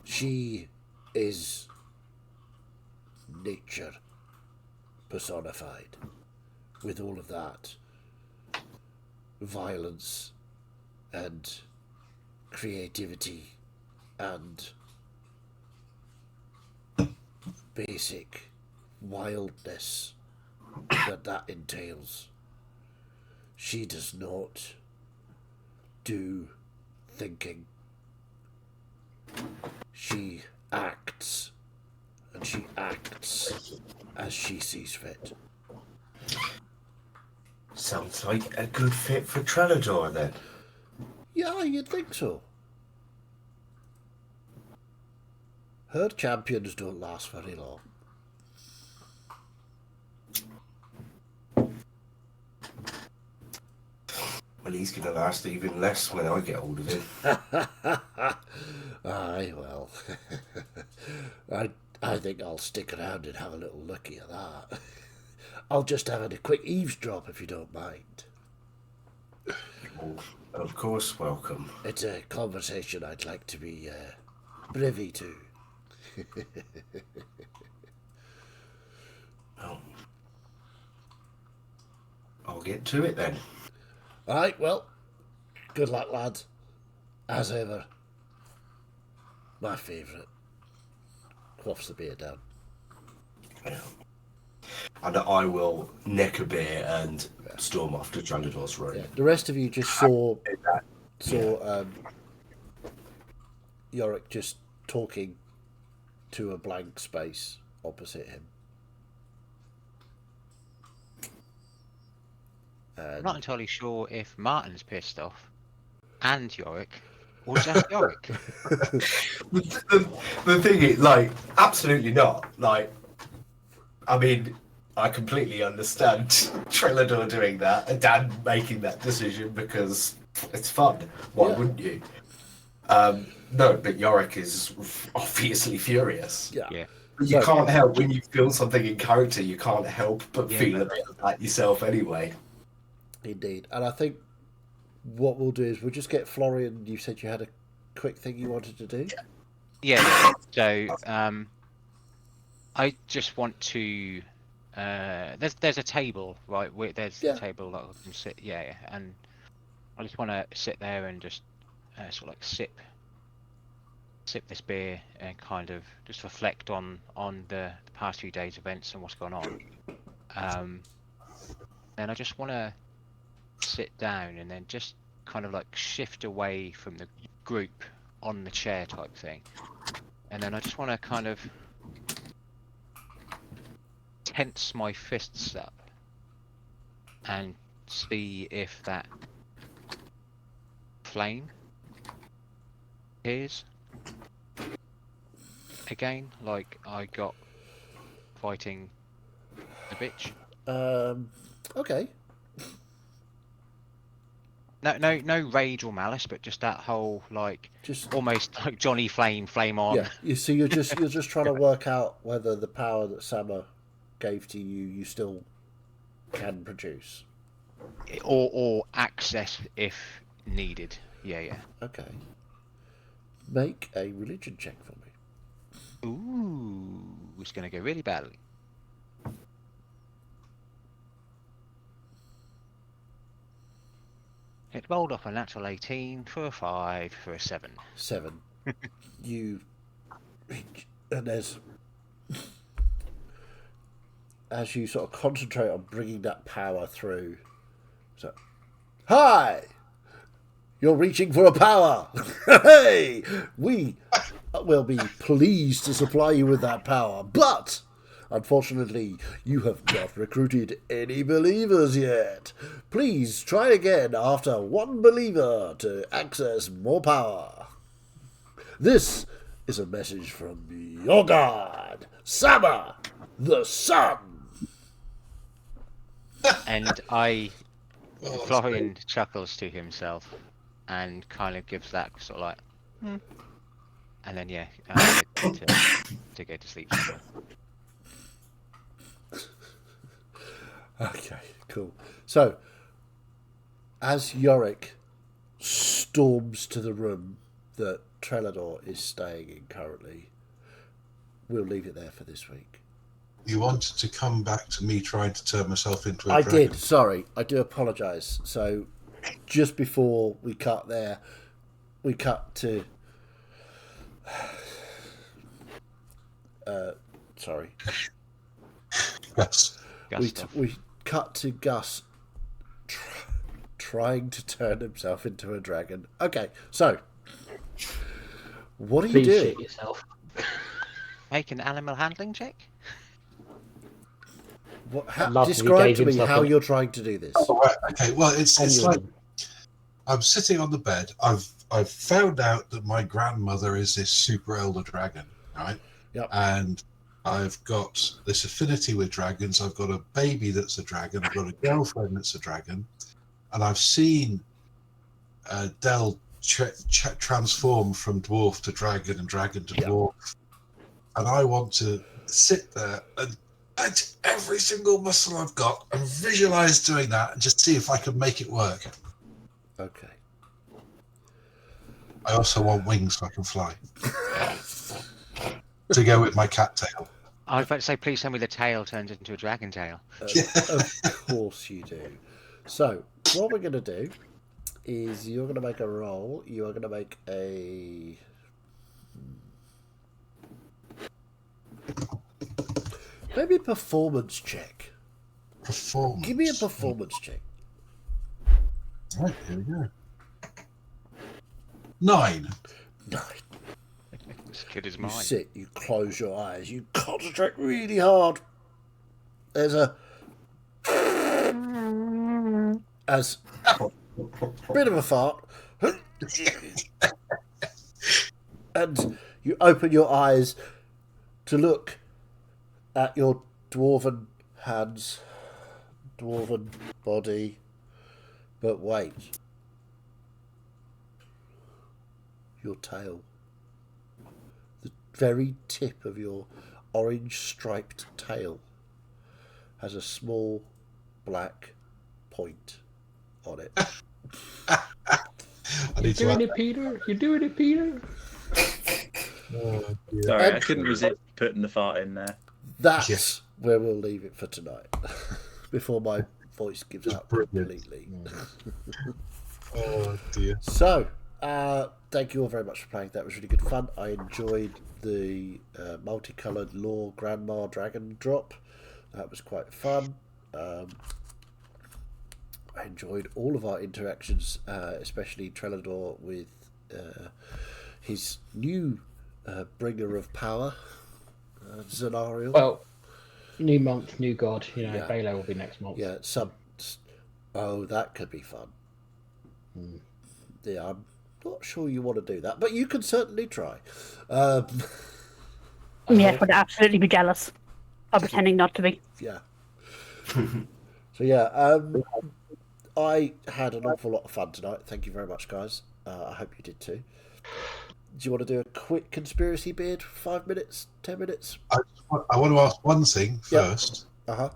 She is nature personified, with all of that violence and creativity and basic wildness that entails. She does not do thinking. She acts, and she acts as she sees fit. Sounds like a good fit for Trellador, then. Yeah, you'd think so. Her champions don't last very long. Well, he's going to last even less when I get hold of him. Aye, well. I think I'll stick around and have a little looky at that. I'll just have a quick eavesdrop if you don't mind. Oh, of course, welcome. It's a conversation I'd like to be privy to. Well, I'll get to it then. Right, well, good luck, lad. As ever, my favourite. Quaffs the beer down. Yeah. And I will neck a beer and storm off to Trellador's room. Yeah. The rest of you just saw Yorick just talking to a blank space opposite him. I'm not entirely sure if Martin's pissed off and Yorick, or just Yorick. The thing is, like, absolutely not. Like, I mean, I completely understand Trellador doing that and Dan making that decision because it's fun. Why wouldn't you? No, but Yorick is obviously furious. Yeah. But you can't help when you feel something in character. You can't help but feel a bit of that yourself anyway. Indeed. And I think what we'll do is we'll just get Florian. You said you had a quick thing you wanted to do? Yeah. So, I just want to. There's a table, right? There's a table that I can sit. Yeah, and I just want to sit there and just sort of like sip this beer and kind of just reflect on the past few days' events and what's gone on. Then I just want to sit down and then just kind of like shift away from the group on the chair type thing, and then I just want to kind of tense my fists up and see if that flame appears again, like I got fighting the bitch. Okay. No rage or malice, but just that whole like just almost like Johnny Flame on. Yeah, you see, you're just trying to work out whether the power that Sama gave to you still can produce, or access if needed. Yeah. Okay. Make a religion check for me. Ooh, it's gonna go really badly. It rolled off a natural 18 for a 5 for a 7. 7. You reach, and there's as you sort of concentrate on bringing that power through. So, hi! You're reaching for a power! Hey! We will be pleased to supply you with that power, but unfortunately, you have not recruited any believers yet. Please try again after one believer to access more power. This is a message from your god, Sama, the sun. And Florian chuckles to himself and kind of gives that sort of like, and then to go to sleep somewhere. Okay, cool. So, as Yorick storms to the room that Trelador is staying in currently, we'll leave it there for this week. You wanted to come back to me trying to turn myself into a I dragon. did, sorry. I do apologise. So, just before we cut there, we cut to... sorry. Yes. We cut to Gus trying to turn himself into a dragon. Okay, so what are you Please doing? shit yourself. Make an animal handling check. Describe to me how you're trying to do this. Oh, right. Okay. Well, it's like I'm sitting on the bed. I've found out that my grandmother is this super elder dragon, right? Yep. And I've got this affinity with dragons. I've got a baby that's a dragon. I've got a girlfriend that's a dragon, and I've seen Del transform from dwarf to dragon and dragon to dwarf, and I want to sit there and bend every single muscle I've got and visualize doing that and just see if I can make it work. Okay. I also want wings so I can fly. To go with my cat tail. I was about to say, please tell me the tail turns into a dragon tail. Of course you do. So, what we're going to do is you're going to make a roll. You are going to make a... maybe a performance check. Performance? Give me a performance check. Right, here we go. 9. As good as You mine. sit, you close your eyes, you concentrate really hard. There's a... as bit of a fart. And you open your eyes to look at your dwarven hands, dwarven body. But wait. Your tail. The very tip of your orange striped tail has a small black point on it. You're doing it, Peter. You're doing it, Peter. Oh, dear. Sorry, I couldn't resist putting the fart in there. That's where we'll leave it for tonight. Before my voice gives up completely. Oh dear. So, thank you all very much for playing. That was really good fun. I enjoyed the multicoloured lore grandma dragon drop. That was quite fun. I enjoyed all of our interactions, especially Trelador with his new bringer of power, Zanariel. Well, new month, new god. You know, Yeah. Balo will be next month. Yeah, oh, that could be fun. Yeah, I'm not sure you want to do that, but you can certainly try. Yes, would absolutely be jealous. I'm pretending not to be. Yeah. So yeah, I had an awful lot of fun tonight. Thank you very much, guys. I hope you did too. Do you want to do a quick conspiracy beard? 5 minutes, 10 minutes? I want to ask one thing first. Uh-huh.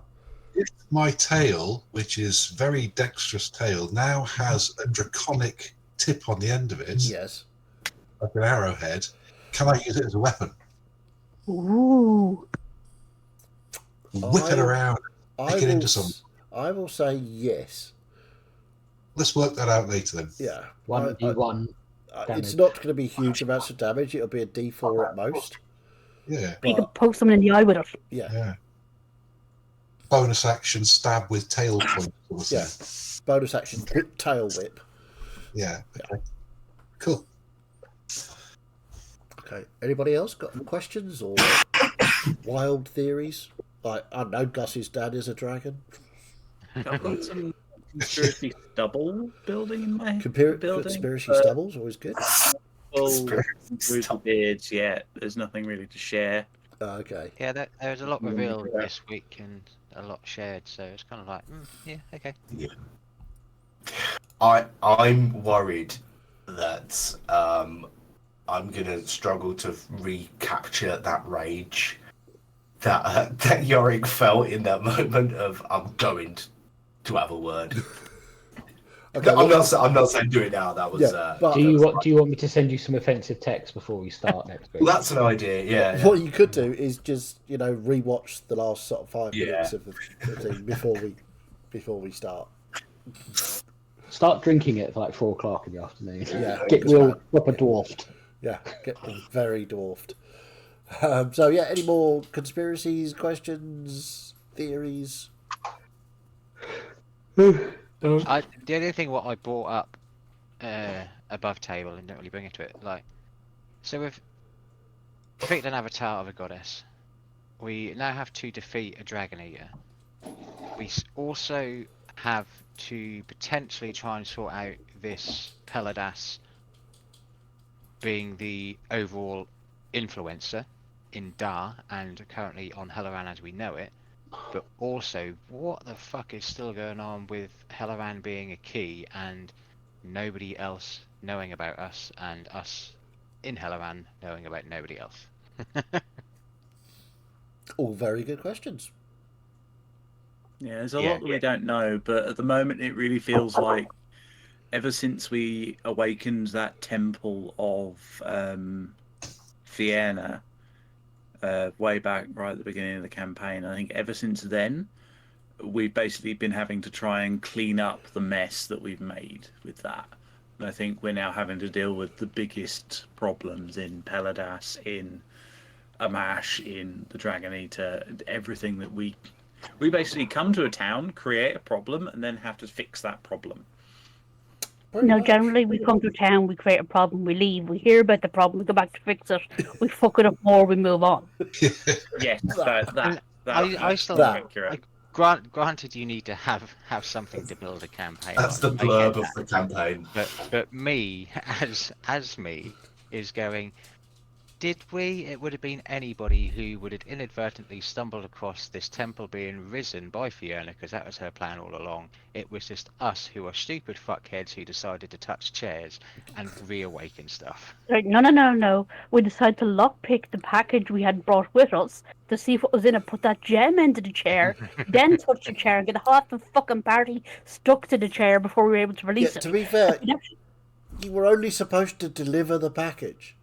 If my tail, which is very dexterous tail, now has a draconic tip on the end of it, yes, like an arrowhead, can I use it as a weapon? Ooh. Whip it around, make it into something. I will say yes. Let's work that out later then. Yeah. 1d1. It's not going to be huge amounts of damage. It'll be a D4 at most. Yeah. You could poke someone in the eye with it. Yeah. bonus action stab with tail point. Sort of Yeah. thing. Bonus action tail whip. Yeah. Okay. Cool. Okay. Anybody else got questions or wild theories? Like, I don't know, Gus's dad is a dragon. I've got some conspiracy stubble building in my building. Conspiracy but stubbles, always good. Full brutal beards yet. There's nothing really to share. Okay. Yeah, there was a lot revealed this week and a lot shared, so it's kind of like, yeah, okay. Yeah. I'm worried that I'm gonna struggle to recapture that rage that Yorick felt in that moment of I'm going to have a word. Okay, I'm not saying do it now. That was. Yeah, but Do you want me to send you some offensive text before we start next week? Well, that's an idea. Yeah. what you could do is just rewatch the last sort of 5 Yeah. minutes of the thing before we start. Start drinking it for like 4 o'clock in the afternoon. Yeah, Get real proper dwarfed. Yeah, get very dwarfed. So yeah, any more conspiracies, questions, theories? The only thing what I brought up above table and don't really bring it to it, like, so we've picked an avatar of a goddess. We now have to defeat a dragon eater. We also have to potentially try and sort out this Peladas being the overall influencer in Dar and currently on Helloran as we know it. But also, what the fuck is still going on with Helloran being a key and nobody else knowing about us and us in Helloran knowing about nobody else? All very good questions. Yeah, there's a lot that we don't know, but at the moment it really feels like ever since we awakened that temple of Vienna way back right at the beginning of the campaign, I think ever since then we've basically been having to try and clean up the mess that we've made with that. And I think we're now having to deal with the biggest problems in Peladas, in Amash, in the Dragon Eater, everything that we basically come to a town, create a problem, and then have to fix that problem. No, generally we come to town, we create a problem, we leave, we hear about the problem, we go back to fix it, we fuck it up more, we move on. Yes, I still accurate. Granted, you need to have something to build a campaign. That's the blurb of the campaign. But me, as me, is going. Did we? It would have been anybody who would have inadvertently stumbled across this temple being risen by Fiona, because that was her plan all along. It was just us who are stupid fuckheads who decided to touch chairs and reawaken stuff. Right, no. We decided to lockpick the package we had brought with us to see what was in it, put that gem into the chair, then touch the chair and get half the fucking party stuck to the chair before we were able to release it. To be fair, you were only supposed to deliver the package.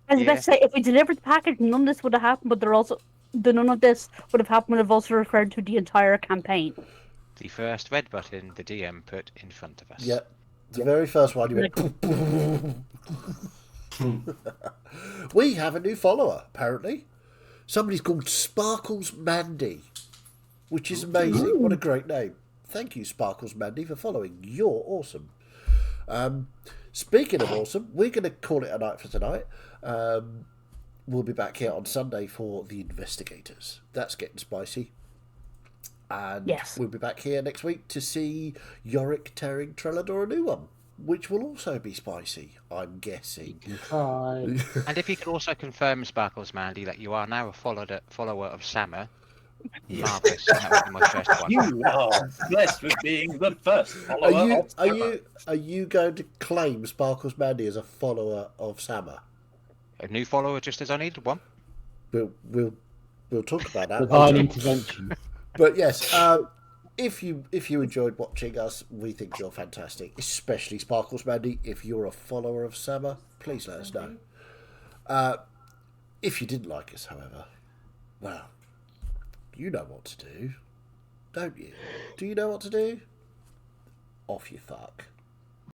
I was about to say, if we delivered the package, none of this would have happened, but none of this would have happened would have also referred to the entire campaign. The first red button the DM put in front of us. Yep. The very first one, you went... We have a new follower, apparently. Somebody's called Sparkles Mandy, which is amazing. What a great name. Thank you, Sparkles Mandy, for following. You're awesome. Speaking of awesome, we're going to call it a night for tonight. We'll be back here on Sunday for The Investigators. That's getting spicy. And we'll be back here next week to see Yorick tearing Trelador a new one, which will also be spicy, I'm guessing. And if you could also confirm, Sparkles Mandy, that you are now a follower of Sammer. Marvellous. That would be my first one. You are blessed with being the first follower of Sammer. Are you going to claim Sparkles Mandy as a follower of Sammer? A new follower, just as I needed one. We'll talk about that. Divine intervention. But yes, if you enjoyed watching us, we think you're fantastic, especially Sparkles Mandy. If you're a follower of Sammer, please let us know. If you didn't like us, however, well, you know what to do, don't you? Do you know what to do? Off you fuck.